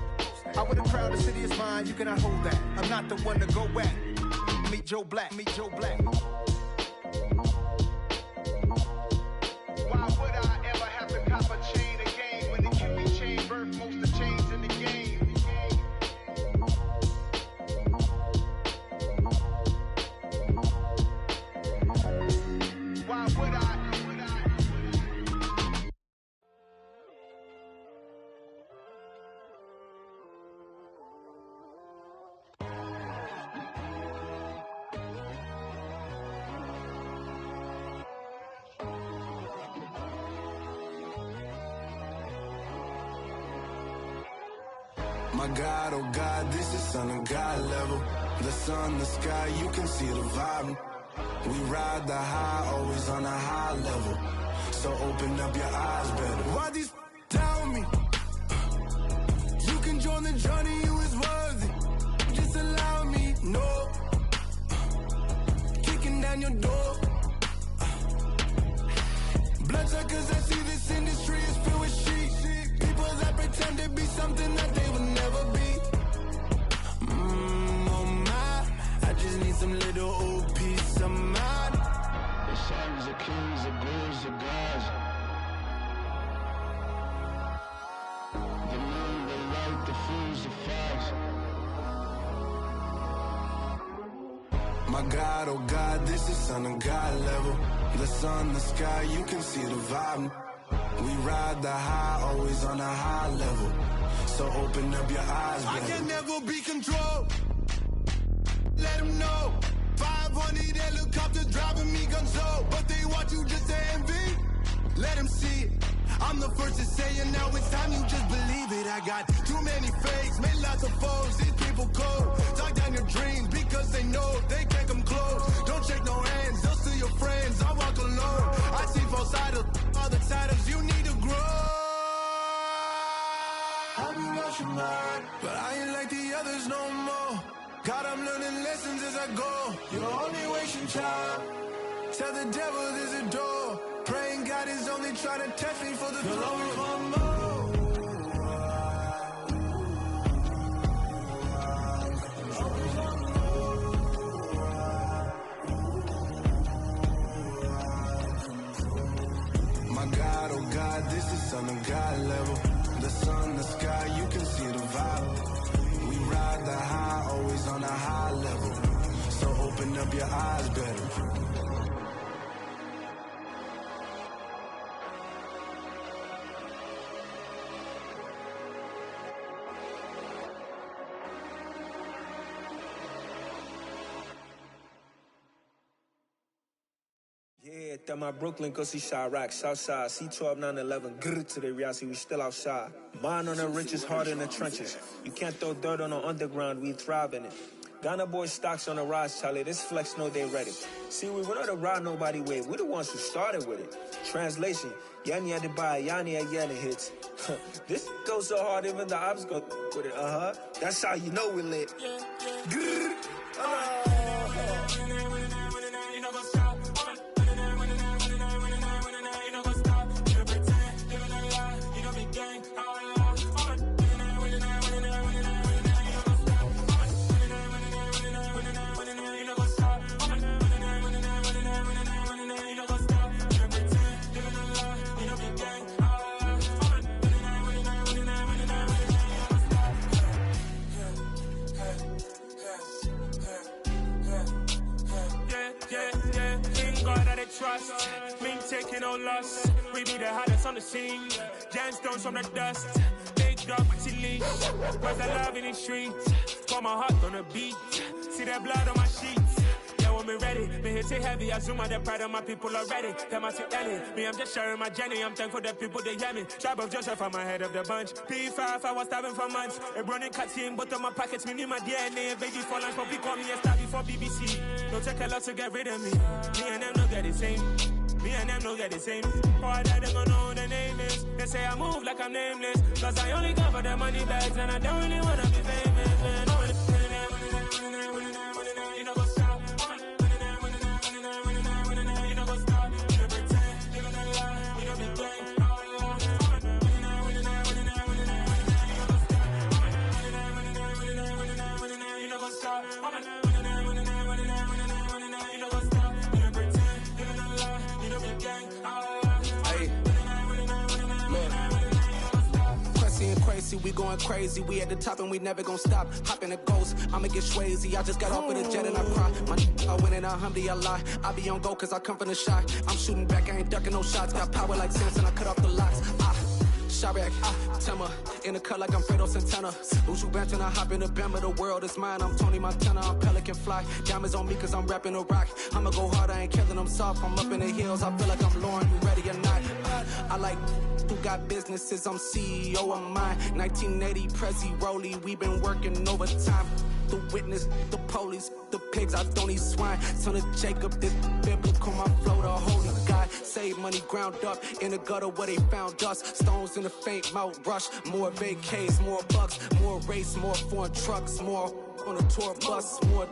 I would've crowned the city is mine, you cannot hold that. I'm not the one to go back. Meet Joe Black, meet Joe Black. Why would I ever have to cop a chain again when the QB chain birthed most of the chains in the game? Why would I? My God, oh God, this is Son of God level. The sun, the sky, you can see the vibe. We ride the high, always on a high level. So open up your eyes better. Why these tell me? You can join the journey, you is worthy. Just allow me, no. Kicking down your door. Bloodsuckers, I see this industry is filled with sheep. People that pretend to be something that they would never be. Oh my, I just need some little old peace of mind. The sons of kings, the bulls, the gods. The moon, the light, the fools, the facts. My God, oh God, this is Son of God level. The sun, the sky, you can see the vibe. We ride the high, always on a high level. So open up your eyes, baby. I can never be controlled. Let them know. 500 helicopters driving me gonzo. But they watch you just to envy. Let them see it. I'm the first to say it, now it's time you just believe it. I got too many fakes, made lots of foes. These people cold. Talk down your dreams because they know they can't come close. Don't shake no hands, they'll steal your friends. I walk alone. I see false idols, other titles. You need to grow. I've been watching mine, but I ain't like the others no more. God, I'm learning lessons as I go. You're only wasting time. Tell the devil there's a door. Praying God is only trying to test me for the glory of more. it's on the God level. The sun, the sky, you can see the vibe. We ride the high, always on a high level. So open up your eyes better. Yeah, that my Brooklyn, go see Chirac, Southside, C12, 911, grrr to the Riasi, we still outside. Mine on the riches, hard in the trenches. You can't throw dirt on the underground, we thrive in it. Ghana boy stocks on the rise, Charlie, this flex know they ready. See, we were not a ride nobody with, we the ones who started with it. Translation, Yanni had to buy, Yanni had Yanni hits. This goes so hard, even the ops go with it, That's how you know we lit. Grrr. Trust, me taking no loss. We be the hottest on the scene. Gemstones from the dust. Big dog with your leash. Where's the love in the streets? Got my heart on the beat. See that blood on my sheets. Yeah, when we ready, me hit it heavy. I zoom out the pride of my people already. Tell my Ellie, me I'm just sharing my journey. I'm thankful that people they hear me. Tribe of Joseph, I'm ahead of the bunch. P5, I was starving for months. A running cut in both of my pockets. Me need my DNA and baby for lunch. But we call me a star before BBC. Don't take a lot to get rid of me. Me and them don't get the same. Me and them don't get the same. All that they gonna know who the name is. They say I move like I'm nameless. Cause I only cover the money bags and I don't really wanna be famous, man. You know go stop. You know go stop. You pretend, living a lie. You know be gang. You know go stop. We going crazy, we at the top and we never gonna stop. Hop in a ghost, I'ma get swayzy. I just got off with a jet and I cry. I win in a Humvee, I lie. I be on go cause I come from the shot. I'm shooting back, I ain't ducking no shots. Got power like Samson, I cut off the locks. Chirac, Tema, in the cut like I'm Fredo Santana. Uju Benton, I hop in the Bama, the world is mine. I'm Tony Montana, I'm Pelican Fly. Diamonds on me cause I'm rapping a rock. I'ma go hard, I ain't killing them soft. I'm up in the hills, I feel like I'm Lauren, you ready or not? I like who got businesses, I'm CEO of mine. 1980 Prezi Rolly, we been working overtime. The witness, the police, the pigs, I don't eat swine. Son of Jacob, this biblical, my flow, the holy God. Save money ground up in the gutter where they found us. Stones in the faint mouth rush. More vacays, more bucks, more race, more foreign trucks, more on a tour bus, more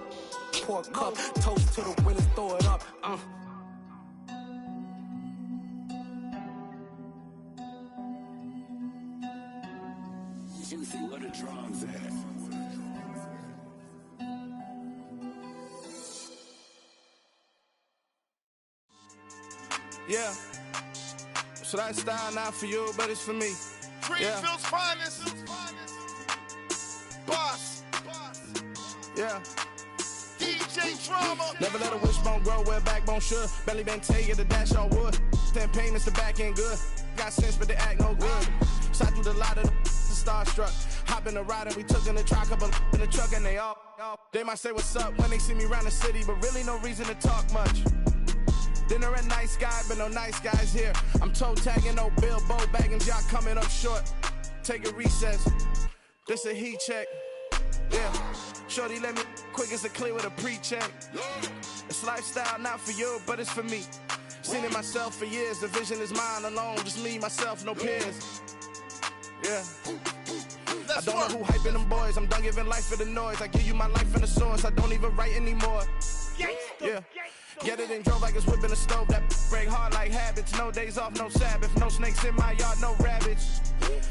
pour cup. Toast to the winners, throw it up. Juicy, what a drums at. Yeah. So that style not for you, but it's for me. Greenfield's finest. Boss. Yeah. DJ Drama. Never let a wishbone grow where a backbone should. Belly been take the dash on wood. 10 payments, the back end good. Got sense, but they act no good. Shot through the lot of the starstruck. Hop in the ride and we took in the truck, up in the truck and they all. They might say what's up when they see me around the city, but really no reason to talk much. Dinner a nice guy, but no nice guys here. I'm toe tagging, no Bilbo bagging, jock coming up short. Take a recess. This a heat check. Yeah. Shorty let me quick as a clear with a pre-check. It's lifestyle not for you, but it's for me. Seen it myself for years. The vision is mine alone. Just me, myself, no peers. Yeah. I don't know who hyping them boys. I'm done giving life for the noise. I give you my life in the source. I don't even write anymore. Yeah. Get it and drove like it's whipping a stove. That break hard like habits. No days off, no Sabbath. No snakes in my yard, no rabbits.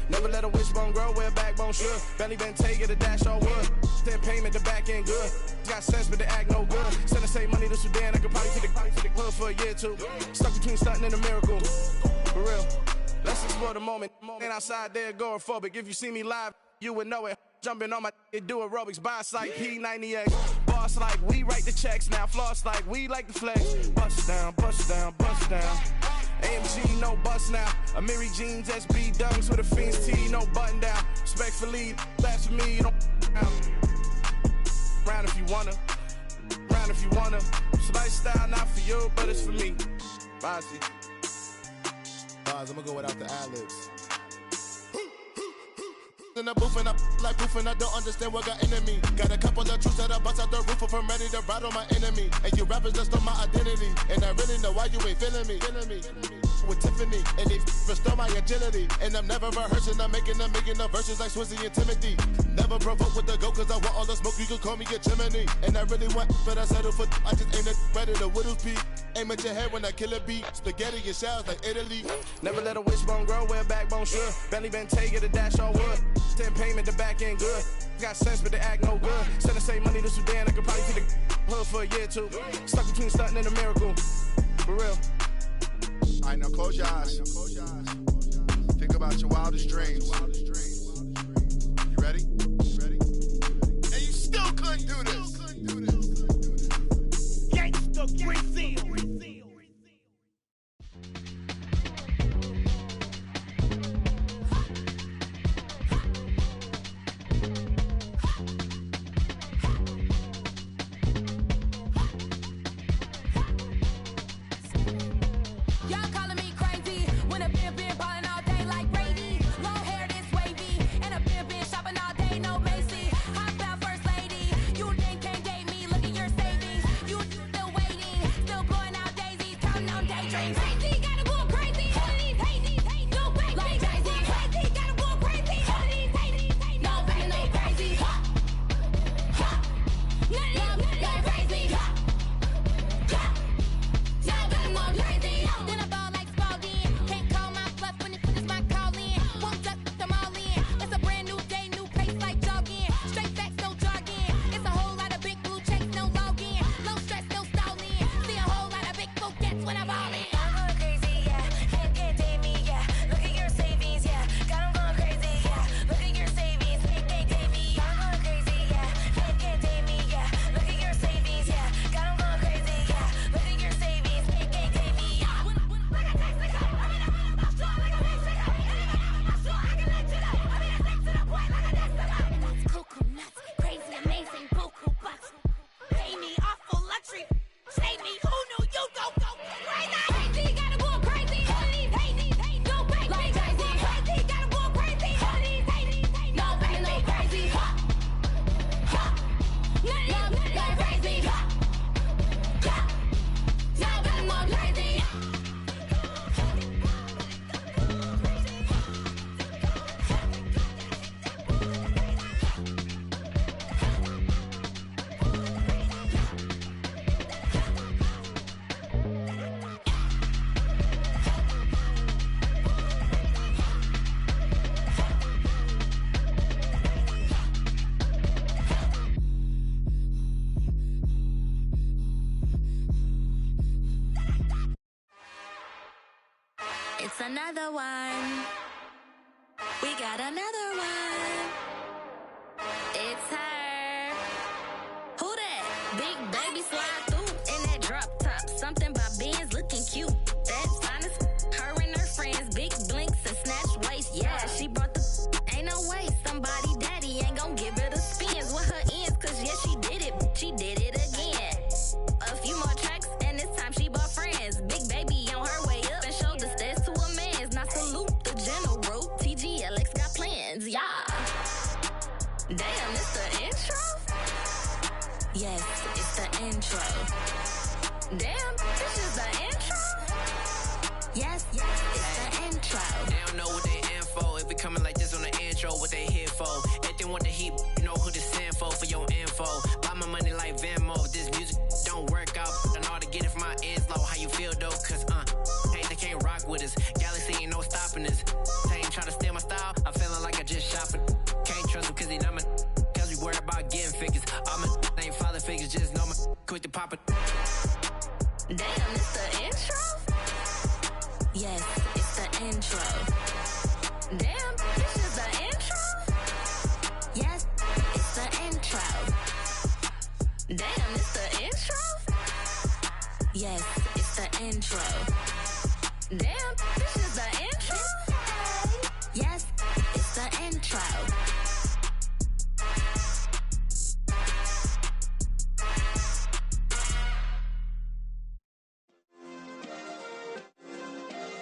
Never let a wishbone grow where a backbone should. Belly been take it, a dash on wood. 10 payment, the back end good. Got sense, but they act no good. Send the same money to Sudan. I could probably take the hood for a year or two. Stuck between stunting and a miracle. For real. Let's explore the moment. And outside there, agoraphobic. If you see me live, you would know it. Jumping on my do aerobics, boss like P90X. Boss like we write the checks now. Floss like we like the flex. Bust down, bust down, bust down. AMG, no bust now. Amiri jeans, SB dunks with a Fiends T, no button down. Respectfully, that's for me, you don't round if you wanna. Round if you wanna. It's lifestyle, not for you, but it's for me. Bossy. I'm gonna go without the ad-libs. In the booth and I like proof and I don't understand what got into me. Got a couple of truths that I bust out the roof if I'm ready to ride on my enemy. And you rappers just stole my identity, and I really know why you ain't feeling me. With Tiffany, and they restore my agility. And I'm never rehearsing, I'm making the verses like Swizzy and Timothy. Never provoke with the go, cause I want all the smoke, you can call me a chimney. And I really want, but I settle for, I just aim it better the Whittles peak. Aim at your head when I kill a beat. Spaghetti and shells like Italy. Never let a wishbone grow where a backbone should. Bentley Bentay, get a dash all wood. 10 payment, the back end good. Got sense, but they act no good. Send the same money to Sudan, I could probably see the hood for a year or two. Stuck between stunting and a miracle. For real. Alright, now close your eyes. Think about your wildest dreams. You ready? And you still couldn't do this. Gangsta Brazil. It's another one. We got another one. It's her. Who that? Big baby slide through in that drop top. Something by Benz looking cute. That's honest. Her and her friends, big blinks and snatch waist. Yeah, she brought the. Ain't no way somebody daddy ain't gon' give her the spins with her ends. Cause yeah, she did it. She did it again. A few more tracks and this time she bought friends. Big baby on her way up and showed the stairs to a man's. Now salute the general. TGLX got plans, yeah. Damn, it's the intro? Yes, it's the intro. Damn, this is the intro? Yes, it's the intro. They don't know what they in for. If we coming like this on the intro, what they here for? If they want the heat, you know who to send for your info. Buy my money like Venmo. This music don't work out. I know how to get it from my ends low. How you feel though? Cause hey, they can't rock with us. Galaxy ain't no stopping us. They ain't try to steal my style. I'm feeling like I just shop it. Can't trust them cause they not my. Cause we worried about getting figures. All my ain't father figures. Just know my quick to pop it. Damn, it's the intro? Yes, it's the intro. Damn, this is the intro. Yes, it's the intro.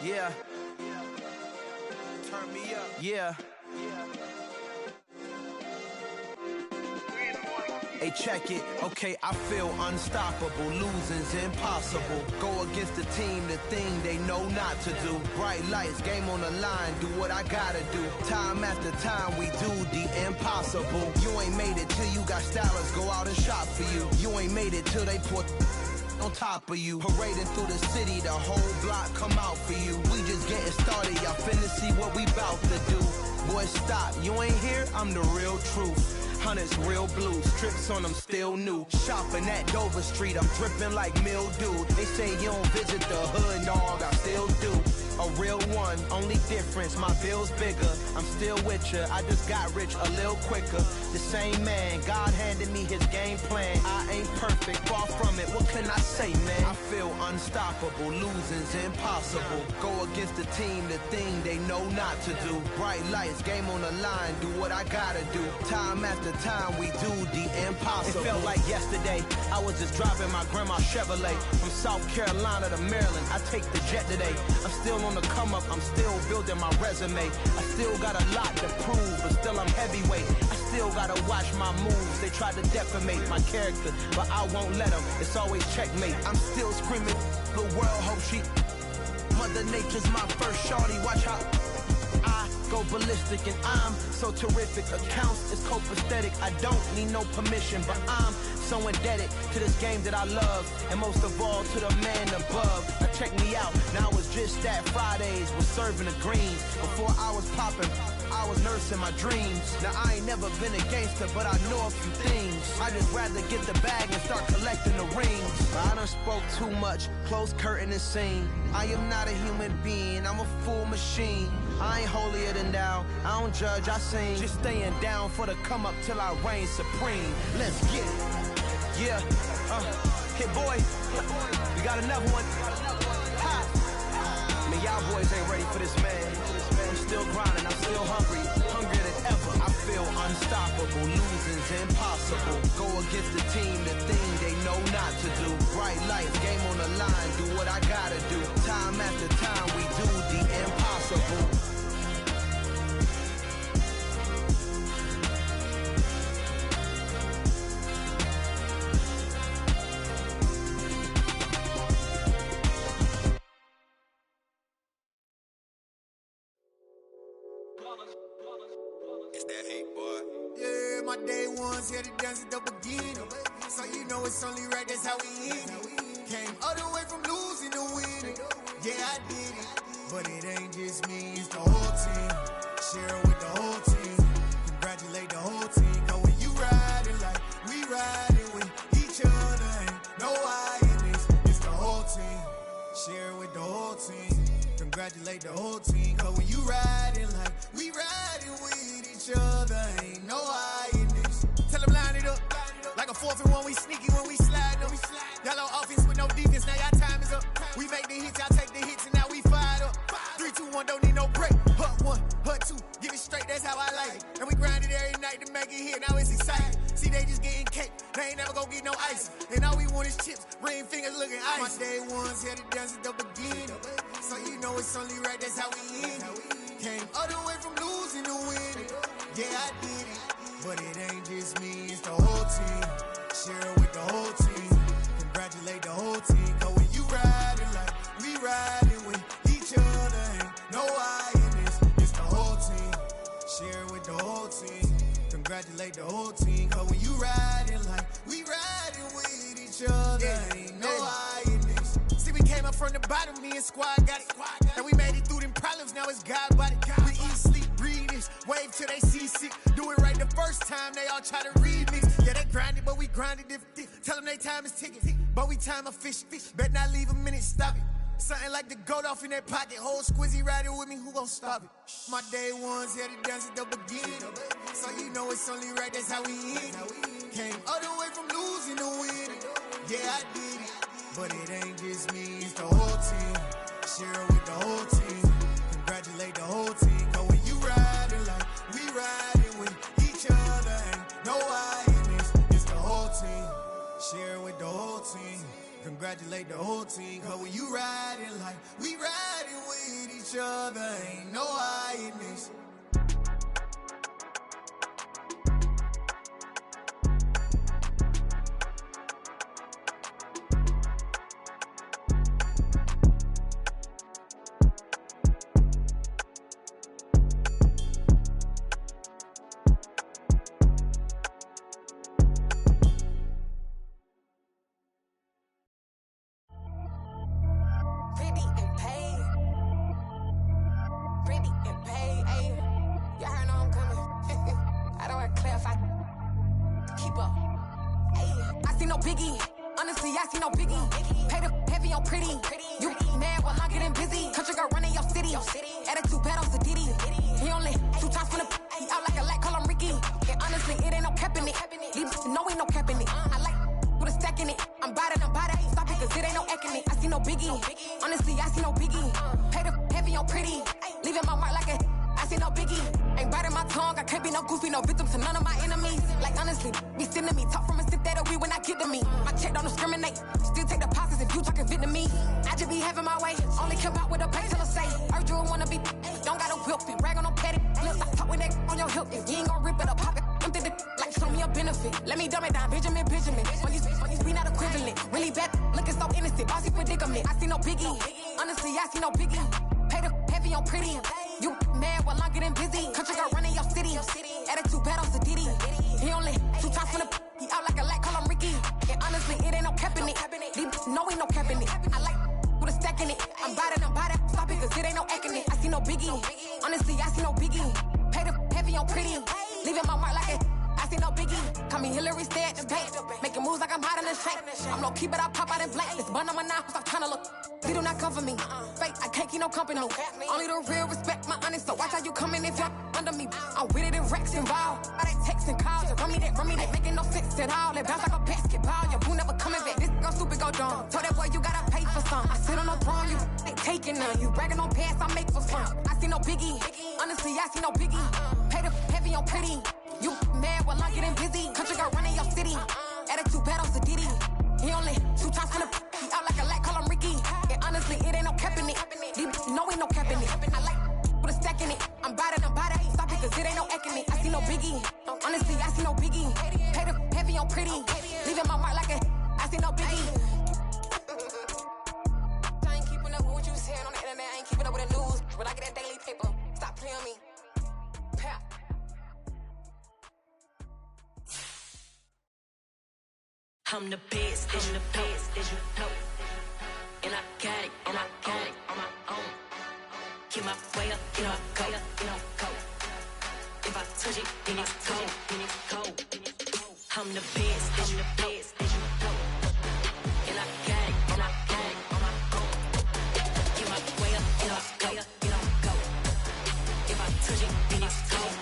Yeah. Turn me up. Yeah. Hey, check it. Okay, I feel unstoppable. Losing's impossible. Go against the team, the thing they know not to do. Bright lights, game on the line. Do what I gotta do. Time after time, we do the impossible. You ain't made it till you got stylists go out and shop for you. You ain't made it till they put on top of you. Parading through the city, the whole block come out for you. We just getting started, y'all finna see what we bout to do. Boy, stop, you ain't here, I'm the real truth. Hunters, real blue, strips on them still new. Shopping at Dover Street, I'm dripping like mildew. They say you don't visit the hood, dog, I still do. A real one, only difference, my bill's bigger. I'm still with ya, I just got rich a little quicker. The same man, God handed me his game plan. I ain't perfect, far from it, what can I say, man? I feel unstoppable, losing's impossible. Go against the team, the thing they know not to do. Bright lights, game on the line, do what I gotta do. Time after time, we do the impossible. It felt like yesterday, I was just driving my grandma's Chevrolet. From South Carolina to Maryland, I take the jet today. I'm still on the come up, I'm still building my resume. I still got a lot to prove, but still I'm heavyweight. I still gotta watch my moves. They try to defamate my character, but I won't let them. It's always checkmate. I'm still screaming, the world hope she. Mother Nature's my first shorty, watch how I go ballistic and I'm so terrific. Accounts is copacetic, I don't need no permission, but I'm so indebted to this game that I love, and most of all to the man above. Now check me out, now it's just that Fridays was serving the greens. Before I was popping, I was nursing my dreams. Now I ain't never been a gangster, but I know a few things. I just rather get the bag and start collecting the rings. I done spoke too much, close curtain and scene. I am not a human being, I'm a full machine. I ain't holier than thou, I don't judge, I sing. Just staying down for the come up till I reign supreme. Let's get it. Yeah, hit boy, we got another one. Ha. I mean, y'all boys ain't ready for this, man. I'm still grinding, I'm still hungry, hungrier than ever. I feel unstoppable, losing's impossible. Go against the team, the thing they know not to do. Bright lights, game on the line, do what I gotta do. Time after time, we do the impossible. It's that hate, boy. Yeah, my day ones here to dance at the beginning. So you know it's only right, that's how we end it. Came all the way from losing to winning. Yeah, I did it. But it ain't just me, it's the whole team. Share it with the whole team. Congratulate the whole team. Cause when you riding like we riding with each other, ain't no I in this. It's the whole team. Share it with the whole team. Congratulate the whole team. Cause when you riding like we riding with each other, ain't no I in this. Tell them line it up. Like a 4th and 1, we sneaky when we slide them. Y'all on offense with no defense, now y'all time is up. We make the hits, y'all take the hits, and now we fired up. 3, 2, 1, don't need no break. Hut 1, hut 2, get it straight, that's how I like it. And we grind it every night to make it hit, now it's exciting. See, they just getting cake, they ain't never gonna get no ice. And all we want is chips, ring fingers looking ice. My day ones here to dance at the beginning. So you know it's only right, that's how we end it. Came all the way from losing to winning. Yeah, I did it. But it ain't just me, it's the whole team. Share it with the whole team. Congratulate the whole team. Cause when you riding like we riding with each other, ain't no I in this. It's the whole team. Share it with the whole team. Congratulate the whole team. Cause when you riding like we riding with each other, ain't no I in this. See, we came up from the bottom, me and squad got it. And we made it through them problems, now it's God body. We eat, sleep, breathe this, wave till they see sick. Do it right the first time, they all try to remix. Yeah, they grinded, but we grinded different. Tell them they time is ticking, but we time a fish. Bet not leave a minute, stop it. Something like the goat off in that pocket. Whole squizzy riding with me, who gon' stop it? My day ones here to dance at the beginning. So you know it's only right, that's how we end it. Came all the way from losing to winning. Yeah, I did it. But it ain't just me, it's the whole team. Share it with the whole team. Congratulate the whole team. Cause when you riding like we riding with each other, ain't no I in this. It's the whole team. Share it with the whole team. Congratulate the whole team. Cause when you riding like we riding with each other, ain't no I in this. Only the real respect my honest, so watch how you coming if you're under me. I'm with it in Rex involved. All that text and calls, run me that, making no sense at all. They bounce like a basketball, your boo never coming back. This go stupid, go dumb. Told that boy you gotta pay for some. I sit on the throne, you ain't taking none. You bragging on past, I make for fun. I see no biggie, honestly, I see no biggie. Pay the heavy on pretty. You mad while I'm getting busy. Country girl running your city. Attitude bad on Diddy. He only 2 times from the he out like a light, call him Ricky. And honestly, it ain't no cap in it. No, ain't no cap in it. I like with a stack in it. I'm bout it. Stop it, cause it ain't no acting it. I see no biggie. Honestly, I see no biggie. Pay the heavy on pretty. Leaving my mark like I see no biggie. I ain't keeping up with what you saying on the internet. I ain't keeping up with the news. But I get that daily paper. Stop playing me. Pap. I'm the best, and the best, as you know. And I got it on my own. Get my way up, get my go. If I touch it, then it's cold. I'm the best, as you know. And I got it on my own. Get my way up, get my go. If I touch it, then it's cold.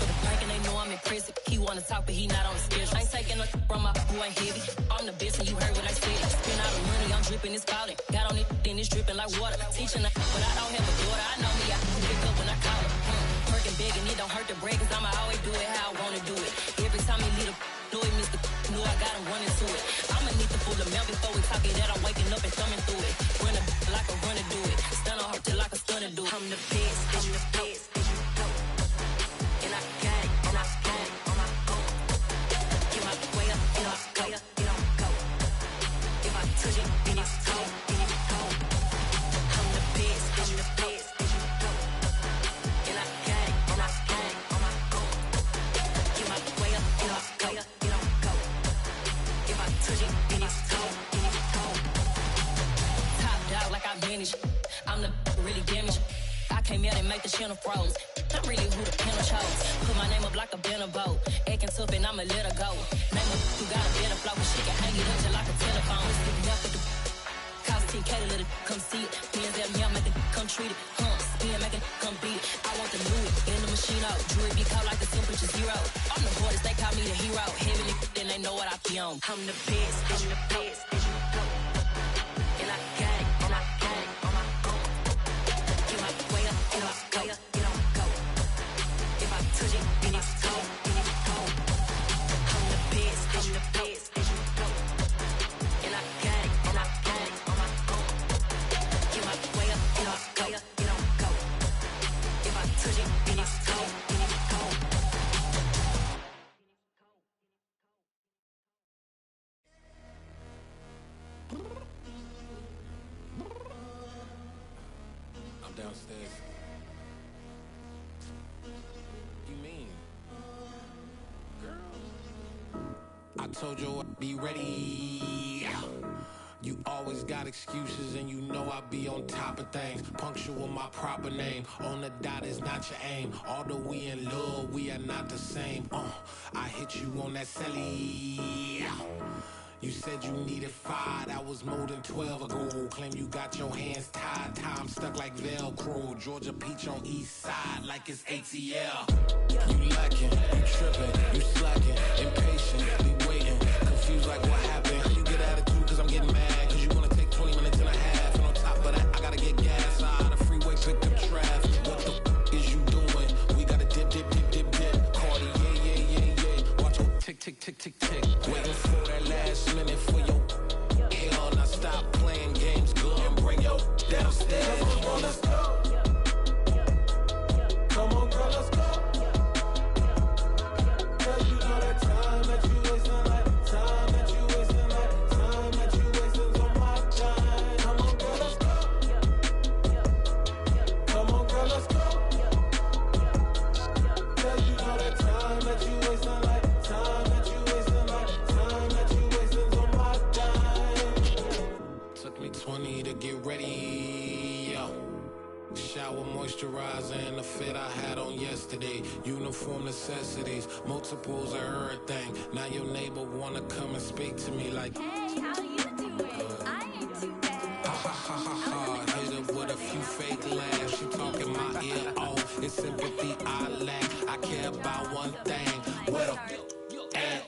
For the blank and they know I'm in prison. He wanna talk, but he not on the schedule. I ain't taking no from my boy heavy. I'm the best and you heard what I said. Spend all the money, I'm dripping, it's falling. Got on it, then it's dripping like water. Teaching her, but I don't have a daughter. I know me, I can pick up when I call her. Working big and it don't hurt the break, cause I'ma always do it how I wanna do it. Every time he leave the know it, Mr. Know I got him running to it. I'ma need to pull the mail before we talk it that I'm waking up and thumbing through it. Run a like a runner do it. Stun on her till like a stunner do it. I'm the best, and I got it, and I got it on my own. Get my way up, get my go. If I touch it, then it's cold. I'm the best, and I got it, and I got it on my own. Get my way up, get my go. If I touch it, then it's cold. Top dog like I manage. I'm the really damaged. I came out and make the channel froze. I'm really who the panel chose. Put my name up like a banner boat. Acting tough and I'ma let her go. Name her who got a better flow. She can hang it up just like a telephone. Sticking up with the cost 10K to let it come see it. Pins at me, I'm making come treat it. Spin making come beat it. I want the Louis in the machine out. Jewelry be caught like the temperature 0. I'm the hardest, they call me the hero. Heavy then they know what I He on. I'm the best, I'm the best. And I got it, and I got it on my own. Get my way up, get on, go, get on, go. If I touch it, then it's cold, then it's cold. I'm the best, I'm the best. And I got it, and I got it on my own. Get my way up, get on, go, get on, go. If I touch it, then it's cold, then it's cold. I'm downstairs. You mean? Girl. I told you I'd be ready. You always got excuses and you know I be on top of things. Punctual my proper name. On the dot is not your aim. Although we in love, we are not the same. I hit you on that celly. You said you needed 5, that was more than 12 ago. Claim you got your hands tied, time stuck like Velcro. Georgia Peach on east side like it's ATL. You lacking, you tripping, you slacking, impatient, be waiting, confused like what happened. How you get attitude cause I'm getting mad, cause you wanna take 20 minutes and a half. And on top of that, I gotta get gas out of the freeway, pick up traffic. What the is you doing? We gotta dip, dip, dip, dip, dip. Cardi, yeah. Watch your tick, tick, tick, tick, tick. Waiting for that last minute for your hell. Now stop playing games, go and bring your downstairs. Come on, girl, let's go. Come on, girl, let's go. Cause you know that time that you wasting, like time that you wasting, like time that you wasting on my time. Come on, girl, let's go. Come on, girl, let's go. Cause you know that time that you wasting, like time that you wasting, like time that you wasting on my time. Took me 20 to get ready, yo. Shower, moisturizer, and the fit I had on yesterday. Uniform necessities, multiples of everything. Now your neighbor wanna come and speak to me like, hey, how you doing? I ain't too bad. Ha ha ha ha. Hit her with a few fake laughs. She talking my ear off. It's sympathy I lack. I care about one thing. Where the at?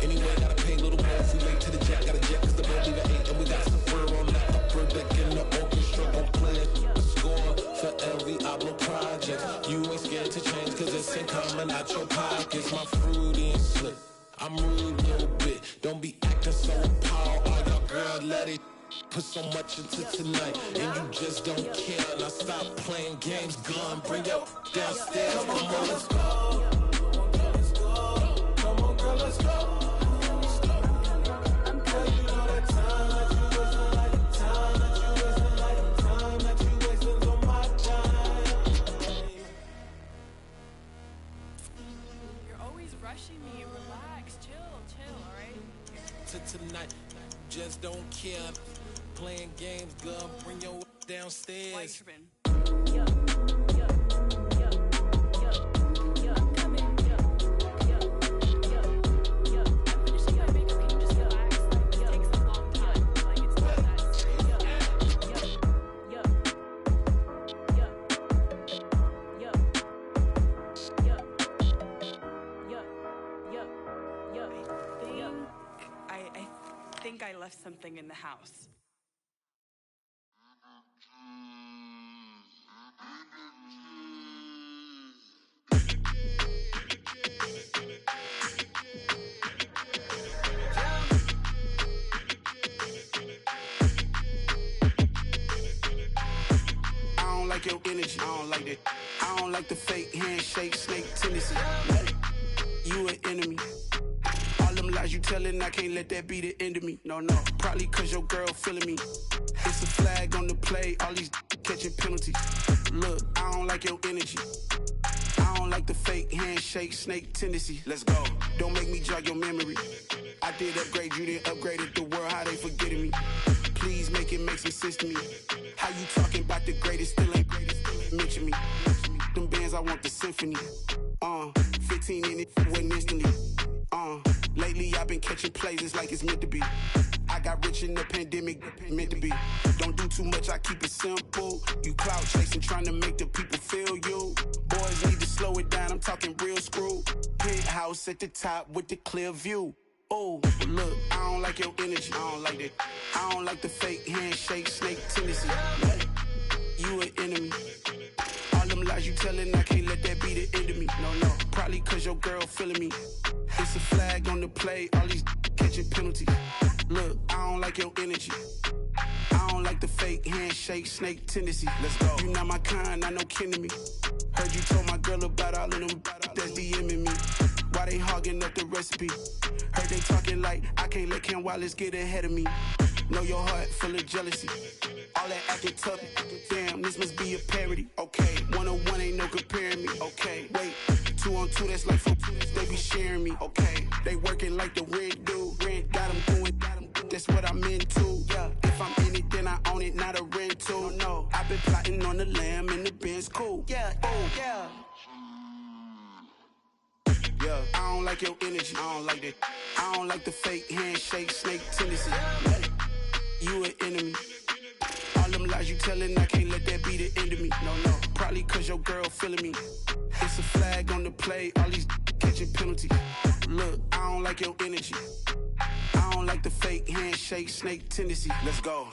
Anyway, gotta pay a little more if we late to the jet. Got a jet cause the boat leave 8. And we got some fur on that upper deck in the orchestra. Don't play a score for every Ablo project. You ain't scared to change cause it's ain't coming out your pockets. My fruity and slip. I'm rude a little bit. Don't be acting so appalled. Oh, your girl, let it put so much into tonight. And you just don't care. Now stop playing games. Gun, bring your downstairs. Come on, let's go. Come on, girl, let's go. Tonight, just don't care. Playing games, girl, bring your downstairs. I think I left something in the house. I don't like your energy, I don't like that. I don't like the fake handshake, snake tendency. You an enemy. All them lies you telling, I can't let that be the end of me. No, probably cause your girl feeling me. It's a flag on the play, all these catching penalties. Look, I don't like your energy. I don't like the fake handshake, snake tendency. Let's go. Don't make me jog your memory. I did upgrade, you didn't upgrade it. The world, how they forgetting me. Please make it make some sense to me. How you talking about the greatest, still ain't greatest, mention me. Them bands, I want the symphony. 15 in it, went instantly. Lately I've been catching plays, it's like it's meant to be. I got rich in the pandemic, meant to be. Don't do too much, I keep it simple. You clout chasing, trying to make the people feel you. Boys need to slow it down, I'm talking real screw. Penthouse at the top with the clear view. Oh, look, I don't like your energy. I don't like that. I don't like the fake handshake, snake tendency. You an enemy. All them lies you telling, I can't let that be the end of me. No, probably cause your girl feeling me. It's a flag on the play, all these catching penalties. Look, I don't like your energy. I don't like the fake handshake, snake tendency. Let's go. You not my kind, not no kin to me. Heard you told my girl about all of them that's DMing me. Why they hogging up the recipe? Heard they talking like I can't let Ken Wallace get ahead of me. Know your heart full of jealousy. All that acting tough, damn, this must be a parody. Okay, 1-on-1 ain't no comparing me. Okay, wait, 2-on-2, that's like 4, they be sharing me. Okay, they working like the rent do. Rent got them doing, that's what I'm into. Yeah, if I'm in it, then I own it, not a rental. No, I've been plotting on the lamb and the Benz cool. Yeah, oh, yeah. Yeah, I don't like your energy. I don't like that. I don't like the fake handshake, snake tendency. You an enemy. All them lies you telling, I can't let that be the end of me. No, probably cause your girl feeling me. It's a flag on the play, all these catching penalties. Look, I don't like your energy. I don't like the fake handshake, snake tendency. Let's go.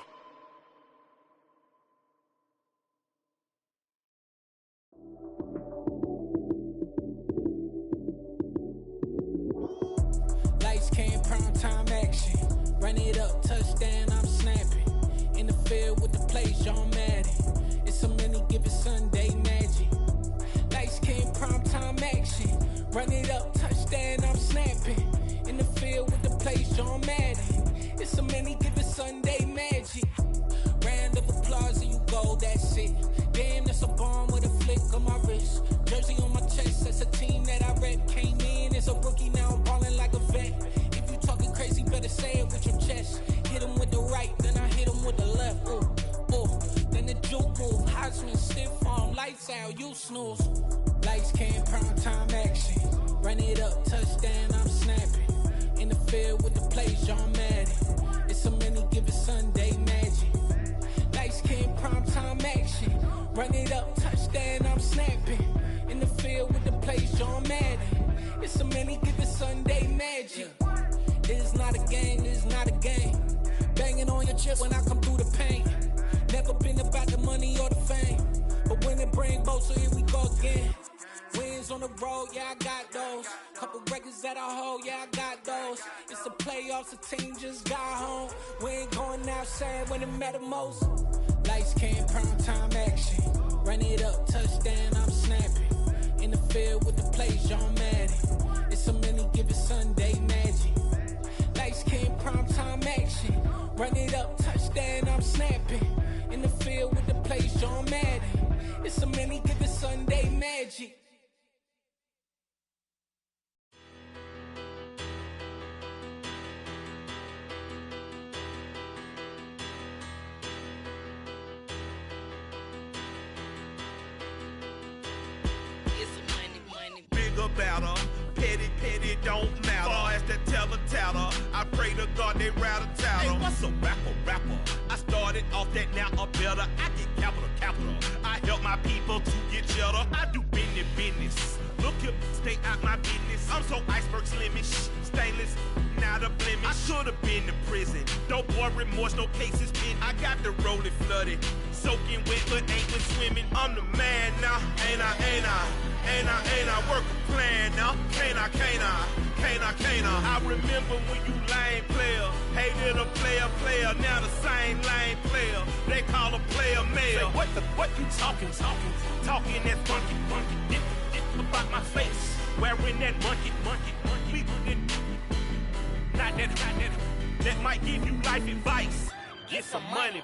Lights came, prime time action. Run it up, touchdown, I'm snapping. In the field with the plays, John Madden. It's a many given Sunday magic. Lights came, prime time action. Run it up, touchdown, I'm snapping. In the field with the plays, John Madden. It's a many given Sunday magic. Round of applause and you go, that's it. Damn, that's a bomb with a flick on my wrist. Jersey on my chest, that's a team that I rep. Came in as a rookie, now I'm ballin' like a vet. If you talking crazy, better say it with your chest. Hit him with the right, then I hit him with the left. Then the juke move, Heisman stiff arm, lights out, you snooze. Lights came, prime time action. Run it up, touchdown, I'm snapping. In the field with the plays, John Madden. It's a many given Sunday magic. Lights came, prime time action. Run it up, touchdown, I'm snapping. In the field with the plays, John Madden. It's a many given Sunday magic. It's not a game, it's not a game. Banging on your chip when I come through the paint. Never been about the money or the fame. But when it bring both, so here we go again. Wins on the road, yeah, I got those. Couple records that I hold, yeah, I got those. It's the playoffs, the team just got home. We ain't going outside when it matter most. Lights came, prime time action. Run it up, touchdown, I'm snapping. In the field with the plays, John Madden. It's a many given Sunday magic. Lights came, prime time action. Run it up, touchdown, I'm snapping. In the field with the plays, John Madden. It's a many given Sunday magic. Better, petty, don't matter. Far as that tattle, I pray to God they rattle tattle. Hey, what's a rapper? I started off that, now I'm better. I get capital. I help my people to get cheddar. I do business. Look here, stay out my business. I'm so iceberg slimish, stainless, not a blemish. I should've been to prison. No boy remorse, no cases pinned. I got the rolling flooded, soaking wet, but ain't been swimming. I'm the man now, ain't I work a plan now. Can't I? I remember when you lame player, hated a player, now the same lame player. They call a player mayor. What you talking that funky. Get about my face, wearing that monkey. We not that might give you life advice. Get some money.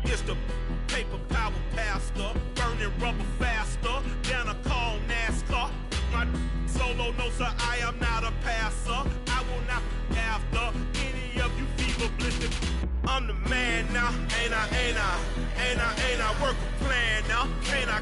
It's the paper power pastor, burning rubber faster than a cold NASCAR. My solo, no sir, I am not a passer. I will not after any of you fever blistered. I'm the man now, ain't I? Work a plan now, can't I?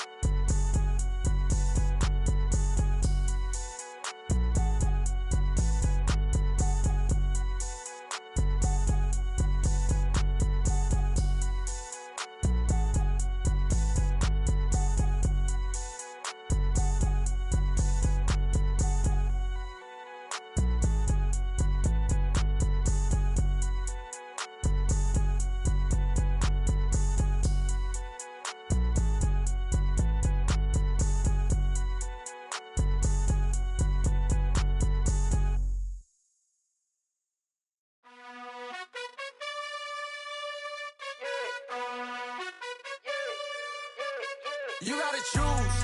You gotta choose.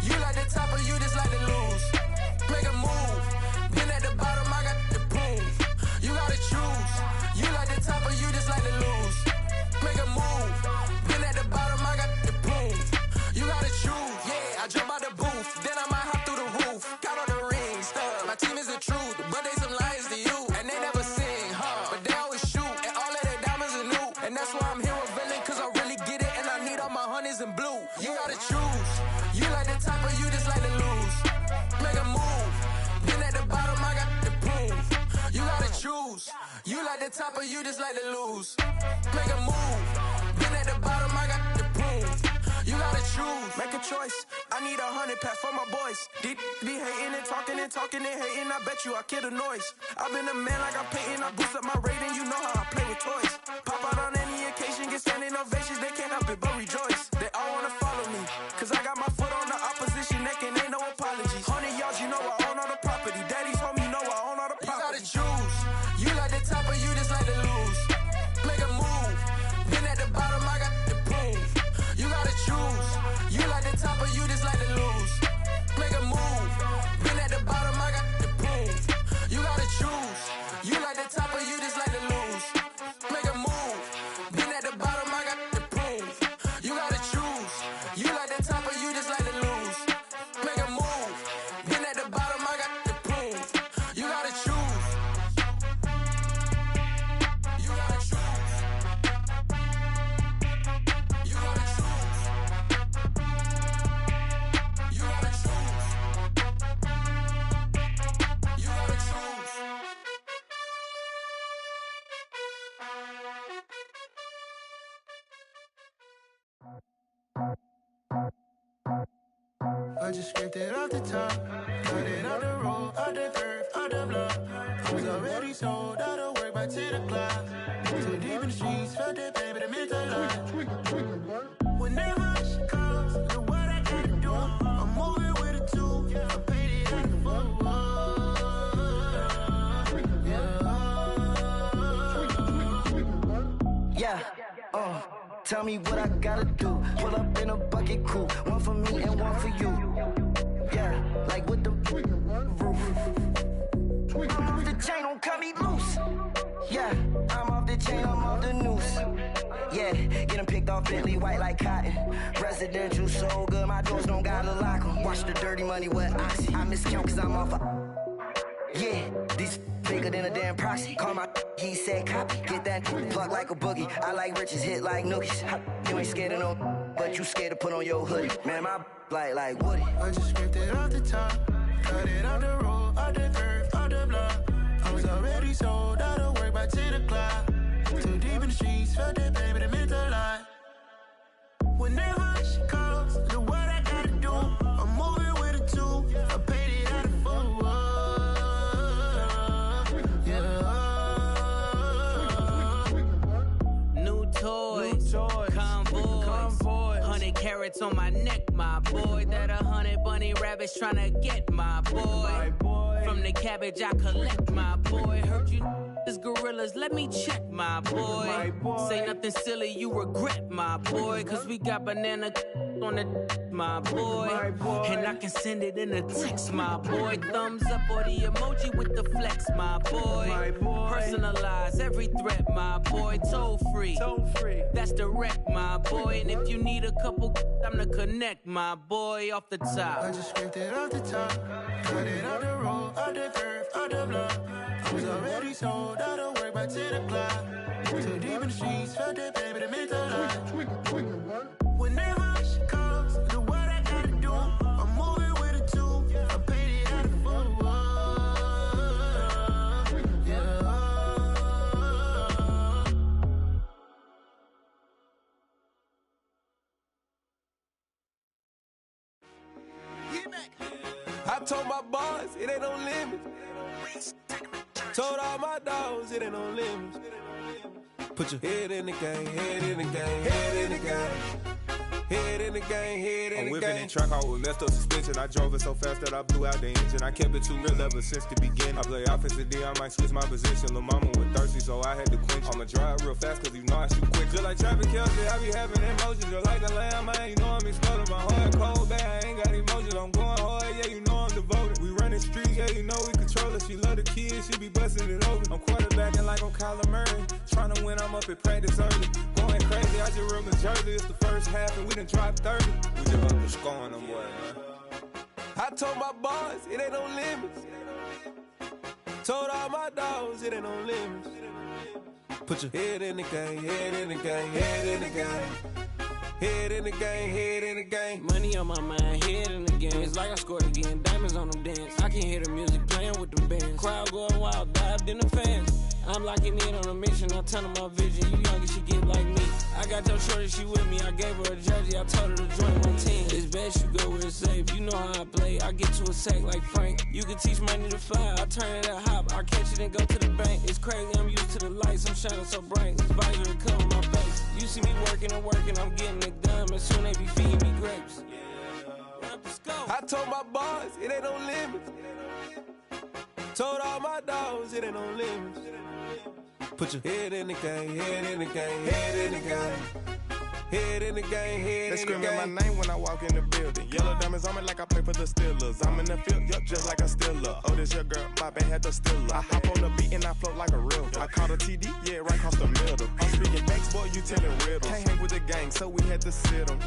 You like the top or you just like to lose. Make a move. Been at the bottom, I got the prove. You gotta choose. You like the top or you just like to lose. Make a move. Been at the bottom, I got the prove. You gotta choose. Yeah, I jump out the booth, then I might hop through the roof. Got on the ring, stuff. My team is the truth, but they some liars to you. And they never sing, but they always shoot. And all of their diamonds are new. And that's why I'm here with villain, cause I really get it. And I need all my honeys in blue. You gotta choose. You like the top or you just like to lose. Make a move. Been at the bottom, I got the proof. You gotta choose. You like the top or you just like to lose. Make a move. Been at the bottom, I got the proof. You gotta choose. Make a choice. I need 100 pack for my boys. Be hating and talking and hating. I bet you I kill the noise. I've been a man like I'm painting. I boost up my rating. You know how I play with toys. Pop out on any occasion, get standing ovations. They can't help it but rejoice. They all wanna follow me, cause I got my foot on the opposition neck and ain't no apologies. 100 yards, you know I own all the property. Daddy's home, you know I own all the property. You gotta choose. You like the top or you just like to lose. Make a move. Been at the bottom, I got the proof. You gotta choose. You like the top or you just like to lose. Make a move. Been at the bottom, I got the proof. You gotta choose. You like the top or you just like to lose. Make a move. Been at the bottom, I got the proof. You gotta choose. You like the top or you just like to lose. Make a move. Been at the bottom, I got the proof. You gotta choose. You gotta choose. You gotta choose. You gotta choose. You gotta choose. I just scraped it off the top, cut it out the road, out the curve, out the block. I was already sold, out of work by 10 o'clock. Too deep in the streets, felt that baby, the mental lie. Whenever she calls, do what I gotta do. I'm moving with a two, I paid it out the full. Yeah, tell me what I gotta do. Pull up in a bucket crew, one for me and one for you. Yeah, like with the roof. I'm off the chain, don't cut me loose. Yeah, I'm off the chain, I'm off the noose. Yeah, getting picked off Bentley white like cotton. Residential so good, my doors don't gotta lock 'em. Watch the dirty money with oxy. I miscount cause I'm off yeah, these bigger than a damn proxy. Call my he said copy. Get that plug like a boogie. I like riches, hit like nookies. You ain't scared of no, but you scared to put on your hoodie. Man, my like Woody. I just scraped it off the top, cut it out the road, out the curve, out the block. I was already sold, out of work by 10 o'clock. Too deep in the streets, felt that baby, the mental lie. Whenever she calls, do what I gotta do. I'm moving with a two, I paid it out of full. New toys, convoys, 100 carats on my neck, my boy. That 100 bunny rabbits tryna get my boy. From the cabbage I collect, my boy. Heard you is gorillas, let me check, my boy. Say nothing silly, you regret, my boy. Cause we got banana on the my boy. And I can send it in a text, my boy. Thumbs up or the emoji with the flex, my boy. Personalize every threat, my boy. Toll free, that's direct, my boy. And if you need a couple, I'm the connect, my boy. Off the top, I just scraped it off the top, cut it out the road, out the curve, out the block. I was already sold, out of work by 10 o'clock. Too deep in the streets, felt that baby, the mental lie. Whenever she calls, do what I gotta do. I'm moving with a two, I paid it out of full. I told my boys, it ain't no limit. Told all my dogs, it ain't no limits. Put your head in the game, head in the game, head in the game. Head in the game, head in the game. I'm whipping in track out with messed up suspension. I drove it so fast that I blew out the engine. I kept it too real ever since the beginning. I play offensive D, I might switch my position. Lil' mama was thirsty, so I had to quench. I'ma drive real fast, cause you know I shoot quick. Just like traffic Kelsey, I be having emotions. Just like a lamb, man, you know I'm exploding my hardcore. be busting it over. I'm quarterbacking like I'm Kyler Murray. Trying to win, I'm up at practice early. Going crazy, I just rode the jersey. It's the first half and we done dropped 30. We just up the score on them boys, man. I told my boys, it ain't no limits. Told all my dogs, it ain't no limits. Put your head in the game, head in the game, head in the game. Head in the game, head in the game. Money on my mind, head in the game. It's like I scored again, diamonds on them dance. I can hear the music playing with them bands. Crowd going wild, dived in the fans. I'm locking in on a mission, I tell her my vision. You young and she get like me. I got your shorty, she with me. I gave her a jersey, I told her to join my team. It's best you go where it's safe. You know how I play. I get to a sack like Frank. You can teach money to fly. I turn it at hop. I catch it and go to the bank. It's crazy, I'm used to the lights. I'm shining so bright. This visor will cover my face. You see me working and working, I'm getting it done. And soon they be feeding me grapes. I told my boys, it ain't no limits. Told all my dogs, it ain't no limits. Put your head in the game, head in the game, head in the game. Head in the game, head They in the game. screaming my name when I walk in the building. Yellow diamonds on me like I play for the Steelers. I'm in the field, yup, just like a Steeler. Oh, this your girl, Bobby had the Steeler. I hop on the beat and I float like a river. I caught a TD, yeah, right across the middle. I'm speaking facts, boy, you telling riddles. Can't hang with the gang, so we had to sit them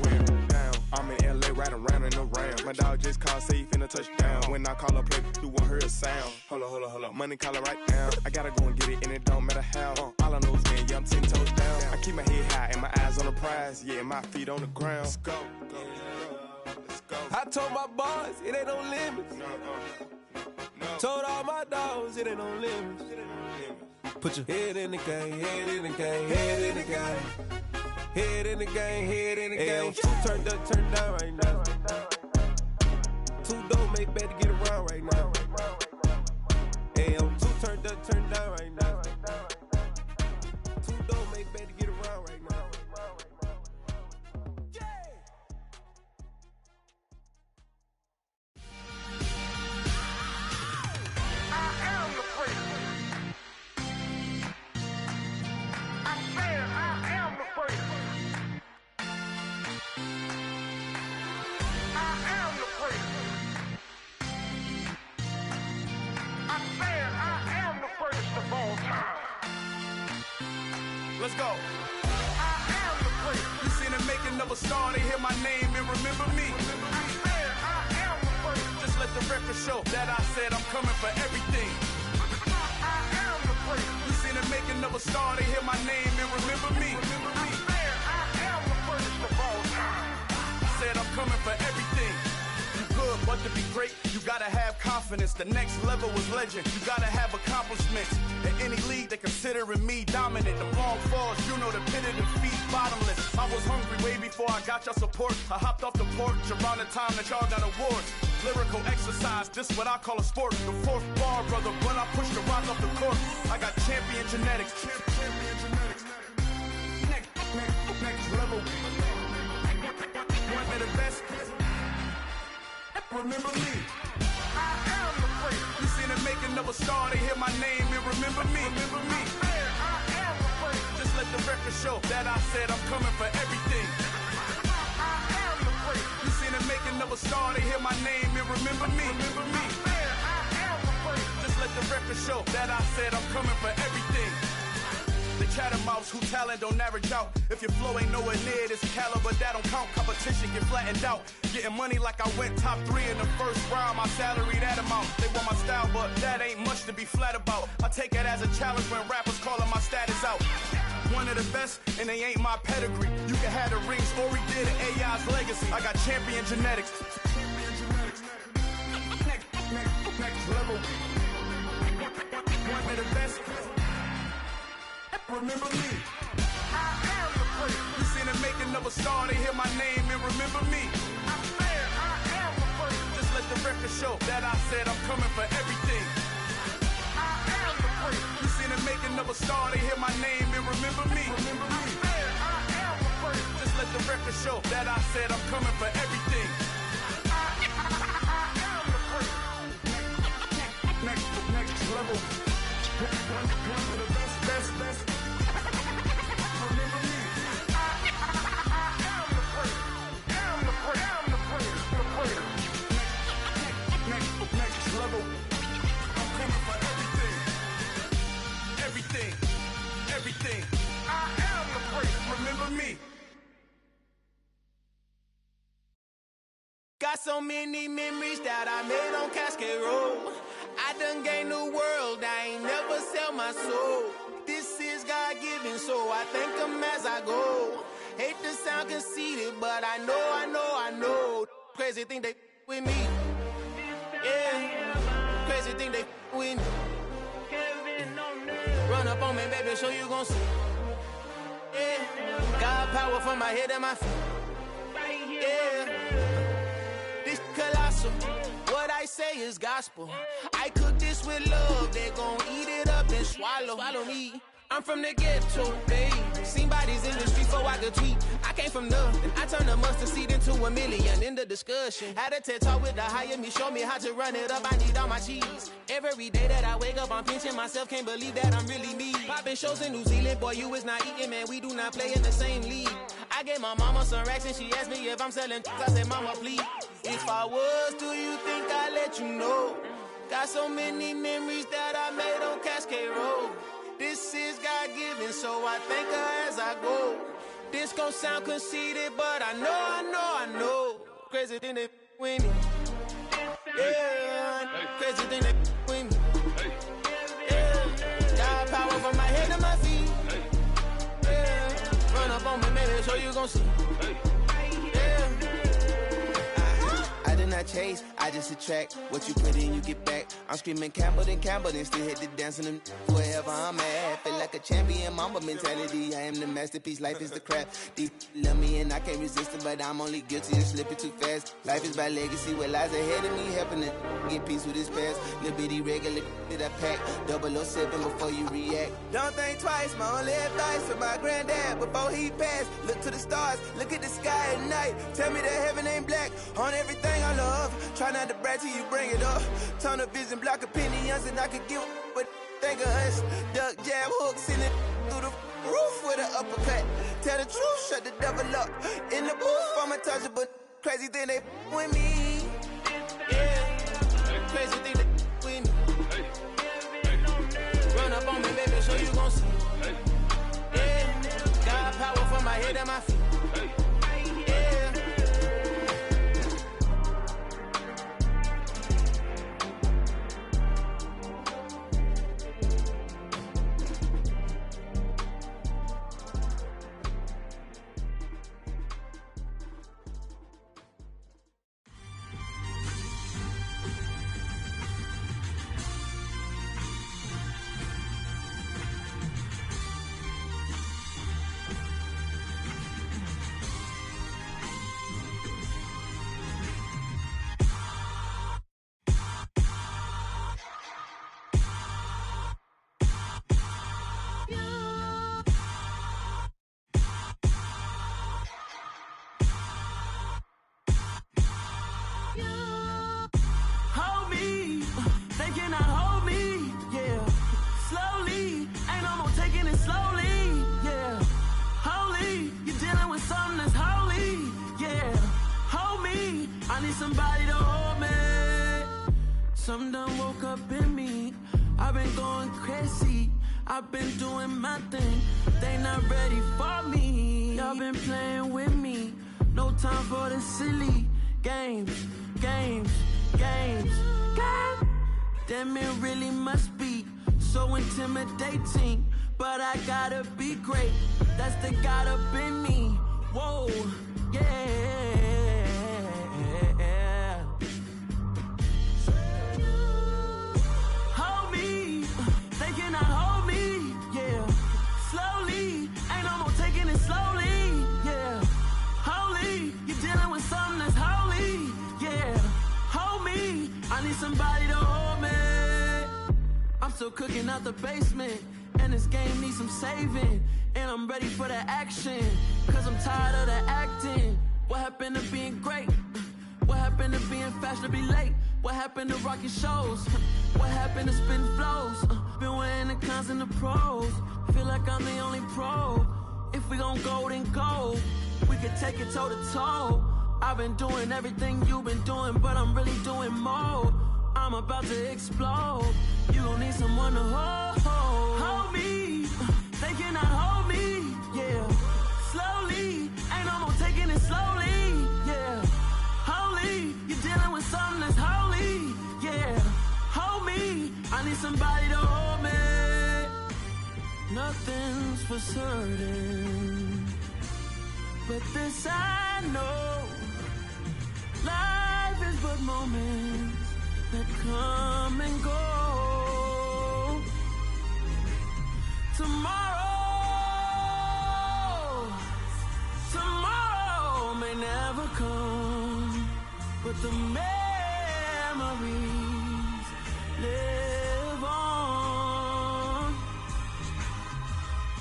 down. I'm in LA, riding around and around. My dog just called, say he finna touchdown. When I call a play, you won't hear a sound. Hold up, money calling right now. I gotta go and get it, and it don't matter how. All I know is win, yeah, I'm 10 toes down. I keep my head high and my eyes on the prize. Yeah, my feet on the ground. Let's go. I told my boys, it ain't no limits. Told all my dogs, it ain't no limits. Put your head in the game, head in the game, head in the game. Head in the game, head in the game. Two turned up, turned down right now. Two don't make bad to get around right now. Hey, two turned up, turned down right now. Two don't make bad to get around right now. Let's go. I am the great. You seen the making of a star, they hear my name and remember me. I am the great. Just let the record show that I said I'm coming for everything. I am the great. You seen the making of a star, they hear my name and remember me. I am the greatest of all time. Said I'm coming for everything. You good, but to be great, you gotta have confidence. The next level was legend. You gotta have accomplishments. In any league, they considering me dominant. The long falls, you know the pit of defeat, bottomless. I was hungry way before I got your support. I hopped off the porch around the time that y'all got awards. Lyrical exercise, this what I call a sport. The fourth bar, brother, when I push the rock off the court. I got champion genetics. Next level. One of the best. Remember me. I am the great. You seen the making of a star, they hear my name and remember me. Remember me. I am the great. Just let the record show that I said I'm coming for everything. I am the great. You seen the making of a star, they hear my name and remember me. Remember me. I am the great. Just let the record show that I said I'm coming for everything. The chattermouths who talent don't average out. If your flow ain't nowhere near this caliber, that don't count. Competition get flattened out. Getting money like I went top 3 in the first round. My salary that amount. They want my style, but that ain't much to be flat about. I take it as a challenge when rappers calling my status out. One of the best, and they ain't my pedigree. You can have the rings, or we did it, AI's legacy. I got champion genetics. Next level. One of the best. Remember me. I am the great. You seen the making of a star, they hear my name and remember me. I am the great. Just let the record show that I said I'm coming for everything. I am the great. You seen the making of a star, they hear my name and remember me. Remember me. I am the great. Just let the record show that I said I'm coming for everything. I am the great. Next level. One of the best. Next level. I'm coming for everything. Got so many memories that I made on Cascade Road. I done gained the world, I ain't never sell my soul. This is God-given, so I thank him as I go. Hate to sound conceited, but I know. Crazy thing they with me. Yeah, crazy thing they with me. Run up on me, baby, show you gon' see. Yeah, God power from my head and my feet. Yeah, this colossal. What I say is gospel. I cook this with love. They gon' eat it up and swallow me. I'm from the ghetto, babe. Seen bodies in the street before I could tweet. I came from nothing. I turned a mustard seed into $1 million in the discussion. Had a TED talk with the higher me, show me how to run it up. I need all my cheese. Every day that I wake up, I'm pinching myself. Can't believe that I'm really me. Popping shows in New Zealand, boy, you is not eating, man. We do not play in the same league. I gave my mama some racks and she asked me if I'm selling. I said, mama, please. If I was, do you think I'd let you know? Got so many memories that I made on Cascade Road. This is God-given, so I thank her as I go. This gon' sound conceited, but I know. Crazy thing they with me. Yeah, crazy thing they with me. Yeah, God power from my head to my feet. Yeah, run up on me, maybe, so you gon' see. I did not chase, I just attract. What you put in, you get back. I'm screaming Campbell, then still hit the dance and wherever I'm at. Feel like a champion, mamba mentality. I am the masterpiece, life is the crap. Deep love me and I can't resist it, but I'm only guilty of slipping too fast. Life is by legacy, what lies ahead of me, helping to get peace with his past. Little bitty regular that I pack, 007 before you react. Don't think twice, my only advice for my granddad before he passed. Look to the stars, look at the sky at night. Tell me that heaven ain't black on everything I love. Try not to brag till you bring it up. Tunnel vision, block opinions, and I could give but think of us. Duck, jab, hooks in it through the roof with an uppercut. Tell the truth, shut the devil up. In the booth, I'm untouchable. Crazy thing they with me. Yeah, crazy thing they with me. Run up on me, baby, so you gon' see. Yeah, God power from my head and my feet. Somebody to hold me. Something done woke up in me. I've been going crazy. I've been doing my thing. They not ready for me. Y'all been playing with me. No time for the silly games. Damn, it really must be so intimidating. But I gotta be great. That's the God up in me. Whoa, yeah. Somebody to hold me. I'm still cooking out the basement, and this game needs some saving. And I'm ready for the action, cause I'm tired of the acting. What happened to being great? What happened to being fashionably late? What happened to rocking shows? What happened to spitting flows? Been wearing the cons and the pros. Feel like I'm the only pro. If we gon' go, then go. We could take it toe to toe. I've been doing everything you've been doing, but I'm really doing more. I'm about to explode. You gon' need someone to hold me. They cannot hold me, yeah. Slowly, ain't no more taking it slowly, yeah. Holy, was hurting, but this I know, life is but moments that come and go. Tomorrow may never come, but the memories live on.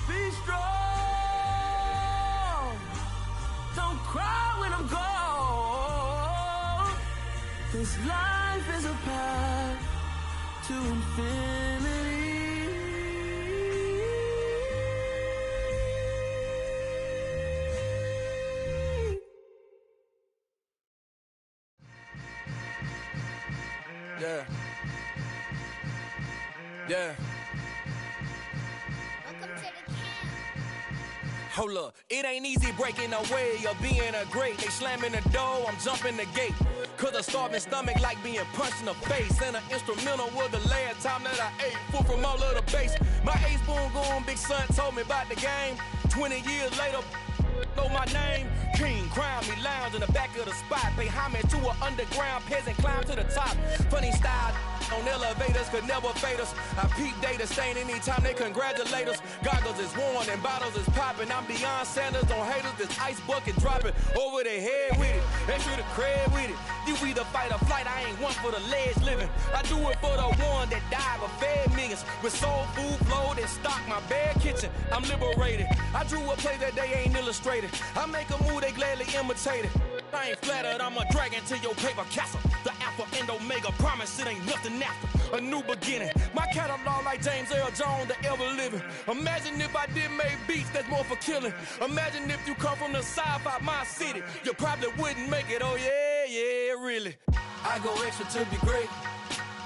Be strong, don't cry when I'm gone. This life is a path to infinity. Yeah. Yeah. Hold up, it ain't easy breaking away or being a great. They slamming the door, I'm jumping the gate. Cause a starving stomach like being punched in the face. And an instrumental was the last time that I ate. Full from all of the bass. My ace boom goon, big son told me about the game. 20 years later, know my name. King, crown me, lounge in the back of the spot. Pay homage to an underground peasant, climb to the top. Funny style on elevators could never fade us. I peep data stain anytime they congratulate us. Goggles is worn and bottles is popping. I'm Deion Sanders on haters, this ice bucket dropping over their head with it. Extra the cred with it. You either fight or flight, I ain't one for the ledge living. I do it for the one that died but fed millions. With soul food flowed and stock my bad kitchen. I'm liberated. I drew a play that they ain't illustrated. I make a move, they gladly imitate it. I ain't flattered, I'm a dragon to your paper castle. The Alpha and Omega, promise it ain't nothing after. A new beginning. My catalog like James Earl Jones, the ever living. Imagine if I did make beats that's more for killing. Imagine if you come from the south out my city. You probably wouldn't make it, oh yeah, yeah, really. I go extra to be great.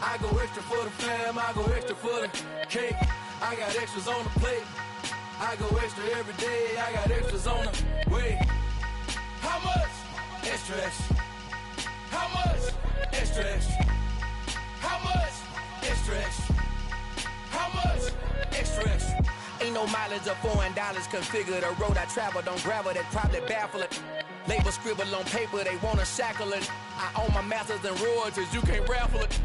I go extra for the fam, I go extra for the cake. I got extras on the plate. I go extra every day, I got extras on the way. How much? Extra, extra. How much? Extra, extra. How much? Extra, extra. How much? Extra, extra. Ain't no mileage of $4 configure the road I travel. Don't gravel that probably baffle it. Label scribble on paper, they wanna shackle it. I own my masters and royalties, you can't raffle it.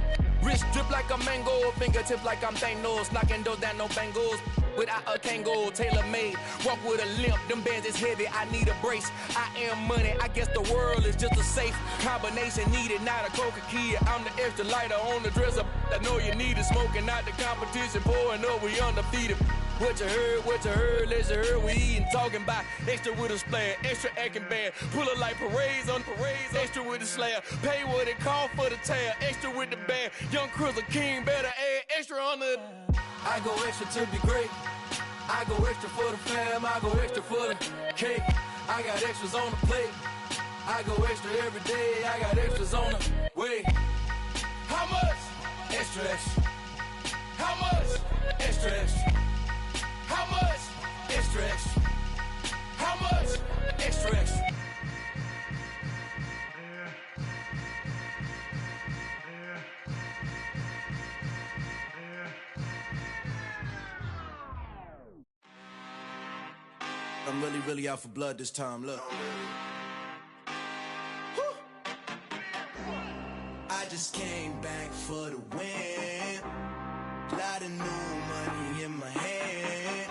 Wrist drip like a mango, fingertips like I'm Thanos. Knocking doors down, no bangles. Without a Kango, tailor-made. Walk with a limp, them bands is heavy, I need a brace. I am money, I guess the world is just a safe combination needed, not a coca kid. I'm the extra lighter on the dresser. I know you need it, smoking out the competition, pouring up, we undefeated. What you heard, let's you heard, we eating, talking about extra with a splash, extra acting bad, pull it like parades on parades, extra with the slab, pay what it cost for the tab, extra with the band, young Cruz a king, better add extra on the. I go extra to be great. I go extra for the fam, I go extra for the cake. I got extras on the plate. I go extra every day, I got extras on the way. How much? Extra, extra. How much? Extra, extra. How much? Extra, extra. How much? Extra, extra. I'm really out for blood this time, look. I just came back for the win. Lot of new money in my hand.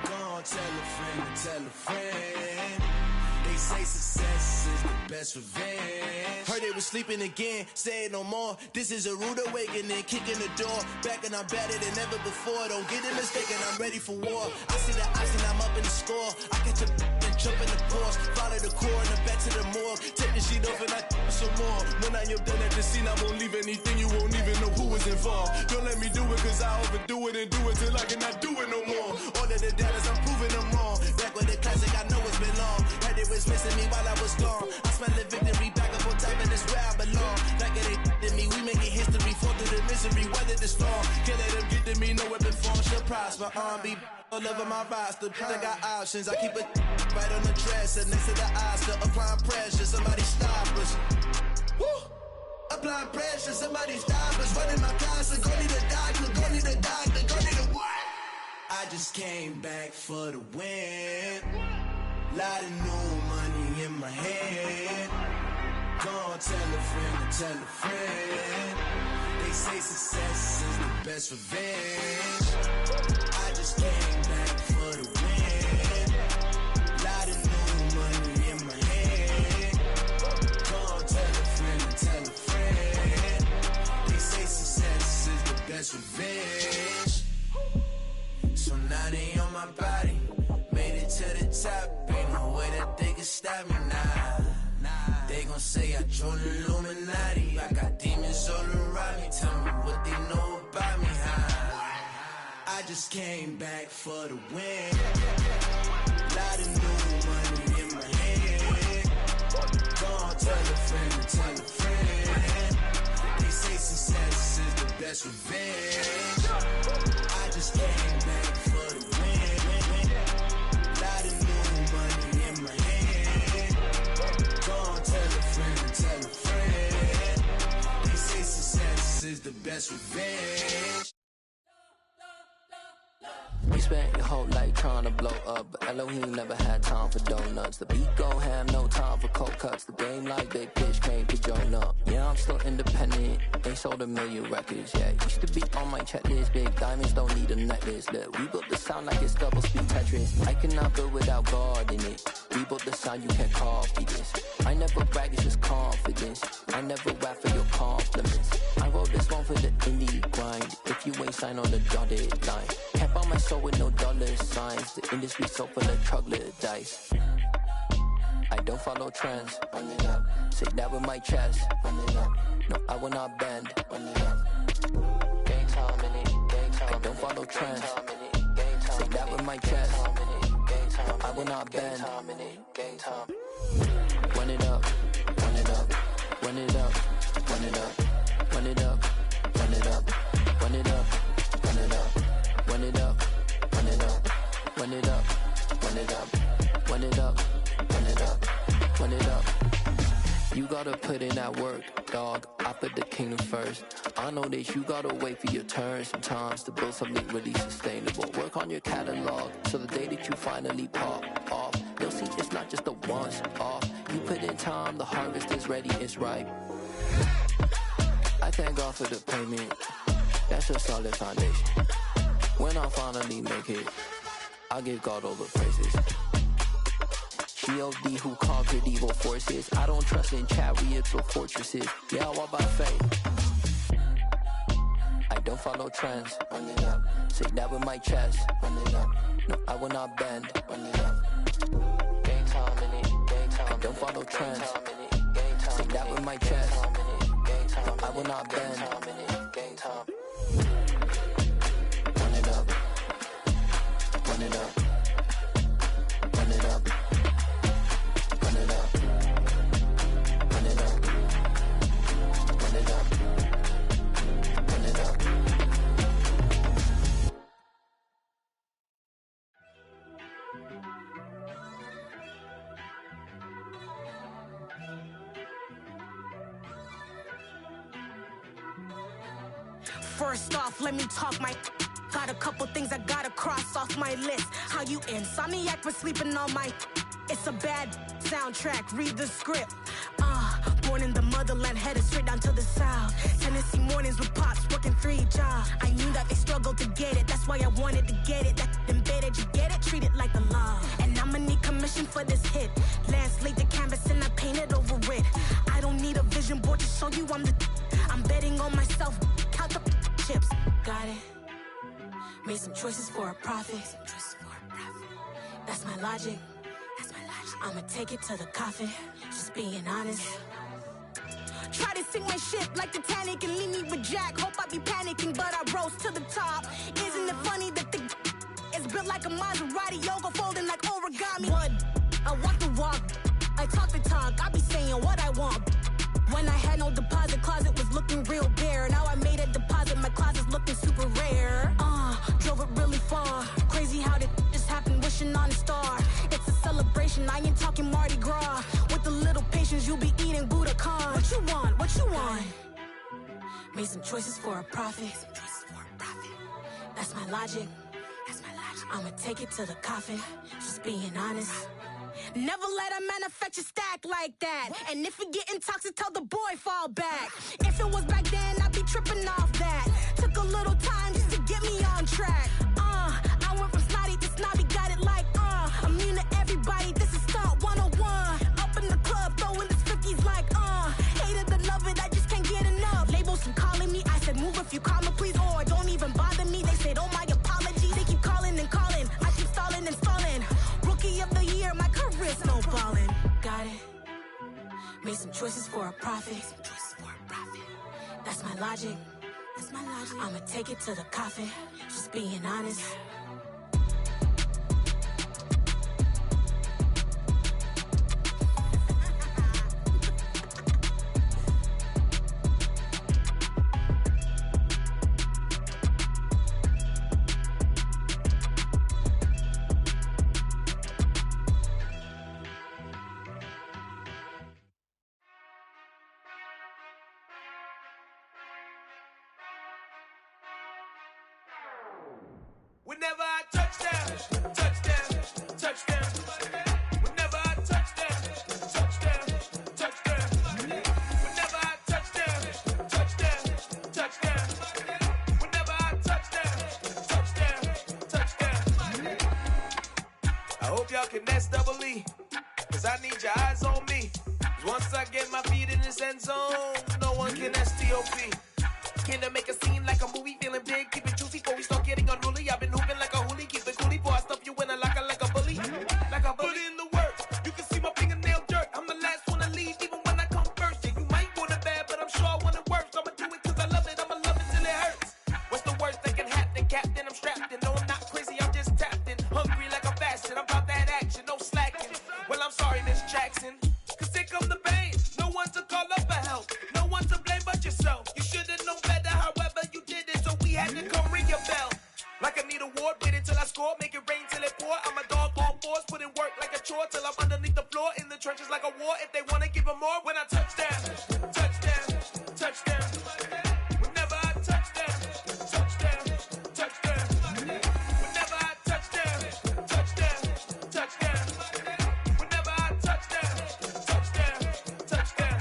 Gonna tell a friend to tell a friend. They say success is the best revenge. Heard they was sleeping again, say it no more. This is a rude awakening, kicking the door. Back and I'm better than ever before. Don't get it mistaken, I'm ready for war. I see the ice and I'm up in the score. I catch a and jump in the course. Follow the core and then back to the morgue. Take the sheet off and I some more. When I am done at the scene, I won't leave anything. You won't even know who was involved. Don't let me do it cause I overdo it and do it till I cannot do it no more. All of the doubters, I'm proving them wrong. Back with the classic, I know it's been long. Heard it was missing me while I was gone. I smell the victory back up on top and it's where I belong. Like it ain't to me, we making history. Fall through the misery, weather the storm. Can't let them get to me, no weapon form shall prosper. Be all over my roster, I got options. I keep it right on the dresser next to the Oscar. Applying pressure, somebody stop us. Woo! Applying pressure, somebody stop us. Running my concert, go need a doctor, go need a doctor, go need a what? I just came back for the win. Lot of new money in my hand. Gonna tell a friend to tell a friend. They say success is the best revenge. I just came back for the win. Lot of new money in my hand. Gonna tell a friend to tell a friend. They say success is the best revenge. So now they on my body. Made it to the top. Ain't no way that they can stop me now. They gon' say I joined the Illuminati. I got demons all around me. Tell me what they know about me, huh? I just came back for the win. Lot of new money in my hand. Gonna tell a friend to tell a friend. They say success is the best revenge. I just came back for the win. Lot of new money in my hand. Gonna tell a friend to tell a friend. They say success is the best revenge. We spent your whole life trying to blow up, but Elohim never had time for donuts. The beat go ham, no time for cold cuts. The game like big pitch came to join up. Yeah, I'm still independent, ain't sold 1 million records yet. Used to be on my checklist, big diamonds don't need a necklace. Look, we built the sound like it's double speed Tetris. I cannot build without God in it. We built the sound, you can't copy this. I never brag, it's just confidence. I never rap for your compliments. I wrote this one for the indie grind. If you ain't signed on the dotted line, can't buy my soul with no dollar signs. The industry so full of troglodytes. I don't follow trends. Run it up. Say that with my chest. Run it up. No, I will not bend. Run it up. Gang time in it. Gang time. I don't follow trends. Say that with my chest. No, I will not bend. Gang time. Run it up. Run it up. Run it up. Run it up. Run it up. Run it up. Run it up. Run it up. Run it up. Run it up. Run it up. Run it up. Run it up. Run it up. Run it up. You gotta put in that work, dog. I put the kingdom first. I know that you gotta wait for your turn sometimes to build something really sustainable. Work on your catalog so the day that you finally pop off, you'll see it's not just a once off. You put in time, the harvest is ready, it's ripe. I thank God for the payment. That's a solid foundation. When I finally make it, I'll give God all the praises. G.O.D. who conquered evil forces. I don't trust in chariots or fortresses. Yeah, I walk by faith. I don't follow trends. Run it up. Say that with my chest. Run it up. No, I will not bend. Run it up. Gang time in it. Gang time. I don't follow trends. Say that with my chest. No, I will not bend. Gang time. Run it up. Run it up. Run it up. Run it up. Run it up. Run it up. Run it up. First off, let me talk my. Got a couple things I gotta cross off my list. How you insomniac for sleeping on my. It's a bad soundtrack, read the script. Born in the motherland, headed straight down to the south. Tennessee mornings with pops, working 3 jobs. I knew that they struggled to get it, that's why I wanted to get it. That embedded, you get it, treat it like the law. And I'ma need commission for this hit. Lance laid the canvas and I painted over it. I don't need a vision board to show you I'm the. I'm betting on myself, count the chips. Got it. Made some choices for a profit. That's my logic. I'ma take it to the coffin. Just being honest. Try to sink my ship like Titanic and leave me with Jack. Hope I be panicking, but I rose to the top. Isn't it funny that the is built like a Maserati, yoga folding like origami? What? I walk the walk. I talk the talk. I be saying what I want. When I had no deposit, closet was looking real bare. Now I made a deposit, my closet's looking super rare. Drove it really far. Crazy how did just happen, wishing on a star. It's a celebration, I ain't talking Mardi Gras. With a little patience, you'll be eating Budokan. What you want? What you want? Made some choices for a profit. That's my logic. I'ma take it to the coffin, just being honest. Never let a manufacture stack like that. And if it getting toxic, tell the boy fall back. If it was back then, I'd be tripping off that. Took a little time just to get me on track. I went from snotty to snobby, got it like, I'm mean to everybody, this is stunt 101. Up in the club, throwing this 50s like, hated to love it, I just can't get enough. Labels keep calling me, I said move if you call me, please, or don't even bother me. They said, oh my apologies, they keep calling and calling. I keep stalling and stalling. Rookie of the year, my career snowballing. Got it. Made some choices for a profit. That's my logic. I'ma take it to the coffin, just being honest. Whenever I touchdown, touchdown, touchdown. Whenever I touchdown, touchdown, touchdown. Whenever I touchdown, touchdown, touchdown. Whenever I touchdown, touchdown, touchdown. I hope y'all can nest double E, cause I need your eyes on me. Cause once I get my feet in this end zone, no one can STOP. Can I make a scene like a movie, feeling big, keep it juicy before we start getting unruly. I've been hooping like a hoolie, keep it coolie before I stuff you in a locker like a bully. Like a bully. Put in the work, you can see my fingernail dirt. I'm the last one to leave, even when I come first. Yeah, you might want it bad, but I'm sure I want it worse. I'ma do it cause I love it, I'ma love it till it hurts. What's the worst that can happen, Captain? I'm strapped in, no I'm not crazy, I'm just tapped in. Hungry like I'm fasting, I'm about that action, no slacking. Well, I'm sorry, Miss Jackson, cause here come the pain. No one to call up for help, no one to blame but yourself. You should've known better, however you did it, so we had to come ring your bell. Like I need a ward, wait until I score, make it rain till it pour. I'm a dog on force, put in work like a chore till I'm underneath the floor, in the trenches like a war. If they wanna give them more, when I touchdown, touchdown, touchdown. Whenever I touchdown, touchdown, touchdown. Whenever I touchdown, touchdown, touchdown. Whenever I touchdown, touchdown, touchdown.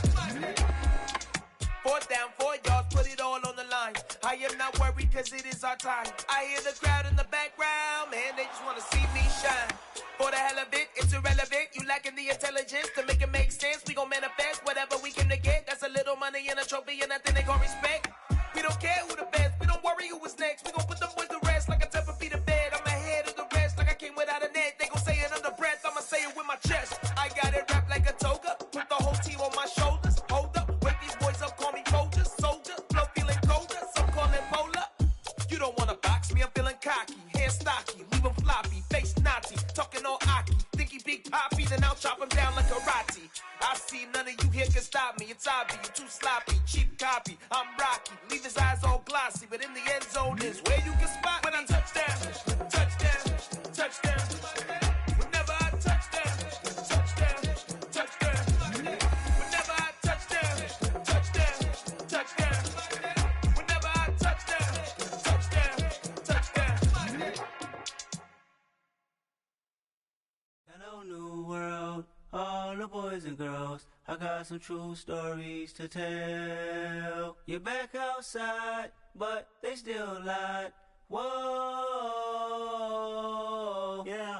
Fourth down, 4 yards, put it all on the line. I am not worried cause it is our time. I hear the crowd in the background, man, they just wanna see me shine. For the hell of it, it's irrelevant. You lacking the intelligence to make it make sense. We gon' manifest whatever we can to get. That's a little money and a trophy and nothing they gon' respect. We don't care who the best, we don't worry who is next. We gon' put them boys to rest like a 10 feet of bed. I'm ahead of the rest like I came without a net. They gon' say it under breath, I'ma say it with my chest. I got it wrapped like a toga, put the whole team on my shoulders. Hold up, wake these boys up, call me soldier, soldier. Flow feeling colder, some call it polar. You don't wanna box me, I'm feeling cocky. Hair stocky, leave him floppy, face naughty. Talking all aki, think he big poppy, then I'll chop him down like karate. I see none of you here can stop me. It's obvious, you too sloppy, cheap copy. I'm Rocky, leave his eyes all glossy, but in the end zone is where you can spot when I touchdown, touchdown, touchdown. Whenever I touchdown, touchdown, touchdown. Whenever I touchdown, touchdown, touchdown. Whenever I touchdown, touchdown, touchdown. Hello, new world, all the boys and girls. I got some true stories to tell. You're back outside, but they still lied. Whoa, yeah.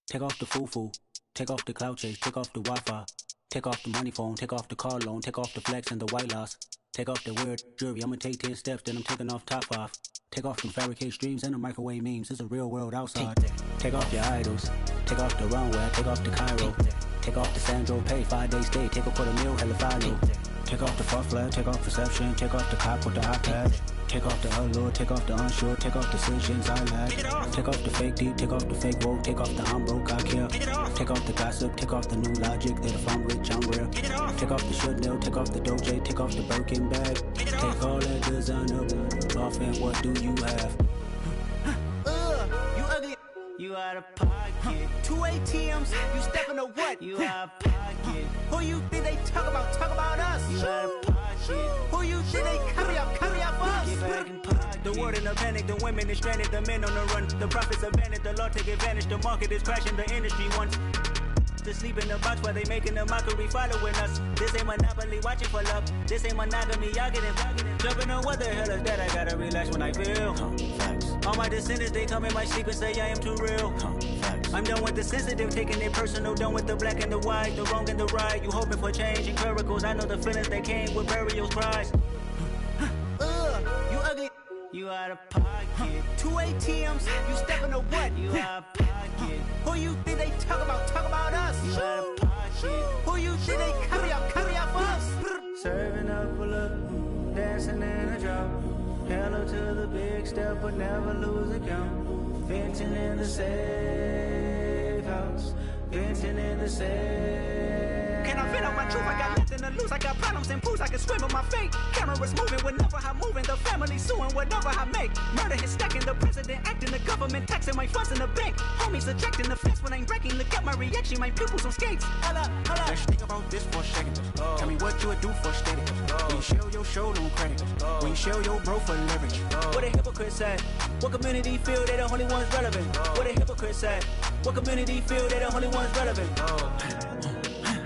Take off the foo-foo, take off the cloud chase, take off the Wi-Fi, take off the money phone, take off the car loan, take off the flex and the white loss, take off the weird jewelry. I'ma take 10 steps, then I'm taking off top 5. Take off them fabricated streams and the microwave memes. It's a real world outside. Take off your idols, take off the runway, take off the Cairo, take off the Sandro pay, 5-day stay, take off for the meal, hella follow. Take off the fuck flag, take off perception, take off the cop with the iPad. Take off the allure, take off the unsure, take off decisions I lack. Take off the fake deep, take off the fake woke, take off the I'm broke, I care. Take off the gossip, take off the new logic that if I'm rich, I'm real. Take off the Chanel, take off the Doja, take off the Birkin bag. Take all that designer off and what do you have? You ugly. You out of pocket. 2 ATMs, you stepping to what? You out of pocket. Who you think they talk about? Talk about us. You out of pocket. Who you think they carry up for us? Get back in pocket. The The world in a panic, the women is stranded, the men on the run. The profits abandoned, the law take advantage. The market is crashing, the industry wants to sleep in the box while they making a mockery following us. This ain't monopoly, watching for love. This ain't monogamy, y'all getting jumping on what the hell is that? I gotta relax when I feel. All my descendants, they come in my sleep and say I am too real. I'm done with the sensitive, taking it personal. Done with the black and the white, the wrong and the right. You hoping for change and miracles. I know the feelings that came with burial cries. You ugly. You out of pocket. 2 ATMs, you stepping to what? You out of pocket. Who you think they talk about? Talk about us. You out of pocket. Who you think they carry out for us? Serving up a look, dancing in a drop. Hello to the big step, but never lose a count. Venting in the safe house. Venting in the safe. Can I vent out my truth? I got nothing to lose. I got problems and pools. I can swim with my fate. Cameras moving whenever I'm moving. The family suing whatever I make. Murder is stacking. The president acting. The government taxing my funds in the bank. Homies ejecting the fence when I'm breaking. Look at my reaction. My pupils on skates. Hold up. Let's think about this for a second. Tell me what you would do for status. When you show your show no credit. When you show your bro for leverage. What a hypocrite said. What community feel they the only ones relevant? What a hypocrite said. What community feel they the only ones relevant?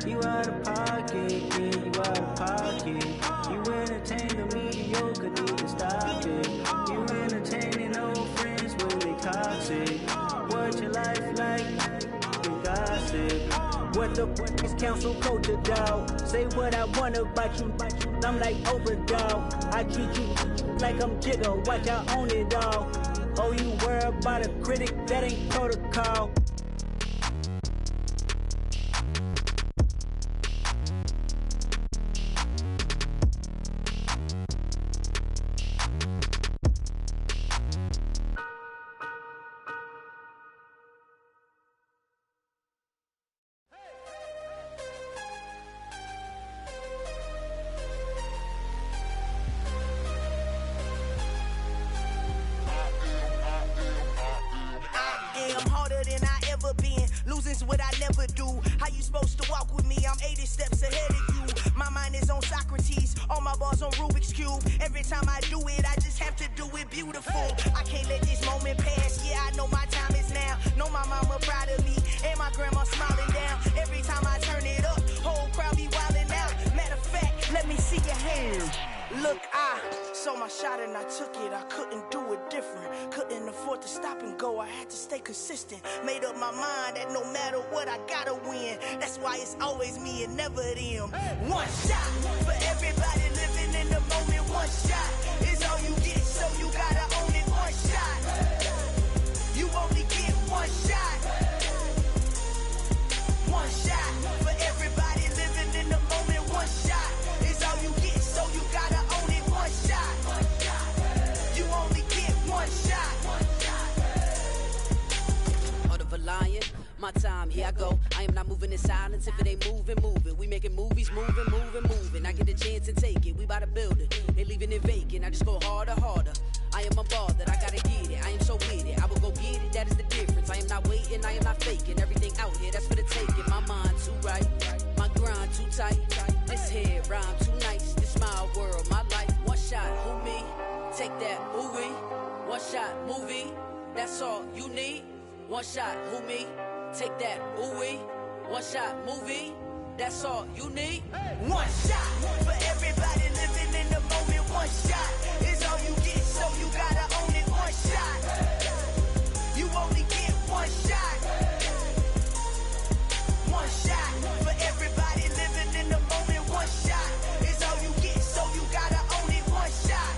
You out of pocket, yeah, you out of pocket. You entertain the mediocre, need to stop it. You entertaining old friends when they toxic. What your life like? You gossip. What the fuck is council culture, dog? Say what I want about you. I'm like overdog. I treat you like I'm Jigga. Watch I own it all. Oh, you worry about a critic? That ain't protocol. Losing's what I never do. How you supposed to walk with me? I'm 80 steps ahead of you. My mind is on Socrates, all my bars on Rubik's Cube. Every time I do it, I just have to do it beautiful. I can't let this moment pass. Yeah, I know my time is now. Know my mama proud of me, and my grandma smiling down. Every time I turn it up, whole crowd be wildin' out. Matter of fact, let me see your hands. Look, I saw my shot and I took it. I couldn't do it different. Couldn't afford to stop and go. I had to stay consistent. Made up my mind that no matter what, I gotta win. That's why it's always me and never them. One shot for everybody living in the moment. One shot is all you get, so you gotta own it. One shot. You only get one shot. One shot for everybody living in the moment. One shot is all you get, so you gotta own it. One shot. You only get one shot. Heart of a lion, my time, here I go. I am not moving in silence. If it ain't moving, moving. We making movies, moving. I get a chance and take it. We bout to build it. Ain't leaving it vacant. I just go harder. I am a ball that I gotta get it. I am so with it. I will go get it. That is the difference. I am not waiting. I am not faking. Everything out here, that's for the taking. My mind too right. My grind too tight. This head rhyme too nice. This my world, my life. One shot, who me? Take that, ooh wee. One shot, movie. That's all you need. One shot, who me? Take that, ooh wee. One shot, movie. That's all you need. One shot for everybody living in the moment. One shot is all you get, so you gotta own it. One shot. You only get one shot. One shot for everybody living in the moment. One shot is all you get, so you gotta own it. One shot.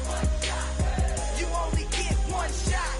You only get one shot.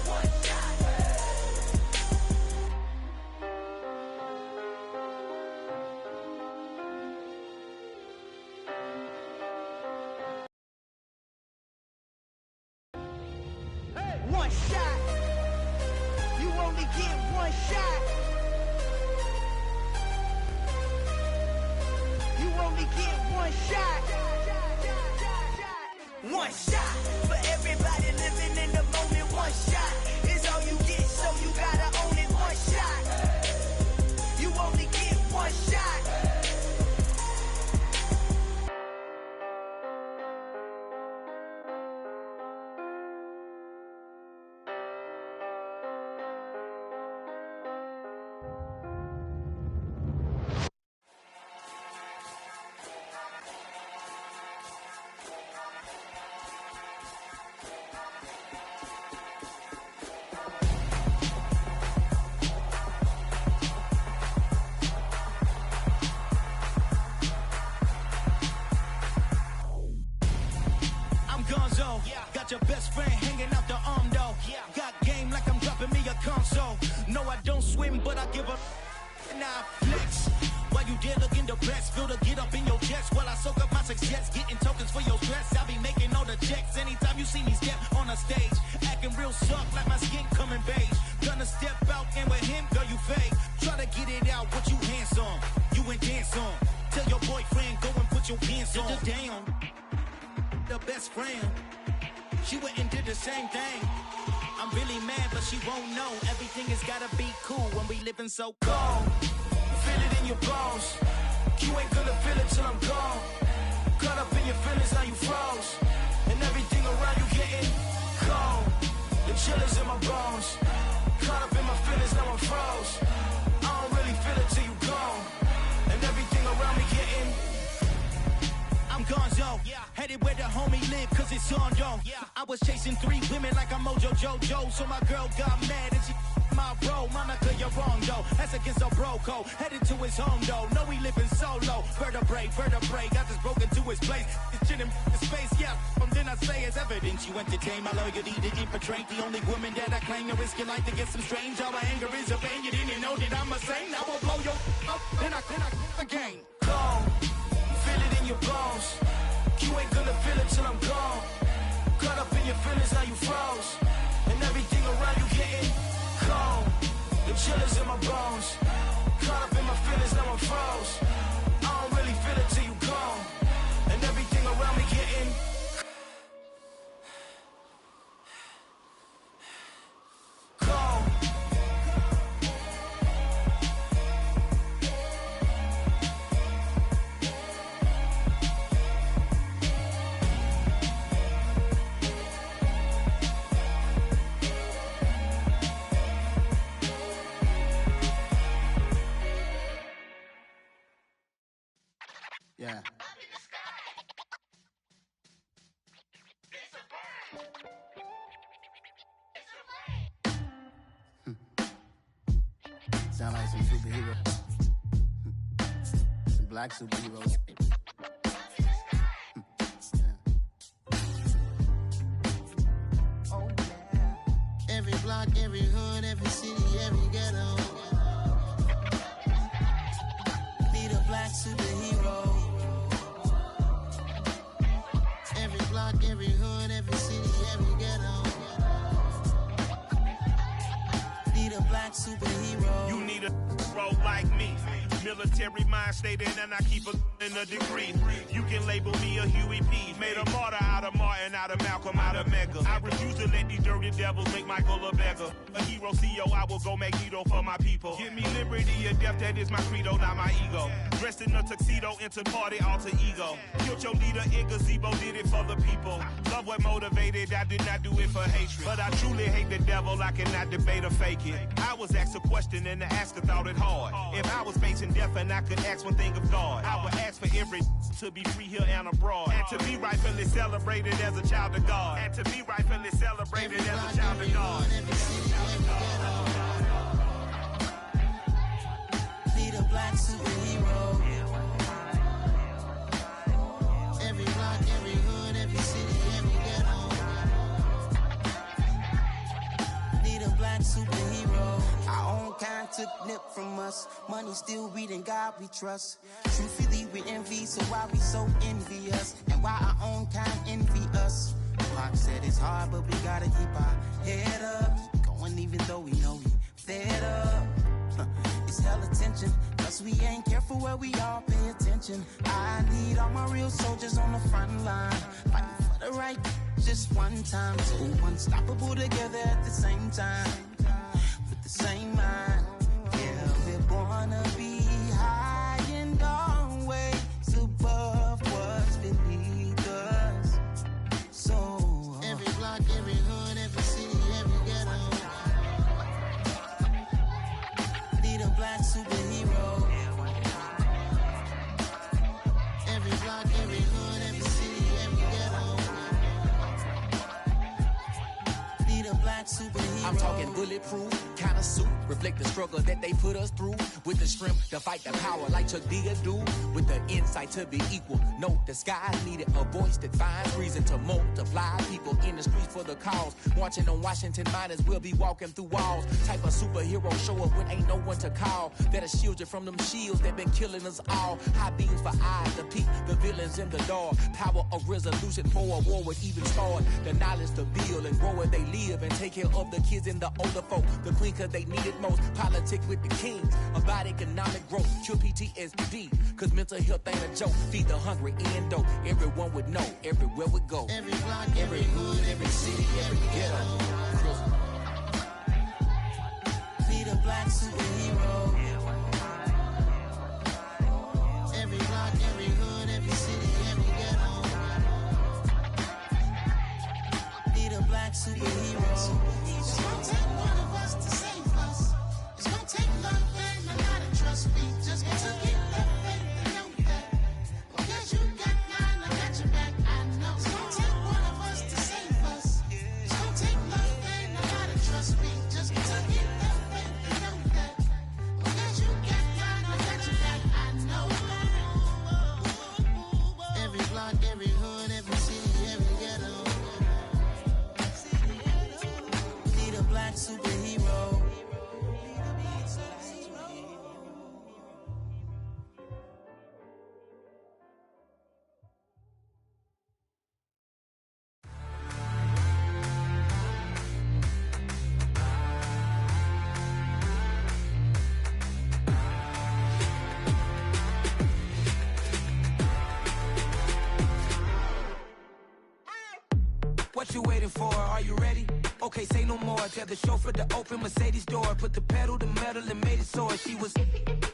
gonzo. Got your best friend hanging out the arm though. Got game like I'm dropping me a console. No, I don't swim, but I give a nah flex. While you there looking depressed, feel to get up in your chest while I soak up my success, getting tokens for your stress. I be making all the checks anytime you see me step on a stage, acting real soft like my skin coming beige. Gonna step out and with him, girl, you fake. Try to get it out, what you handsome, you ain't dance on. Tell your boyfriend, go and put your pants on. Down, the best friend, she went and did the same thing. I'm really mad, but she won't know. Everything has gotta be cool when we living so cold. Feel it in your bones. You ain't gonna feel it till I'm gone. Caught up in your feelings, now you froze. And everything around you getting cold. The chillers in my bones. Caught up in my feelings, now I'm froze. I don't really feel it till you gone. And everything around me getting I'm gonzo, headed where the homie live, cause it's on though. I was chasing 3 women like I'm Mojo Jojo, so my girl got mad and she my bro. Monica, you're wrong though, that's against our bro code. Headed to his home though, no we living solo. Vertebrae, got this broken to his place. It's chin in space, from then I say it's evidence. You entertain my loyalty to infiltrate. The only woman that I claim to risk your life to get some strange. All my anger is a pain, you didn't know that I'm a saint. Now I'll blow your up, then I again. Gone. Feel it in your bones. You ain't gonna feel it till I'm gone. Caught up in your feelings, now you froze. And everything around you getting cold. The chillers in my bones. Caught up in my feelings, now I'm froze. I don't really feel it till you gone. And everything around me getting cold. Yeah. Sound like some superheroes. Some black superheroes. Oh, yeah. Every block, every hood, every city, every ghetto. Need a black superhero. Every block, every hood, every city, every ghetto. Need a black superhero. You need a role like me. Military mind state and I keep in a degree. You can label me a Huey P. Made a martyr out of Martin, out of Malcolm, out of Mega. I refuse to let these dirty devils make Michael a beggar. A hero CEO, I will go Magneto for my people. Give me liberty or death, that is my credo, not my ego. Dressed in a tuxedo, into party, alter ego. Killed your leader in gazebo, did it for the people. Love what motivated, I did not do it for hatred. But I truly hate the devil, I cannot debate or fake it. I was asked a question and the asker thought it hard. If I was facing death and I could ask one thing of God, I would ask for every to be free here and abroad. And to be rightfully celebrated as a child of God. And to be rightfully celebrated as a child of God. Need a black superhero. Every block, every hood, every city, every ghetto. Need a black superhero. Our own kind took nip from us. Money still reading God we trust. Truthfully we envy, so why we so envious? And why our own kind envy us? Pac said it's hard, but we gotta keep our head up. Going even though we know we fed up. It's hell attention, cause we ain't careful where we all pay attention. I need all my real soldiers on the front line, fighting for the right just one time. So unstoppable together at the same time, with the same mind. Yeah, we're gonna be high and always above what's beneath us. So every block, every hood, every city, every ghetto. Need a black superhero. Every block, every hood, every city, every ghetto. Need a black superhero. I'm talking bulletproof, kind of suit reflect the struggle that they put us through. With the strength to fight the power like Chuck D do. With the insight to be equal. No, the sky needed a voice that finds reason to multiply. People in the streets for the cause. Marching on Washington miners will be walking through walls. Type of superhero show up when ain't no one to call. That'll shield you from them shields that been killing us all. High beams for eyes to peek the villains in the dark. Power of resolution for a war would even start. The knowledge to build and grow where they live and take care of the kids and the older folk. The queen cause they need it most. Politics with the kings. About economic growth. Cure PTSD. Cause mental health ain't a joke. Feed the hungry and dope. Everyone would know. Everywhere we go. Every block, every hood, every city, every ghetto. Be the black superhero. Every block, every hood, every city, every ghetto. Be the black superhero. It's gonna take one of us to save us. It's gonna take love and a lot of trust. We just gotta get that faith and know that. Because you got mine, I got your back, I know. It's gonna take one of us to save us. It's gonna take love and a lot of trust. We just gotta get that faith and know that. Because you got mine, I got your back, I know. Every block, every hood, every city, every ghetto. Be the black superhero. What you waiting for? Are you ready? Okay, say no more. Tell the chauffeur to open Mercedes door. Put the pedal to metal and made it soar. She was,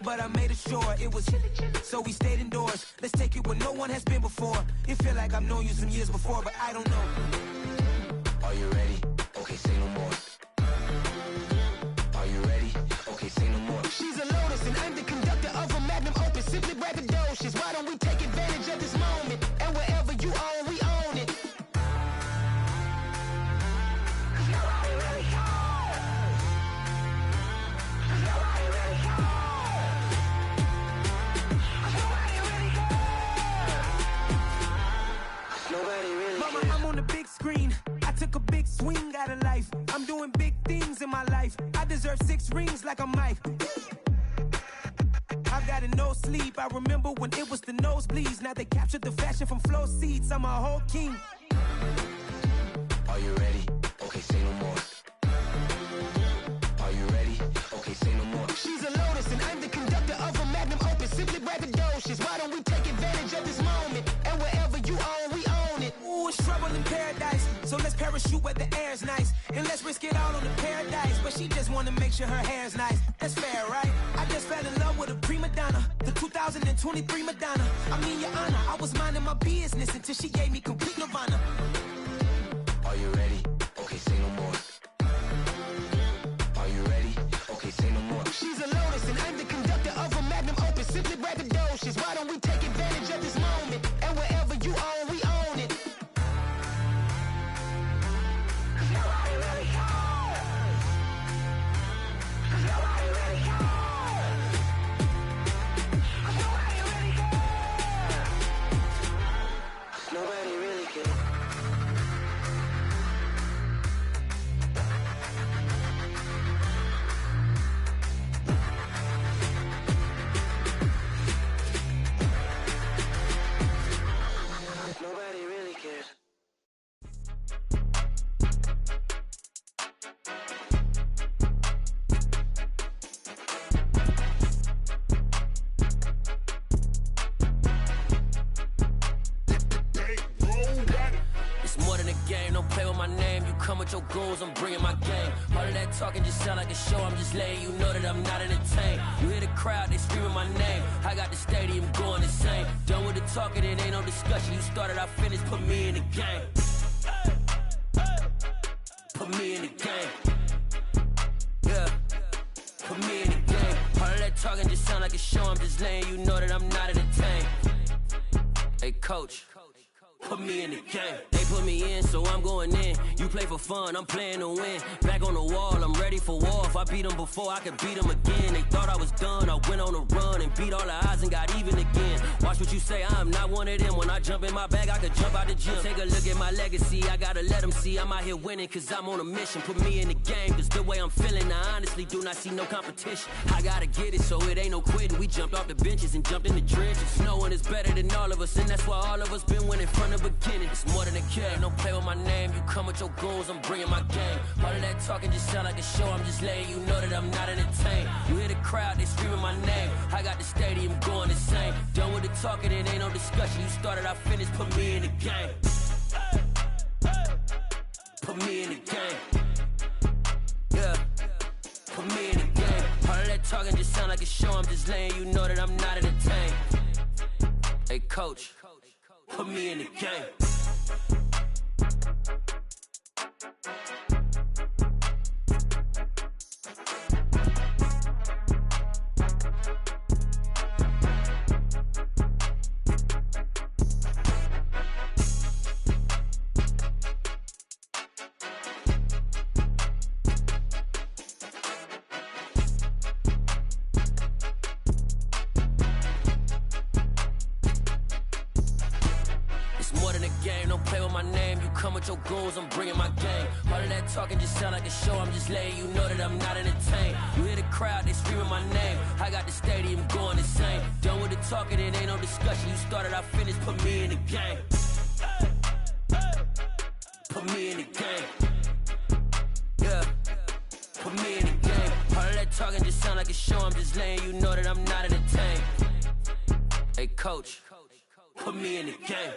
but I made it sure it was. So we stayed indoors. Let's take it where no one has been before. It feel like I've known you some years before, but I don't know. Are you ready? Okay, say no more. Are you ready? Okay, say no more. She's a Lotus and I'm the conductor of a Magnum Opus. Simply braggadocious. Why don't we take advantage of this moment? And wherever you own, we own it. Mama, I'm on the big screen. I took a big swing out of life. I'm doing big things in my life. I deserve 6 rings like I'm Mike. I've got no sleep. I remember when it was the nosebleeds. Now they captured the fashion from flow seats. I'm a whole king. Are you ready? Okay, say no more. Are you ready? Okay, say no more. She's a Lotus and I'm the conductor of a Magnum Opus. Simply braggadocious. Why don't we take advantage of this moment? And wherever you own, we own it. Ooh, it's trouble in paradise. So let's parachute where the air's nice. And let's risk it all on the paradise. But she just wanna make sure her hair's nice. That's fair, right? I just fell in love with a prima donna. The 2023 Madonna. I mean, your honor, I was minding my business until she gave me complete nirvana. Are you ready? Okay, say no more. Are you ready? Okay, say no more. She's a Lotus and I'm the conductor of a Magnum Opus. Simply braggadocious. Why don't we take advantage of this moment? And wherever you own, we own it. Nobody really cares. Nobody really cares. Nobody really cares. Nobody really cares. Nobody really cares. It's more than a game, don't play with my name. You come with your goals, I'm bringing my game. All of that talking just sound like a show, I'm just letting you know that I'm not entertained. You hear the crowd, they screaming my name. I got the stadium going insane. Done with the talking, it ain't no discussion. You started, I finished, put me in the game. Put me in the game. Yeah, put me in the game. All of that talking just sound like a show, I'm just letting you know that I'm not entertained. Hey coach, put me in the game. They put me in, so I'm going in. You play for fun, I'm playing to win. Back on the wall, I'm ready for war. If I beat them before, I could beat them again. They thought I was done, I went on a run and beat all the odds and got even again. Watch what you say, I'm not one of them. When I jump in my bag, I could jump out the gym. Take a look at my legacy, I gotta let them see I'm out here winning, cause I'm on a mission. Put me in the game, cause the way I'm feeling, I honestly do not see no competition. I gotta get it, so it ain't no quitting. We jumped off the benches and jumped in the trenches. No one is better than all of us, and that's why all of us been winning from the beginning. It's more than a game, don't play with my name. You come with your goons, I'm bringing my game. All of that talking just sound like a show, I'm just letting you know that I'm not entertained. You hear the crowd, they screaming my name. I got the stadium going insane. Done with the talking, it ain't no discussion. You started, I finished, put me in the game. Put me in the game. Yeah, put me in the game. All of that talking just sound like a show, I'm just letting you know that I'm not entertained. Hey coach, put me in the game. Your goals, I'm bringing my game. All of that talking just sound like a show, I'm just letting you know that I'm not entertained. You hear the crowd, they screaming my name. I got the stadium going insane. Done with the talking, it ain't no discussion. You started, I finished, put me in the game. Put me in the game. Yeah, put me in the game. All of that talking just sound like a show, I'm just letting you know that I'm not entertained. Hey coach, put me in the game.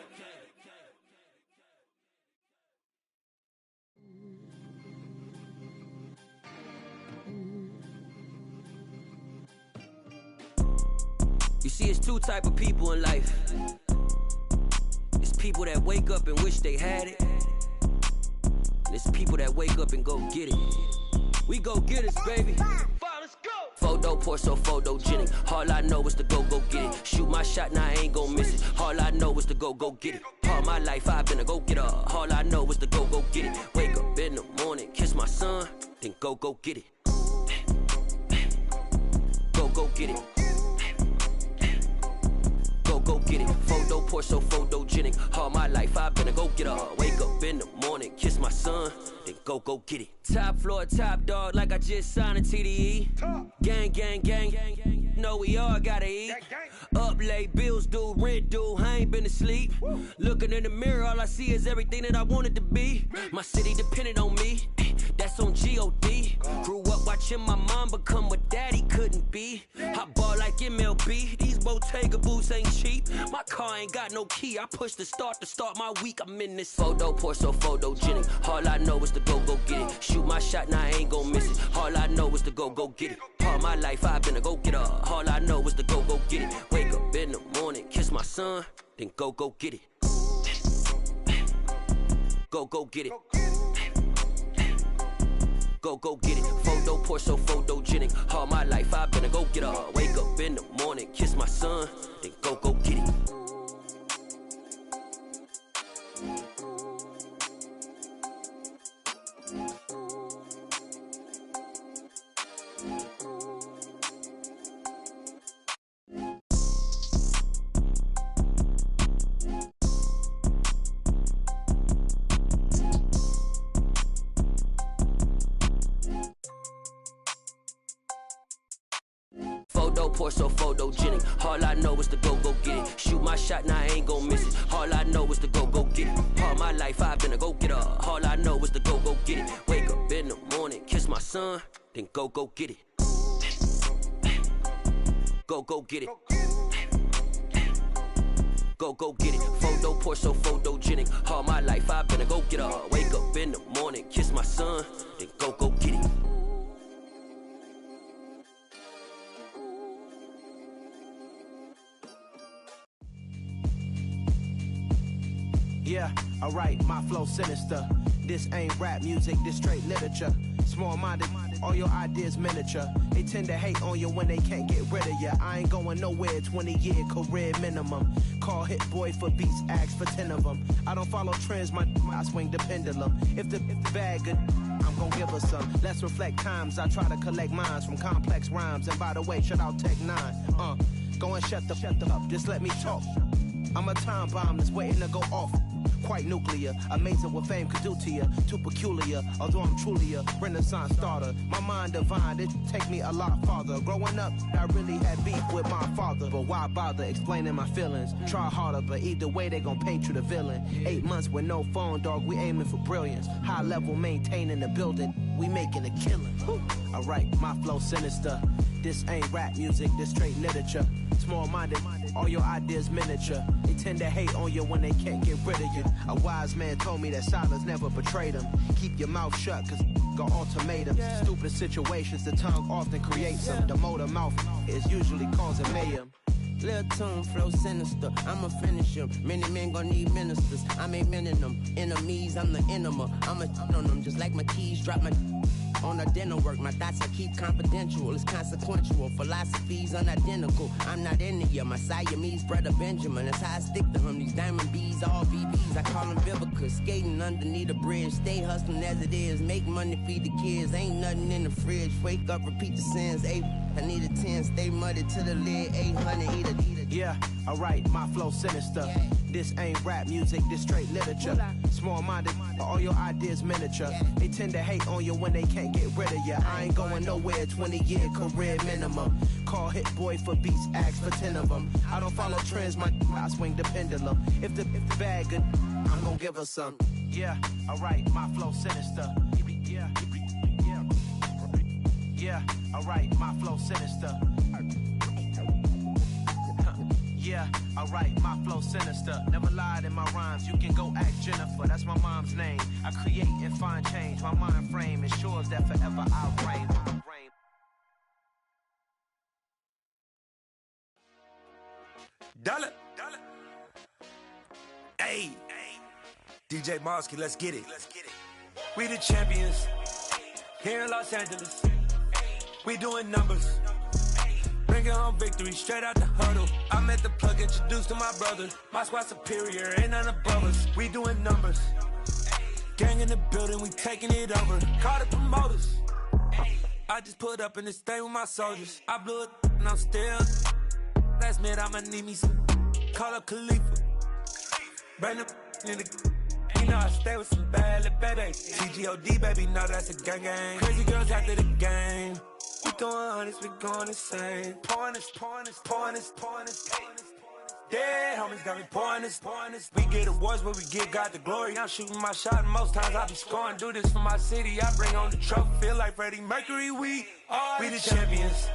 You see, it's two type of people in life. It's people that wake up and wish they had it, and it's people that wake up and go get it. We go get it, baby. Photo pour so photogenic. All I know is to go get it. Shoot my shot, now I ain't gon' miss it. All I know is to go get it. All my life I've been a go getter. All I know is to go get it. Wake up in the morning, kiss my son, then go get it. Go get it. Go get it. Photo pour so photogenic. All my life I've been a go getter. Wake up in the morning, kiss my son, then go get it. Top floor, top dog, like I just signed a TDE. Gang, gang, gang. Know we all gotta eat. Up late, bills due, rent due, I ain't been asleep. Looking in the mirror, all I see is everything that I wanted to be. My city depended on me, that's on G.O.D. Grew up watching my mom become what daddy couldn't be. I ball like MLB, these Bottega boots ain't cheap. My car ain't got no key, I push the start to start my week. I'm in this photo pour so photogenic. All I know is to go get it. Shoot my shot, now I ain't gon' miss it. All I know is to go get it. All my life I've been a go getter. All I know is to go get it. Wake up in the morning, kiss my son, then go get it. Go get it. Go get it. Photo pour so photogenic. All my life I've been a go getter. Wake up in the morning, kiss my son, then go get it. Pour so photogenic. All I know is to go get it. Shoot my shot, now I ain't gon' miss it. All I know is to go get it. All my life I've been a go getter. All I know is to go get it. Wake up in the morning, kiss my son, then go get it. Go get it. Go get it. Photo pour so photogenic. All my life I've been a go getter. Wake up in the morning, kiss my son, then go get it. Yeah, alright, my flow sinister. This ain't rap music, this straight literature. Small-minded all your ideas miniature. They tend to hate on you when they can't get rid of you. I ain't going nowhere, 20-year career minimum. Call Hit Boy for beats, ask for 10 of them. I don't follow trends, I swing the pendulum. If the bag good, I'm gon' give her some. Let's reflect times, I try to collect minds from complex rhymes. And by the way, shout out Tech 9. Go and shut the up, just let me talk. I'm a time bomb that's waiting to go off. Quite nuclear, amazing what fame could do to you. Too peculiar, although I'm truly a renaissance starter. My mind divine, it take me a lot farther. Growing up, I really had beef with my father. But why bother explaining my feelings? Try harder, but either way they gon' paint you the villain. 8 months with no phone, dog, we aiming for brilliance. High level maintaining the building, we making a killing. Alright, my flow sinister. This ain't rap music, this straight literature. Small-minded, all your ideas miniature. They tend to hate on you when they can't get rid of you. A wise man told me that silence never betrayed him. Keep your mouth shut, cause got ultimatums. Stupid situations, the tongue often creates them. The motor mouth is usually causing mayhem. Lil' tune, flow sinister, I'ma finish him. Many men gon' need ministers, I'm aiming them. Enemies, I'm the enema. I'ma on them, just like my keys, drop my on a dental work. My thoughts I keep confidential, it's consequential. Philosophies unidentical, I'm not into you. My Siamese brother Benjamin, that's how I stick to him. These diamond bees, all BBs, I call them Vivica. Skating underneath a bridge, stay hustling as it is. Make money, feed the kids, ain't nothing in the fridge. Wake up, repeat the sins, I need a 10, stay muddy to the lid, 800, eat a. Yeah, alright, my flow sinister. This ain't rap music, this straight literature. Small-minded, all your ideas miniature. They tend to hate on you when they can't get rid of you. I ain't going nowhere, 20-year career minimum. Call Hit Boy for beats, ask for 10 of them. I don't follow trends, I swing the pendulum. If the bag good, I'm gon' give her some. Yeah, alright, my flow sinister. Yeah, alright, my flow sinister. Yeah, alright, my flow sinister. Never lied in my rhymes, you can go ask Jennifer. That's my mom's name. I create and find change. My mind frame ensures that forever I'll reign. Dollar. Hey, DJ Mosky, let's get it. We the champions here in Los Angeles. We doing numbers. Bringing home victory straight out the huddle. I'm at the plug, introduced to my brothers. My squad superior, ain't none above us. We doing numbers. Gang in the building, we taking it over. Call the promoters. I just put up in this thing with my soldiers. I blew it and I'm still. Last minute, I'ma need me some. Call up Khalifa. Bring them in the. You know I stay with some bad little baby. TGOD, baby, no, that's a gang gang. Crazy girls after the game. We going honest, we going insane. Pouring this. Yeah, homies got me pouring this. We get awards, but we get God the glory. I'm shooting my shot, and most times I be scoring. Do this for my city, I bring on the trophy. Feel like Freddie Mercury, we the champions.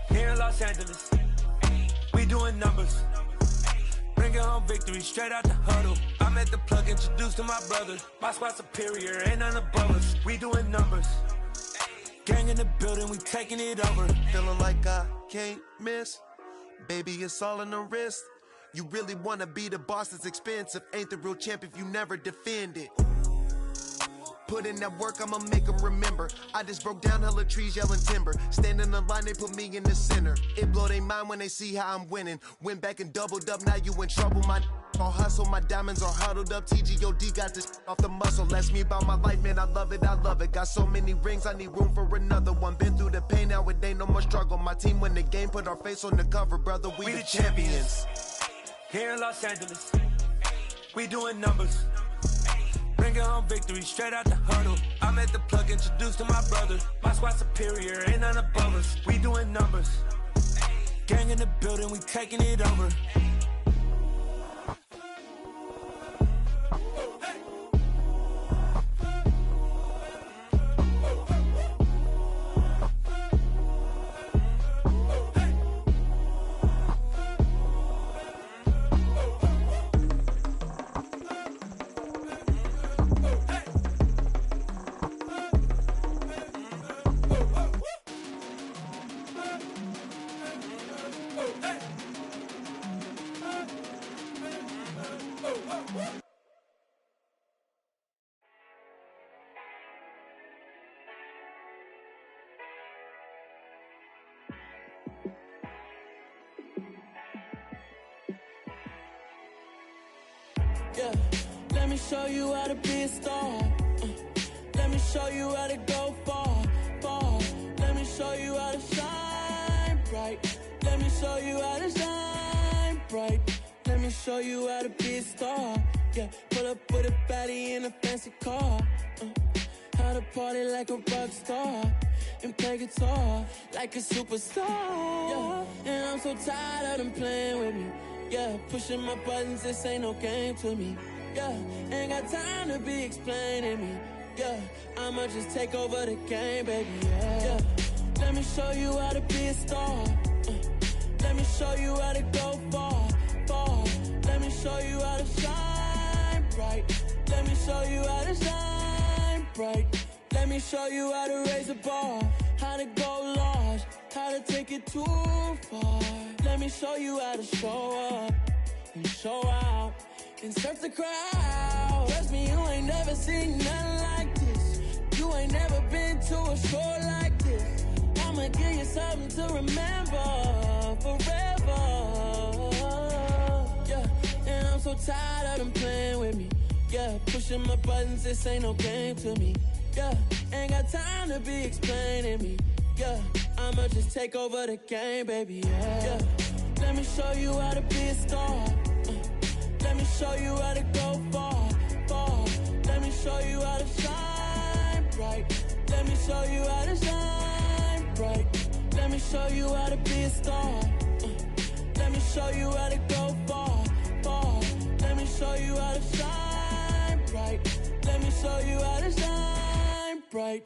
Here in Los Angeles, we doing numbers. Bringing home victory straight out the huddle. I'm at the plug, introduced to my brothers. My squad superior, ain't none above us. We doing numbers. Gang in the building, we taking it over. Feeling like I can't miss. Baby, it's all in the wrist. You really wanna be the boss, it's expensive. Ain't the real champ if you never defend it. Put in that work, I'ma make them remember. I just broke down hella trees, yelling timber. Stand in the line, they put me in the center. It blow their mind when they see how I'm winning. Went back and doubled up, now you in trouble. My all hustle, my diamonds are huddled up. TGOD got this off the muscle. Ask me about my life, man, I love it. Got so many rings, I need room for another one. Been through the pain, now it ain't no more struggle. My team win the game, put our face on the cover, brother. We the champions. Here in Los Angeles, we doing numbers. Bringing home victory straight out the huddle. I'm at the plug, introduced to my brothers. My squad superior, ain't none above us. We doing numbers. Gang in the building, we taking it over. me show you how to be a star. Let me show you how to go far, far. Let me show you how to shine bright. Let me show you how to shine bright. Let me show you how to be a star. Yeah, pull up with a baddie in a fancy car. How to party like a rock star and play guitar like a superstar. Yeah, and I'm so tired of them playing with me. Yeah, pushing my buttons, this ain't no game to me. Yeah, ain't got time to be explaining me. Yeah, I'ma just take over the game, baby. Yeah, let me show you how to be a star. Let me show you how to go far, far. Let me show you how to shine bright. Let me show you how to shine bright. Let me show you how to raise the bar, how to go large, how to take it too far. Let me show you how to show up and show out and surf the crowd. Trust me, you ain't never seen nothing like this. You ain't never been to a show like this. I'ma give you something to remember forever. Yeah, and I'm so tired of them playing with me. Yeah, pushing my buttons, this ain't no game to me. Yeah, ain't got time to be explaining me. Yeah, I'ma just take over the game, baby. Yeah, let me show you how to be a star. Let me show you how to go far, far. Let me show you how to shine bright. Let me show you how to shine bright. Let me show you how to be a star. Let me show you how to go far, far. Let me show you how to shine bright. Let me show you how to shine bright.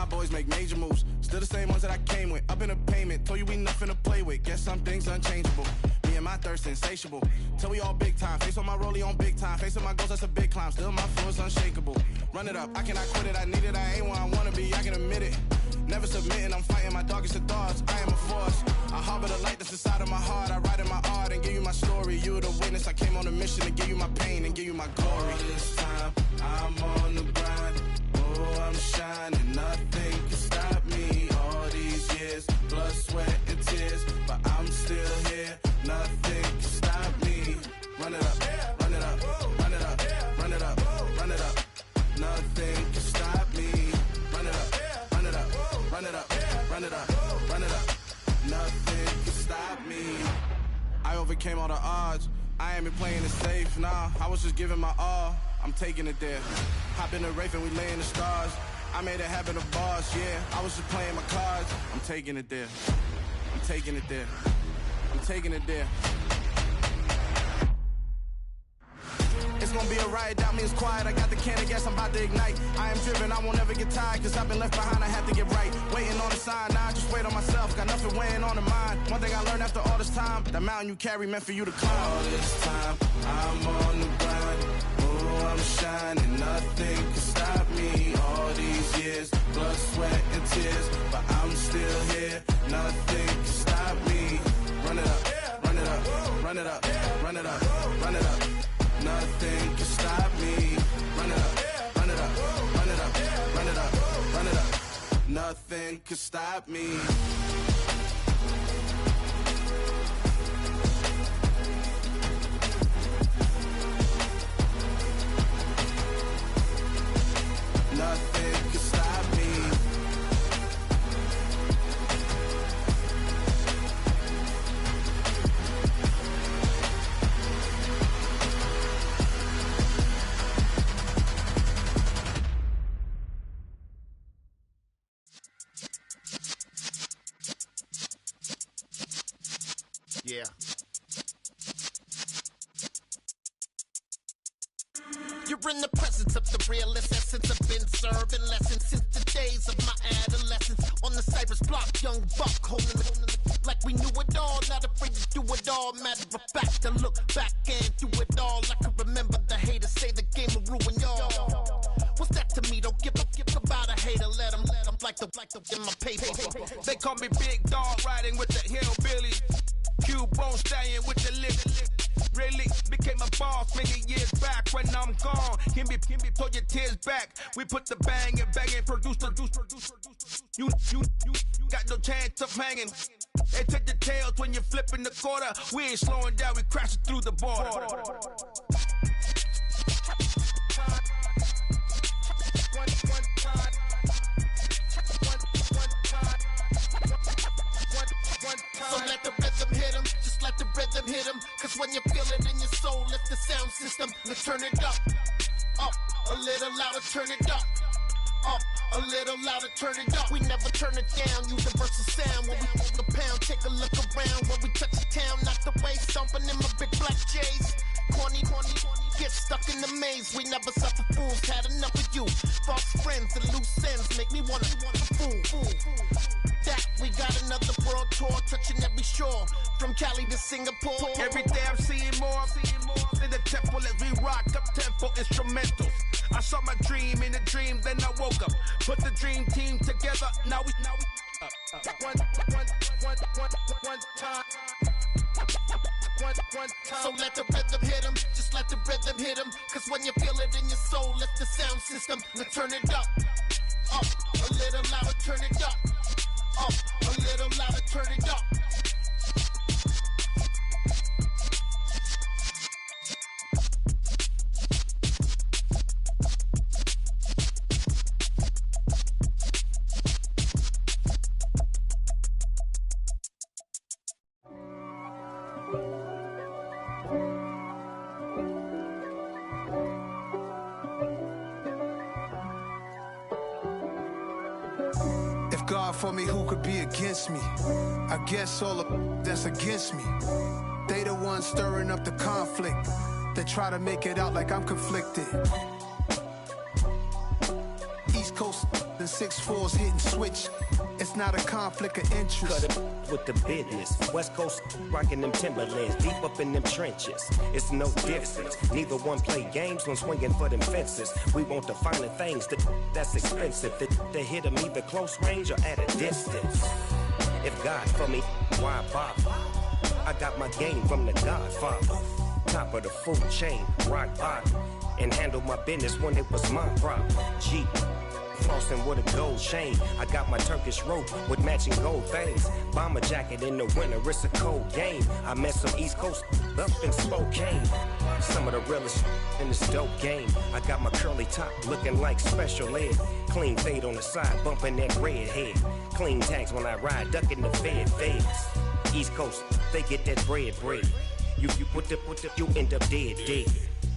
Boys make major moves, still the same ones that I came with. Up in the payment, told you we nothing to play with. Guess some things unchangeable. Me and my thirst insatiable. Till we all big time. Face on my rollie on big time. Facing my goals, that's a big climb. Still my flow is unshakable. Run it up, I cannot quit it. I need it, I ain't where I wanna be. I can admit it. Never submitting, I'm fighting my darkest of thoughts. I am a force. I harbor the light that's inside of my heart. I write in my art and give you my story. You the witness. I came on a mission to give you my pain and give you my glory. All this time, I'm on the grind. Oh, I'm shining, nothing can stop me. All these years, blood, sweat, and tears, but I'm still here. Nothing can stop me. Run it up, run it up, run it up, run it up, run it up. Nothing can stop me. Run it up, run it up, run it up, run it up, run it up. Nothing can stop me. I overcame all the odds. I ain't been playing it safe, nah. I was just giving my all. I'm taking it there. Hop in the Wraith and we lay in the stars. I made it happen to boss, yeah. I was just playing my cards. I'm taking it there. I'm taking it there. I'm taking it there. It's gonna be a riot, doubt me it's quiet. I got the can of gas, I'm about to ignite. I am driven, I won't ever get tired, cause I've been left behind, I have to get right. Waiting on the sign, now I just wait on myself. Got nothing weighing on the mind. One thing I learned after all this time, the mountain you carry meant for you to climb. All this time, I'm on the grind. Oh, I'm shining, nothing can stop me. All these years, blood, sweat, and tears, but I'm still here. Nothing can stop me. Run it up, run it up, run it up, run it up, run it up. Nothing can stop me. Run it up, run it up, run it up, run it up, run it up. Nothing can stop me. Nothing can stop me. Yeah. You're in the presence of the realest essence. I've been serving lessons since the days of my adolescence. On the Cypress block, young buck holding it like we knew it all. Not afraid to do it all. Matter of fact, to look back and do it all. I can remember the haters say the game will ruin y'all. What's that to me? Don't give a about a like the in my paper. They call me Big Dog, riding with the hillbilly. Cubone stallion with the lip. Really became a boss many years back. When I'm gone, can be pull your tears back. We put the bang and produce. You got no chance of hanging. They take the tails when you're flipping the quarter. We ain't slowing down, we crashing through the border. So let the rhythm hit him, just let the rhythm hit him. Cause when you feel it in your soul, lift the sound system. Let's turn it up, a little louder, turn it up. A little louder, turn it up. We never turn it down, universal sound. When we move the pound, take a look around. When we touch the town, knock the way, stomping in my big black J's. Corny, get stuck in the maze. We never suffer fools, had enough of you. False friends and loose ends make me wanna fool. That we got another world tour, touching every shore, from Cali to Singapore. Every day I'm seeing more in the temple as we rock up tempo instrumentals. I saw my dream in a dream, then I woke up. Put the dream team together, now we one time. So let the rhythm hit him, just let the rhythm hit him. Cause when you feel it in your soul, lift the sound system. Let's turn it up, a little louder, turn it up, a little louder, turn it up. God for me, who could be against me? I guess all of that's against me. They the ones stirring up the conflict. They try to make it out like I'm conflicted. East Coast and 6'4's hitting switch. It's not a conflict of interest. Cut it with the business. West Coast rocking them Timberlands, deep up in them trenches. It's no difference. Neither one play games when swinging for them fences. We want the finer things that's expensive. That hit them either close range or at a distance. If God for me, why bother? I got my game from the Godfather. Top of the food chain, rock bottom. And handle my business when it was my problem. G. Flossing with a gold chain. I got my Turkish rope with matching gold things. Bomber jacket in the winter, it's a cold game. I met some East Coast up in Spokane. Some of the realest in this dope game. I got my curly top looking like special ed. Clean fade on the side, bumping that red head. Clean tags when I ride, ducking the feds. East Coast, they get that bread. You you end up dead.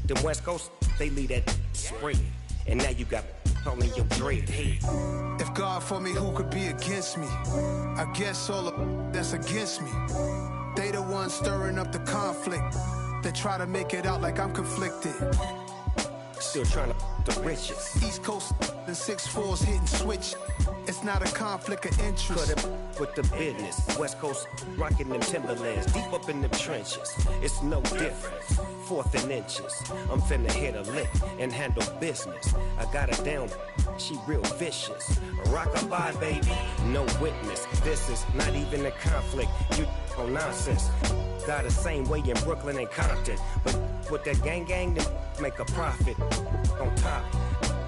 The West Coast, they leave that spread. And now you got calling your dread head. If God for me, who could be against me? I guess all of that's against me. They the ones stirring up the conflict. They try to make it out like I'm conflicted. Still trying to the riches. East Coast and 6'4's hitting switch. It's not a conflict of interest. Cut it with the business. West Coast rocking them Timberlands, deep up in them trenches. It's no difference. Fourth and inches. I'm finna hit a lick and handle business. I got her down, she real vicious. Rock-a-bye, baby, no witness. This is not even a conflict. You on nonsense. Got the same way in Brooklyn and Compton. But with that gang, then make a profit. On top,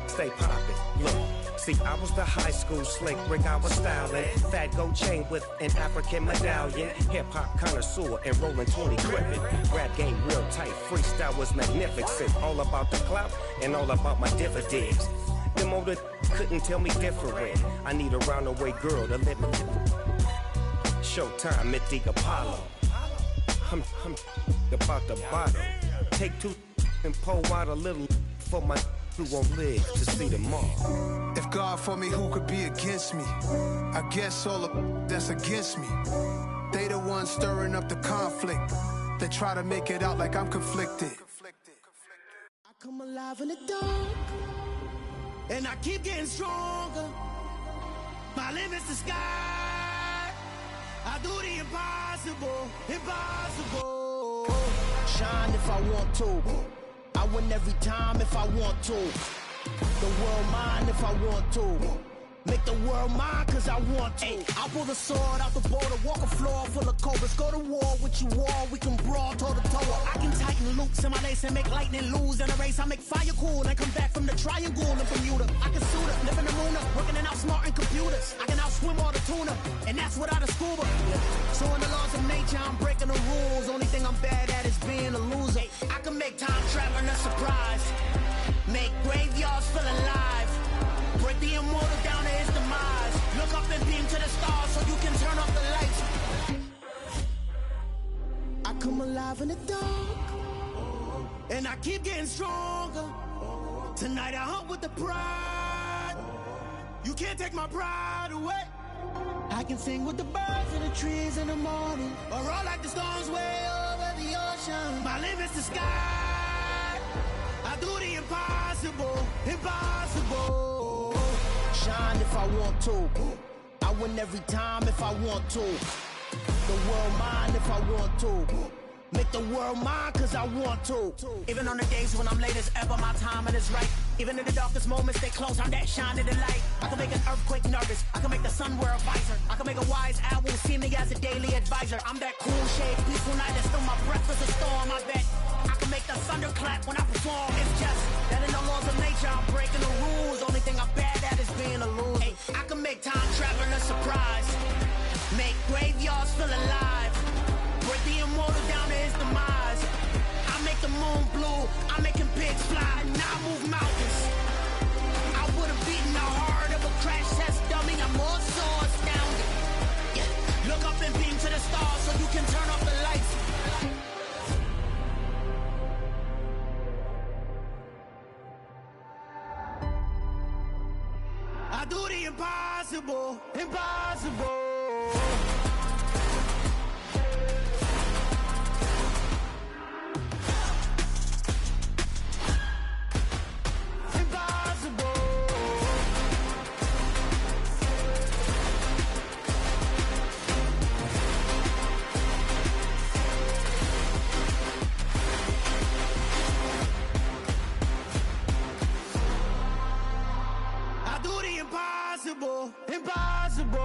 stay poppin'. Look. See, I was the high school slick Rick, I was styling. Fat gold chain with an African medallion. Hip-hop connoisseur and rolling 20 crippin'. Rap game real tight, freestyle was magnificent. All about the clout and all about my dividends. Them older couldn't tell me different. I need a roundaway girl to let me Showtime at the Apollo. I'm about the bottom. Take two and pull out a little for my who won't live to see tomorrow. If God for me, who could be against me? I guess all of that's against me. They the ones stirring up the conflict. They try to make it out like I'm conflicted. I come alive in the dark, and I keep getting stronger. My limit's the sky. I do the impossible, impossible. Shine if I want to. I win every time if I want to. The world mine if I want to. Make the world mine cause I want to. I pull the sword out the border, walk a floor full of cobras. Go to war with you all, we can brawl toe to toe. I can tighten loops in my lace and make lightning lose in a race. I make fire cool and come back from the triangle in Bermuda. I can suit up, live in the moon up, working and outsmarting computers. I can outswim all the tuna, and that's without a scuba. So in the laws of nature, I'm breaking the rules. Only thing I'm bad at is being a loser. I can make time traveling a surprise. Make graveyards feel alive. Break the immortal down to his demise. Look up and beam to the stars so you can turn off the lights. I come alive in the dark, and I keep getting stronger. Tonight I hunt with the pride. You can't take my pride away. I can sing with the birds and the trees in the morning, or roll like the storms way over the ocean. My limit's the sky. I do the impossible, impossible. Shine if I want to. I win every time if I want to. The world mine if I want to. Make the world mine cause I want to. Even on the days when I'm late as ever, my timing is right. Even in the darkest moments, they close, I'm that shining the light. I can make an earthquake nervous, I can make the sun wear a visor. I can make a wise owl see me as a daily advisor. I'm that cool shade, peaceful night, and still my breath is a storm, I bet. I can make the thunder clap when I perform. It's just that in the laws of nature, I'm breaking the rules. Only thing I'm bad at is being a loser. Hey, I can make time traveling a surprise. Make graveyards feel alive. Break the immortal down to his demise. I make the moon blue, I'm making pigs fly, and I move mountains. I would've beaten the heart of a crash test dummy, I'm more so astounded. Yeah. Look up and beam to the stars so you can turn off the lights. I do the impossible, impossible. Impossible, impossible.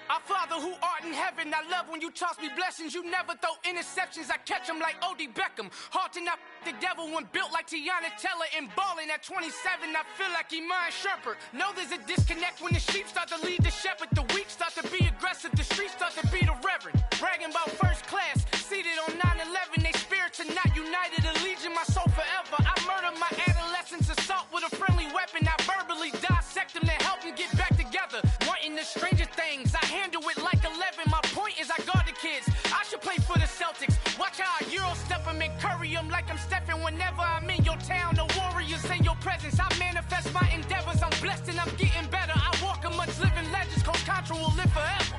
Our Father who art in heaven, I love when you toss me blessings. You never throw interceptions, I catch them like O.D. Beckham. Hard to not the devil when built like Tiana Teller and balling at 27, I feel like Iman Shumpert. Know there's a disconnect when the sheep start to lead the shepherd. The weak start to be aggressive, the streets start to be the reverend. Bragging about first class, seated on 9/11. They spirits are not united, allegiance my soul forever. I murder my adolescence, assault with a friendly weapon. I verbally dissect them to help them get back together. Wanting the stranger things, I handle it like 11. My point is I guard the kids. I should play for the Celtics. Watch how I Euro step them and curry them like I'm Stephen. Whenever I'm in your town, the warriors in your presence. I manifest my endeavors. I'm blessed and I'm getting better. I walk amongst living legends. Coach Contra will live forever.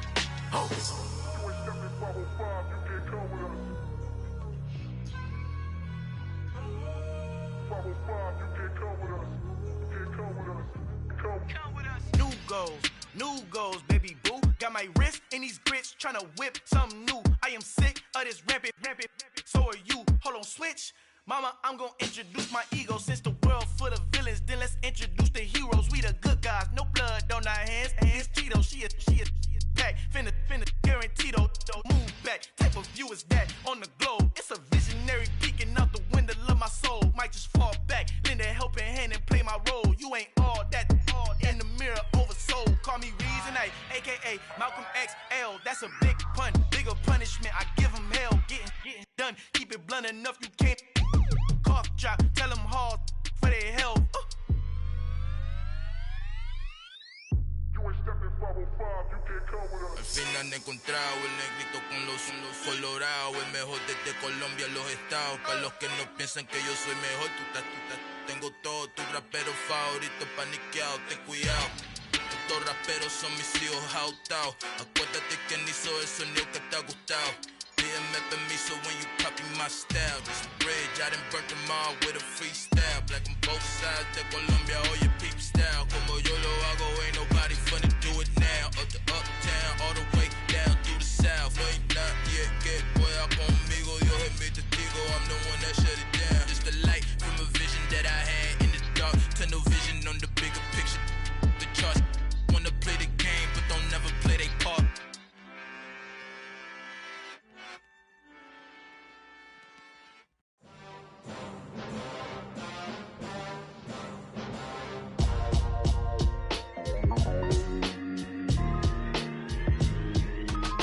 Oh. New goals, baby boo. Got my wrist in these grits, tryna whip something new. I am sick of this rampant. So are you. Hold on, switch. Mama, I'm gonna introduce my ego. Since the world full of villains, then let's introduce the heroes. We the good guys, no blood on our hands. Hands Tito, she a pack. Finna guaranteed, move back. Type of view is that on the globe? It's a visionary peeking out the window of my soul. Might just fall back, lend a helping hand and play my role. You ain't all that in the mirror oversold. Call me Reason A, aka Malcolm XL. That's a big pun, bigger punishment. I give him hell, getting done. Keep it blunt enough, you can't cough drop. Tell them hard for their health. Al fin han encontrado el negrito con los colorados, el mejor desde Colombia, los estados. Para los que no piensan que yo soy mejor, tengo todos tus raperos favoritos paniqueados, ten cuidado. Estos raperos son mis hijos jautados. Acuérdate quién hizo el sonido que te ha gustado. BMF and me, so when you copy my style, this bridge, I done burnt them all with a freestyle. Black on both sides, de Colombia, all your peep style. Como yo lo hago, ain't nobody finna do it now. Up to uptown, all the way down through the south. No, ain't not yet, get boy up conmigo, Dios es mi testigo, I'm the one that shut it down. Just the light from a vision that I had in the dark, tunnel vision on the bigger picture. The charts wanna play the game, but don't never play their part.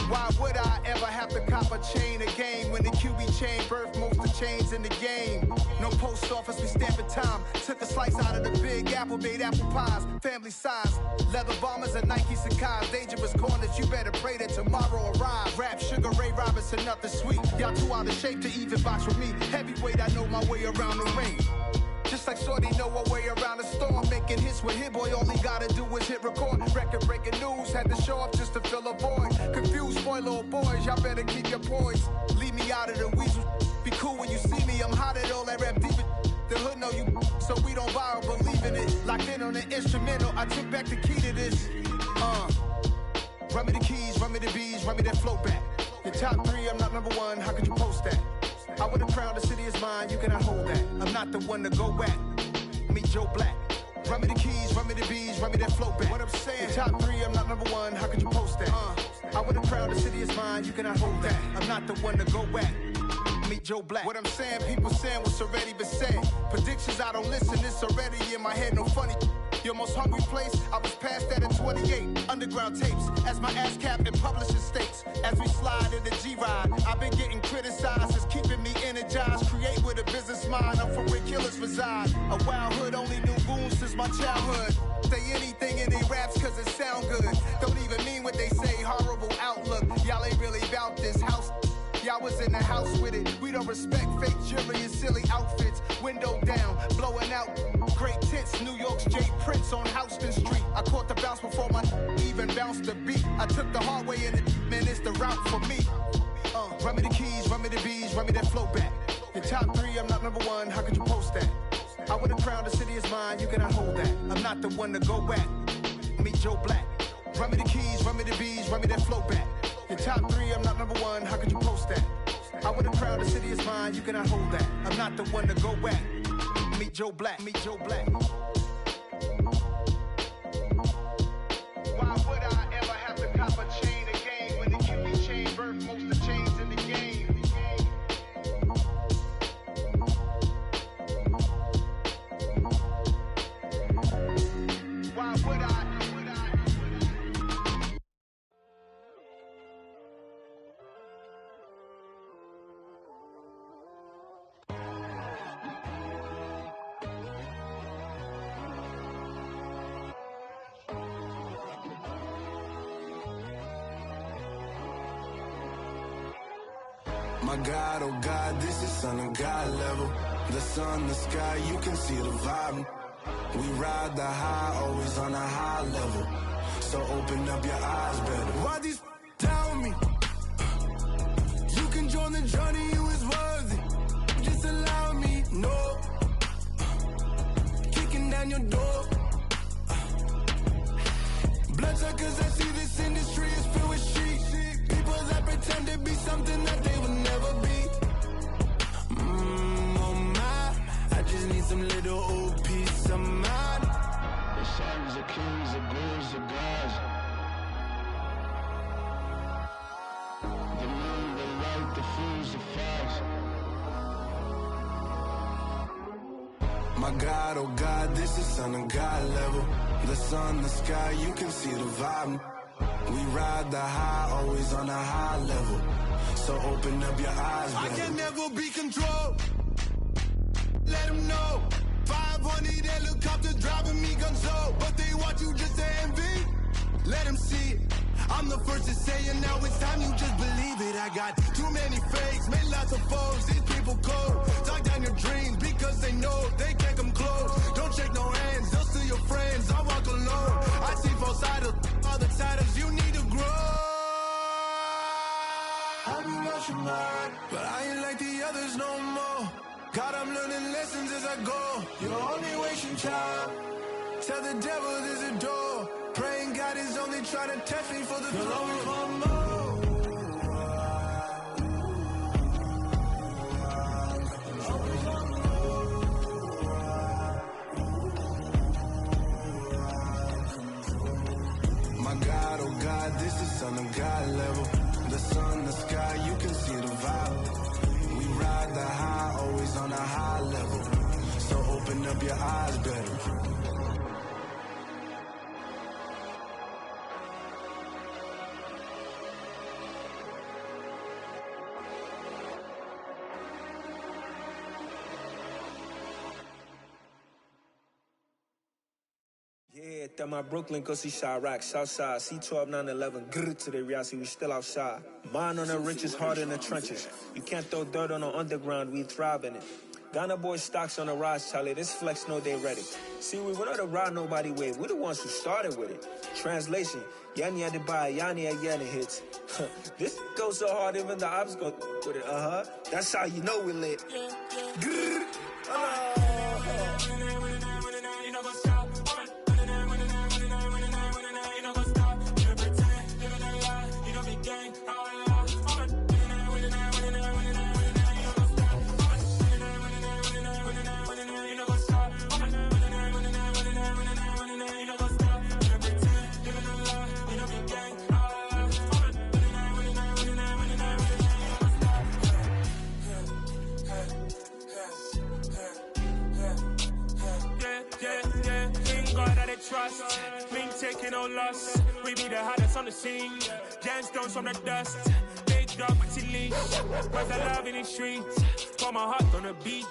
Why would I ever have to cop a chain again when the QB chain birthed most of the chains in the game? No post office, we stamping time. Took a slice out of the big apple, made apple pies, family size. Leather bombers and Nike Sacai's. Dangerous corners, you better pray that tomorrow arrives. Rap, Sugar Ray Robinson, nothing sweet. Y'all too out of shape to even box with me. Heavyweight, I know my way around the ring. Just like Shorty know her way around the storm. Making hits with Hit Boy, all he gotta do is hit record. Record breaking news, had to show up just to fill a void. Confused, spoiled little boys, y'all better keep your poise. Leave me out of the weasel. Be cool when you see me, I'm hot at all that rap deep. The hood know you, so we don't borrow, believe in it. Locked in on the instrumental, I took back the key to this. Run me the keys, run me the bees, run me that flow back. Your top three, I'm not number one, how could you post that? I would have crowned the city is mine, you cannot hold that. I'm not the one to go at. Meet Joe Black. Run me the keys, run me the bees, run me that flow back. What I'm saying, your top three, I'm not number one, how could you post that? I would have crowned the city is mine, you cannot hold that. I'm not the one to go at. Meet Joe Black. What I'm saying, people saying what's already been said. Predictions, I don't listen, it's already in my head, no funny. Your most hungry place, I was past that at 28. Underground tapes, as my ass cap in publishing states. As we slide in the G-Ride, I've been getting criticized, it's keeping me energized. Create with a business mind, I'm from where killers reside. A wild hood, only knew goons since my childhood. Say anything in they raps cause it sound good. Don't even mean what they say, horrible outlook. Y'all ain't really about this house. Y'all was in the house with it. We don't respect fake jewelry and silly outfits. Window down, blowing out. Great tits, New York's J. Prince on Houston Street. I caught the bounce before my even bounced the beat. I took the hard way in it, man, it's the route for me. Run me the keys, run me the bees, run me that flow back. Your top three, I'm not number one, how could you post that? I would have crowned the city is mine, you cannot hold that. I'm not the one to go at. Meet Joe Black. Run me the keys, run me the bees, run me that flow back. Your top three, I'm not number one, how could you post that? I would have crowned the city is mine, you cannot hold that. I'm not the one to go at. Meet Joe Black, meet Joe Black. Why would I ever have to cop a chain again when the QB chain birthed most of the chains in the game? Why would I? My God, oh God, this is Son of God level. The sun, the sky, you can see the vibe. We ride the high, always on a high level. So open up your eyes better. Why these tell me? You can join the journey, you is worthy. Just allow me, no. Kicking down your door. Bloodsuckers, I see this industry is filled with sheep. People that pretend to be something that they would never be. Oh my, I just need some little old peace of mind. The sons of kings, the bulls, the gods. The moon, the light, the fools, the facts. My God, oh God, this is Son of God level. The sun, the sky, you can see the vibe. We ride the high, always on a high level. So open up your eyes, baby. I can never be controlled. Let them know. 500 helicopters driving me gonzo. But they want you just to envy. Let them see it. I'm the first to say it, now it's time you just believe it. I got too many fakes, made lots of foes. These people cold. Talk down your dreams because they know they can't come close. Don't shake no hands, they'll steal your friends. I walk alone. I see both sides of all the titles you need to grow. I've been watching my job. Tell the devil there's a door. Praying God is only trying to test me for the glory for more. My God, oh God, this is Son of God level. The sun, the sky, you can see the vibe. We ride the high, always on a high level. So open up your eyes better. Yeah, that my Brooklyn, go see Chirac, Southside, C12, 911, grrr to the Riasi, we still outside. Mine on the riches, hard in the trenches. You can't throw dirt on the underground, we thrive in it. Ghana boys stocks on the rise, Charlie, this flex know they ready. See, we were not to ride nobody wave, we the ones who started with it. Translation, Yani had to buy, Yani again hits. This goes so hard, even the ops go with it, That's how you know we lit. Grrr. Trust, me taking no loss. We be the hottest on the scene. Gemstones from the dust. Big dog, pretty leash. Cause the love in the streets. Pour my heart on the beat.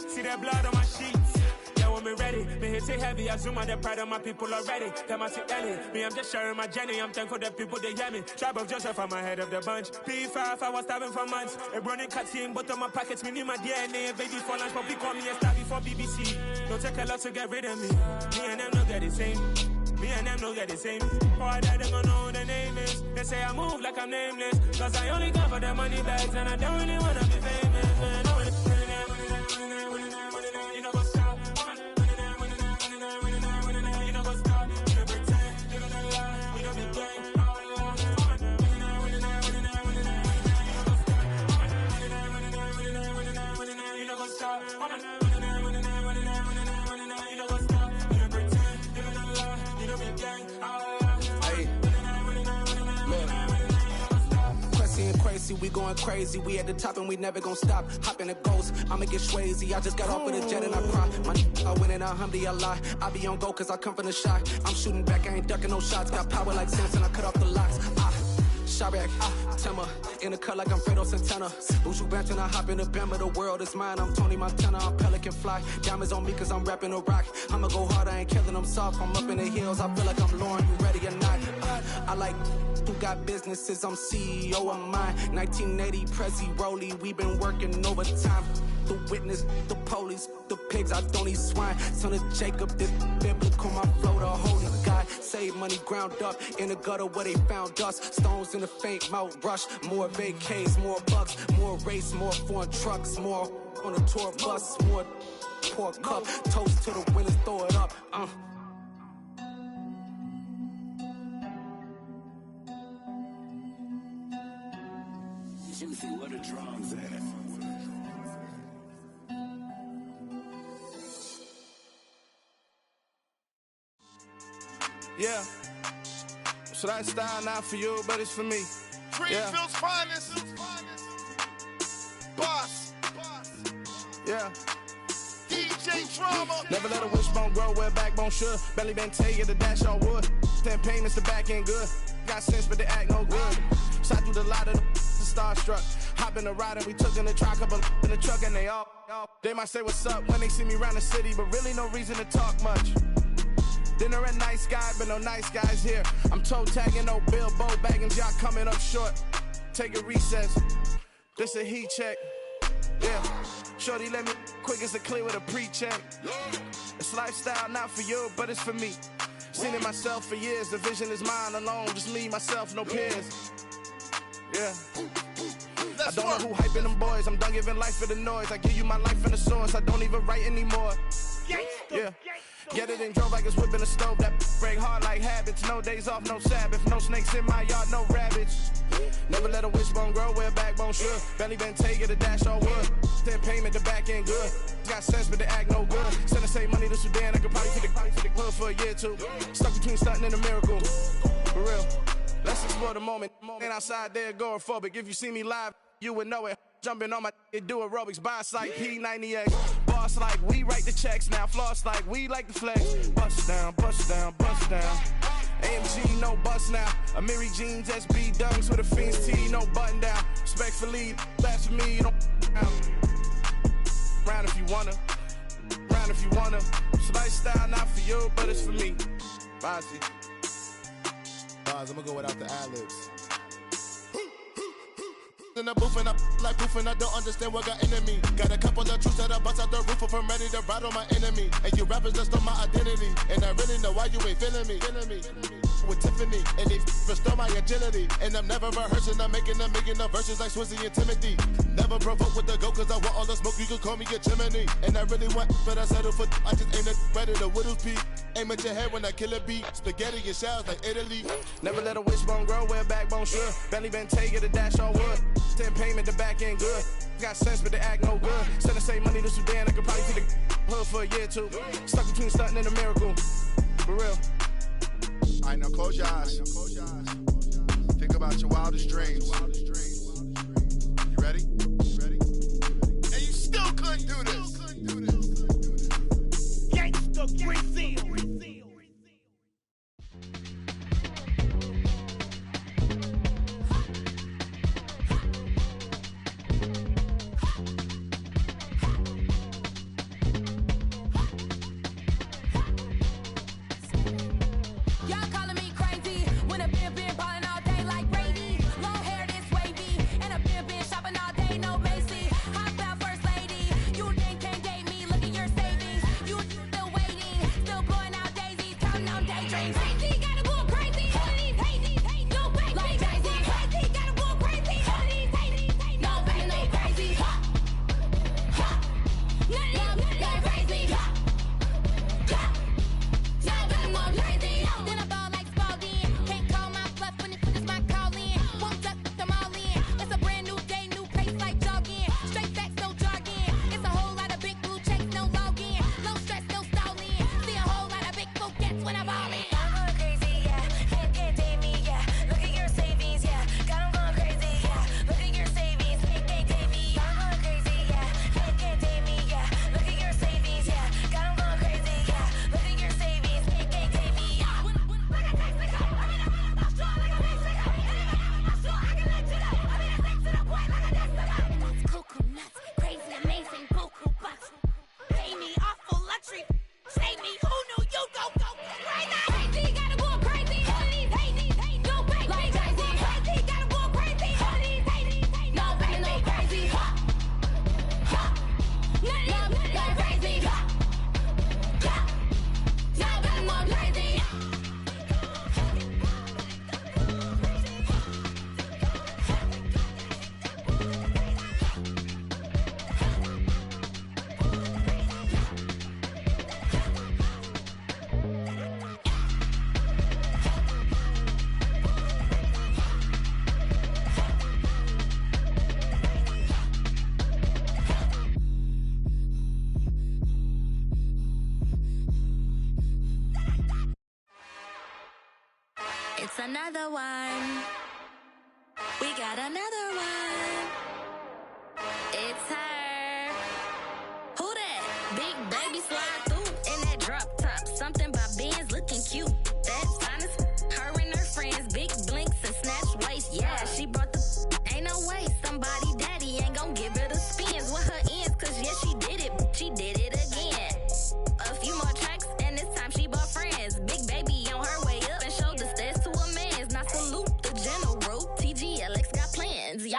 See that blood on my sheets. Yeah, when me ready, me hit it heavy. I zoom on the pride of my people already. Them I see Ellie. Me, I'm just sharing my journey. I'm thankful that people they hear me. Tribe of Joseph, I'm ahead of the bunch. P5, I was starving for months. A running cutscene, but on my pockets, me need my DNA. Baby for lunch, but we call me a star before BBC. Don't take a lot to get rid of me. Me and them don't get the same. Me and them don't get the same. Boy, that they gonna know who the name is. They say I move like I'm nameless. Cause I only come for the money bags and I don't really wanna be famous. Man, you know what's up. You know what's up. You don't pretend. You don't lie. You don't be gang. You know what's up. We going crazy, we at the top and we never gonna stop. Hop in a ghost, I'ma get swayzy. I just got off with a jet and I cry. I win in a Humvee, I lie. I be on go cause I come from the shot. I'm shooting back, I ain't ducking no shots. Got power like Samson, I cut off the locks. Chirac, Timmer, in the cut like I'm Fredo Santana. Buju Banton, I hop in the Bama, the world is mine. I'm Tony Montana, I'm Pelican Fly. Diamonds on me cause I'm rapping a rock. I'ma go hard, I ain't killing them soft. I'm up in the hills, I feel like I'm Lauren, you ready or not? I like who got businesses, I'm CEO of mine. 1980, Prezi Rolly, we been working overtime. The witness, the police, the pigs, I don't eat swine. Son of Jacob, this biblical, my flow, the holy God. Save money ground up in the gutter where they found us. Stones in the faint mouth rush. More vacays, more bucks, more race, more foreign trucks, more on a tour bus, more pour cup. Toast to the winners, throw it up. Juicy, where the drums at? Yeah. So that style not for you, but it's for me. Greenfield's finest. Boss. Yeah. DJ Drama. Never let a wishbone grow where a backbone should. Belly been tell you the dash on wood. 10 payments, the back end good. Got sense, but they act no good. Shot through the lot of the starstruck. Hop in the ride and we took in the truck, couple in the truck and they all. They might say what's up when they see me around the city, but really no reason to talk much. Dinner a nice guy, but no nice guys here. I'm toe tagging, no Bilbo bagging, y'all coming up short. Take a recess. This a heat check. Yeah. Shorty let me quick as a clear with a pre-check. It's lifestyle not for you, but it's for me. Seen it myself for years. The vision is mine alone. Just me, myself, no peers. Yeah. I don't know who hyping them boys. I'm done giving life for the noise. I give you my life in the source. I don't even write anymore. Yeah. Get it and drove like it's whipping a stove. That break hard like habits. No days off, no Sabbath. No snakes in my yard, no rabbits. Never let a wishbone grow where a backbone should. Belly been take it, a dash all wood. Then payment, the back end good. Got sense, but they act no good. Send the same money to Sudan. I could probably fit the hood for a year or two. Stuck between stunting and a miracle. For real. Let's explore the moment. Ain't outside there agoraphobic. If you see me live, you would know it. Jumping on my do aerobics, buy site P90X. Boss like we write the checks now. Floss like we like the flex. Bust down, bust down, bust down. AMG, no bust now. Amiri jeans, SB dunks with a Fiends T, no button down. Respectfully, that's for me, you don't round if you wanna. Round if you wanna. It's lifestyle, not for you, but it's for me. Bossy. Bars, I'ma go without the ad-libs. In the booth and I like proof and I don't understand what got into me. Got a couple of truths that I bust out the roof if I'm ready to ride on my enemy. And you rappers just stole my identity. And I really know why you ain't feeling me. With Tiffany, and they restore my agility. And I'm never rehearsing, I'm making a million of verses like Swizzy and Timothy. Never provoke with the go, cause I want all the smoke, you can call me a chimney. And I really want, but I settle for, I just aim at better the Whittles peak. Aim at your head when I kill a beat. Spaghetti and shells like Italy. Never let a wishbone grow where a backbone should. Belly been take it, a dash all wood. Then payment, the back end good. Got sense, but they act no good. Send the same money to Sudan, I could probably fit the hood for a year or two. Stuck between stunting and a miracle. For real. All right, now close your eyes. Think about your wildest dreams. You ready? And you still couldn't do this. Gangsta Brazil. It's another one. We got another one. It's her. Who that? Big baby slide through in that drop top. Something by Benz looking cute. That's fine as her and her friends. Big blinks and snatch waist. Yeah, she brought the. Ain't no way somebody daddy ain't gon' give her the spins with her ends. Cause yeah, she did it. She did it again. A few more tracks and this time she bought friends. Big baby on her way up and showed the stairs to a man's. Now salute the general. TGLX got plans. Yeah.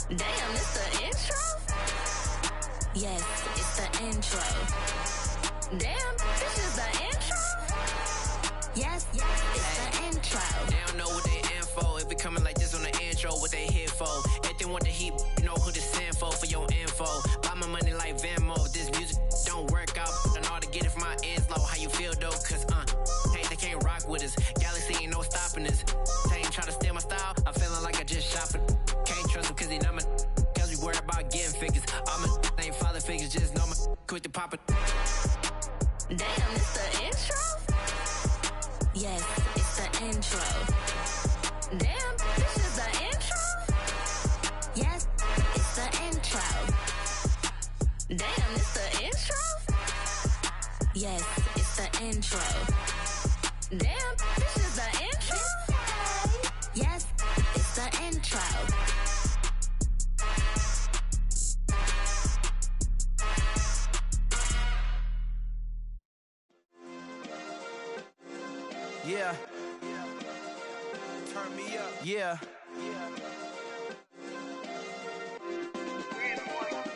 Damn, it's the intro? Yes, it's the intro. pop it. Damn, it's the intro? Yes, it's the intro. Damn, this is the intro? Yes, it's the intro. Damn, it's the intro? Yes, it's the intro. Damn, this is the intro? Yes, it's the intro. Yeah. Turn me up. Yeah.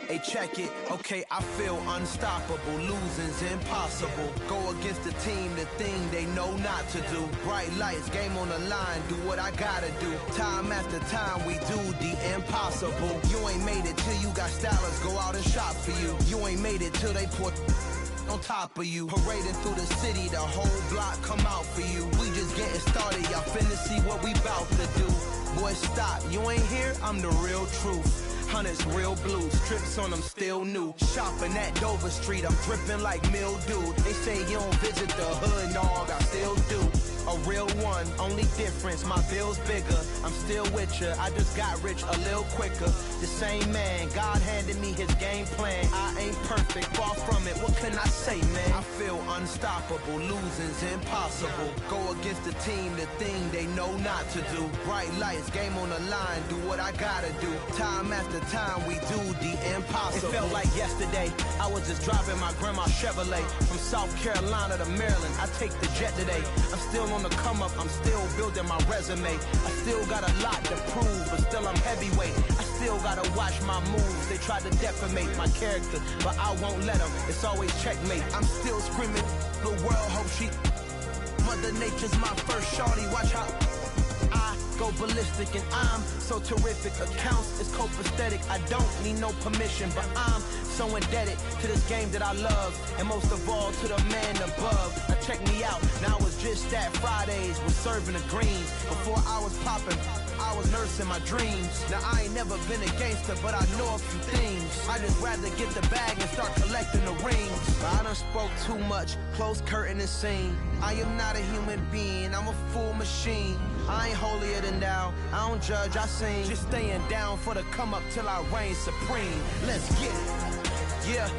Hey, check it. Okay, I feel unstoppable. Losing's impossible. Go against the team, the thing they know not to do. Bright lights, game on the line, do what I gotta do. Time after time, we do the impossible. You ain't made it till you got stylers go out and shop for you. You ain't made it till they put on top of you. Parading through the city, the whole block come out for you. We just getting started, y'all finna see what we bout to do. Boy, stop, you ain't here, I'm the real truth. Hunters, real blues, strips on them still new. Shopping at Dover Street, I'm dripping like mildew. They say you don't visit the hood, dog, I still do. A real one, only difference, my bill's bigger. I'm still with ya, I just got rich a little quicker. The same man, God handed me his game plan. I ain't perfect, far from it, what can I say, man? I feel unstoppable, losing's impossible. Go against the team, the thing they know not to do. Bright lights, game on the line, do what I gotta do. Time after time, we do the impossible. It felt like yesterday, I was just driving my grandma's Chevrolet. From South Carolina to Maryland, I take the jet today. I'm still on the come up, I'm still building my resume. I still got a lot to prove, but still I'm heavyweight. I still gotta watch my moves. They tried to defamate my character, but I won't let them. It's always checkmate. I'm still screaming, the world hope she. Mother Nature's my first shorty, watch how I go ballistic, and I'm so terrific. Accounts is copacetic. I don't need no permission, but I'm so indebted to this game that I love, and most of all to the man above. Now check me out, now I was just at Fridays, was serving the greens. Before I was popping, I was nursing my dreams. Now I ain't never been a gangster, but I know a few things. I just rather get the bag and start collecting the rings. But I done spoke too much, close curtain and scene. I am not a human being, I'm a full machine. I ain't holier than thou, I don't judge, I sing. Just staying down for the come up till I reign supreme. Let's get it. Yeah,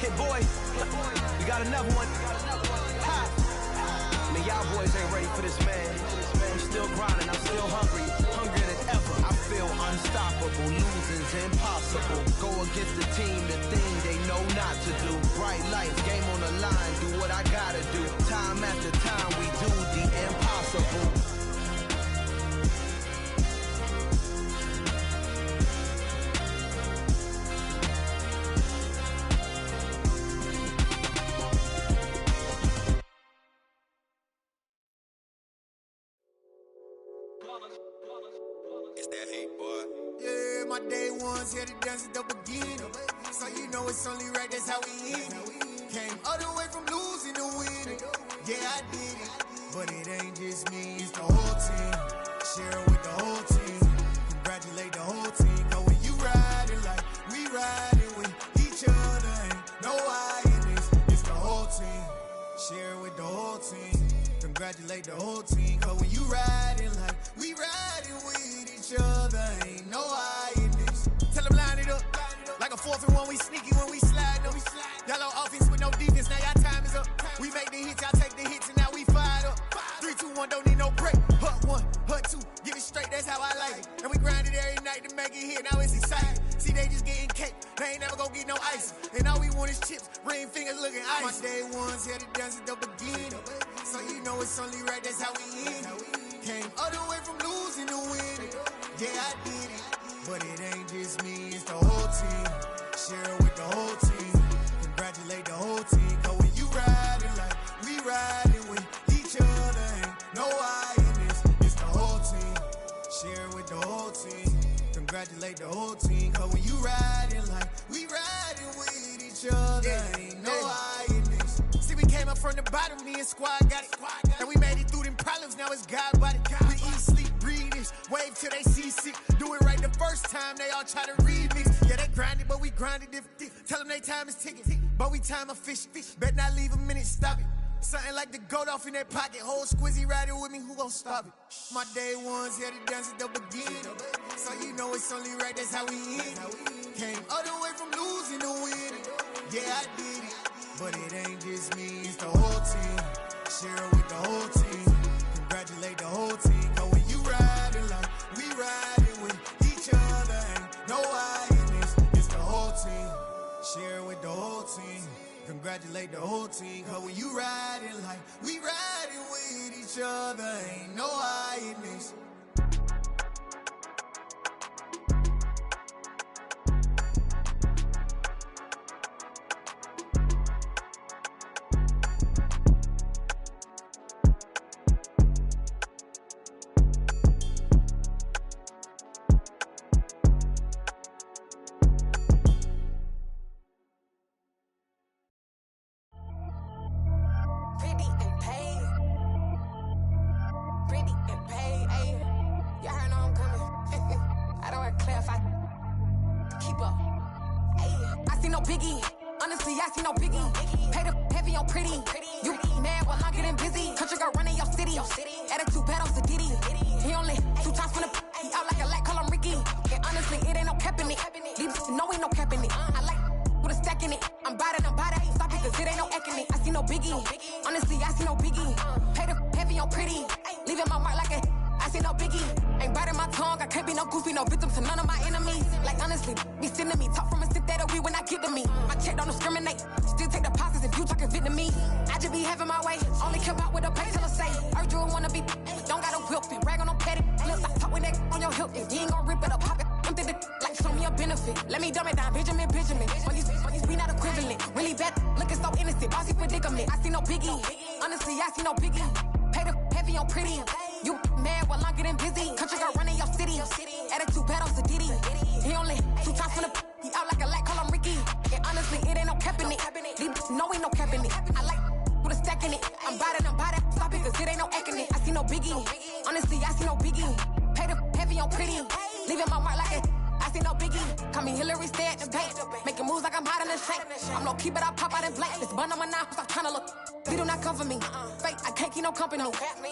hit boy, we got another one. Ha! Man, y'all boys ain't ready for this, man. I'm still grinding, I'm still hungry, hungrier than ever. I feel unstoppable, losing's impossible. Go against the team, the thing they know not to do. Bright lights, game on the line, do what I gotta do. Time after time, we do the impossible. It's that hate, boy. Yeah, my day ones here to dance at the beginning. So you know it's only right, that's how we end it. Came all the way from losing to winning. Yeah, I did it. But it ain't just me, it's the whole team. Share with the whole team. Congratulate the whole team. Cause when you riding like we riding with each other, ain't no I in this. It's the whole team. Share with the whole team. Congratulate the whole team. Cause when you riding like we riding with each other, ain't no I in this. Tell them line it up. Like a 4th and 1, we sneaky when we slide them. Y'all on offense with no defense, now y'all time is up. We make the hits, y'all take the hits, and now we fired up. 3, 2, 1, don't need no break. Hut 1, hut 2, get it straight, that's how I like it. And we grind it every night to make it hit, now it's exciting. See, they just getting cake, they ain't never gonna get no ice. And all we want is chips, ring fingers looking ice. My day ones here to dance at the beginning. So you know it's only right, that's how we end it. Came all the way from losing to winning. Yeah, I did it. But it ain't just me, it's the whole team. Share with the whole team. Congratulate the whole team. Cause when you riding like we riding with each other, ain't no I in this. It's the whole team. Share with the whole team. Congratulate the whole team. Cause when you riding like we riding with each other, ain't no I in this. See, we came up from the bottom, me and squad got it. And we made it through them problems, now it's God body. We eat, sleep, breathe this, wave till they see sick. Do it right the first time, they all try to remix. Yeah, they grinded, but we grinded different. Tell them they time is ticking. But we time a fish. Bet not leave a minute, stop it. Something like the gold off in that pocket. Whole squizzy riding with me, who gon' stop it? My day ones here to dance at the beginning. So you know it's only right, that's how we end. Came all the way from losing to winning. Yeah, I did it. But it ain't just me, it's the whole team. Share it with the whole team. Congratulate the whole team. Cause when you riding like we riding with each other, ain't no I in this. It's the whole team. Share it with the whole team. Congratulate the whole team. Cause when you riding like we riding with each other, ain't no I in this.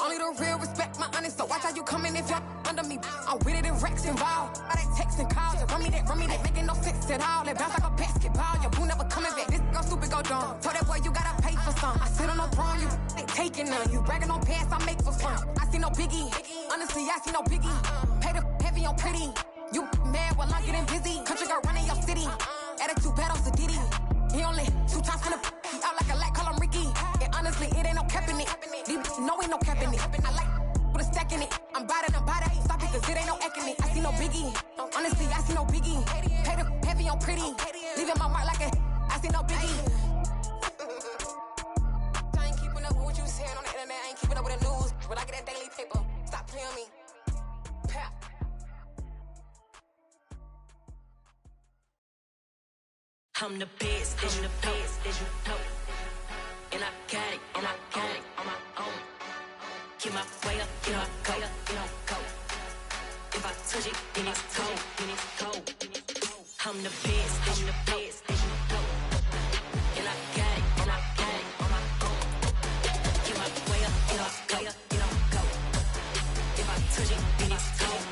Only the real respect my honest, so watch how you coming if you're under me. I'm with it in Rex involved. All that texting calls, run me that making no sense at all. They bounce like a basketball, your boo never coming back. This go stupid, go dumb. Told that boy you gotta pay for some. I sit on the throne, you ain't taking none. You bragging on past, I make for fun. I see no biggie, honestly I see no biggie. Pay the heavy on pretty. You mad while I'm getting busy. Country girl running your city. Attitude bad on Sadiddy. He only 2 times from the he out like a light, call him Ricky. And honestly, it ain't no cap in it. No, ain't no cap in it. I like put a stack in it. I'm bout it. Stop it, cause it ain't no acting it. I see no biggie. Honestly, I see no biggie. Pay the heavy on pretty. Leaving my mark like I see no biggie. I ain't keeping up with what you saying on the internet. I ain't keeping up with the news. But I get that daily paper. Stop playing me. Pap. I'm the best, I'm the best, as you know. And I got it on my own. Get my way up, get my go. If I touch it, then it's cold. I'm the best, as you know. And I got it on my own. Get my way up, get my go. If I touch it, then it's cold.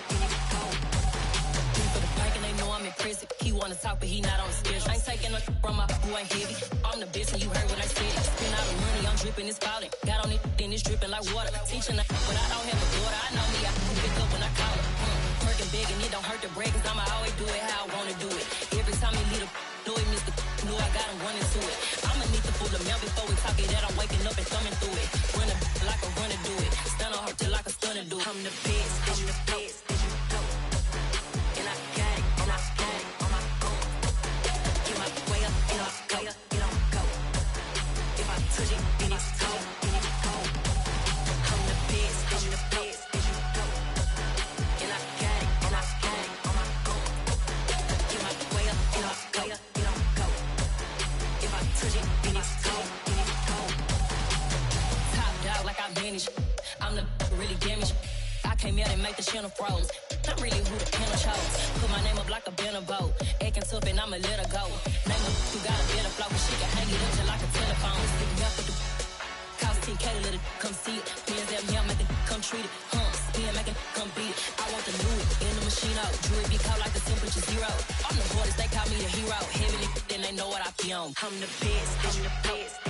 For the bank and they know I'm in prison. He wanna talk, but he not on the schedule. I ain't taking no from my who ain't heavy. I'm the best and you heard what I said. Spend all the money, I'm dripping, it's falling. Got on it, then it's dripping like water. Teaching that, but I don't have a daughter. I know me, I can pick up when I call her. Working big and it don't hurt to break, cause I'ma always do it how I wanna do it. Every time he lead a know he missed the know I got him running to it. I'ma need to pull the mail before we talk it that I'm waking up and thumbing through it. Run a like a runner do it. Stun on her till like a stunner do it. I'm the best, I'm the best. And I got it, and I got it on my own. Get my way up, get my go. If I touch it, then it's cold. I'm the best, and I got it on my own. Get my way up, get my go. If I touch it, then it's cold. Top dog like I manage. I'm the really damaged. I came out and make the channel froze. I'm really who the panel chose. Put my name up like a banner boat. Acting tough and I'ma let her go. Name her, you got a better flow, cause she can hang it come see it. Pins them here, make it come treat it. Spin, make it come beat it. I want the new in the machine out. Jewelry be caught like the temperature zero. I'm the hardest, they call me the hero. Heavily, then they know what I be on. I'm the best, I'm the best.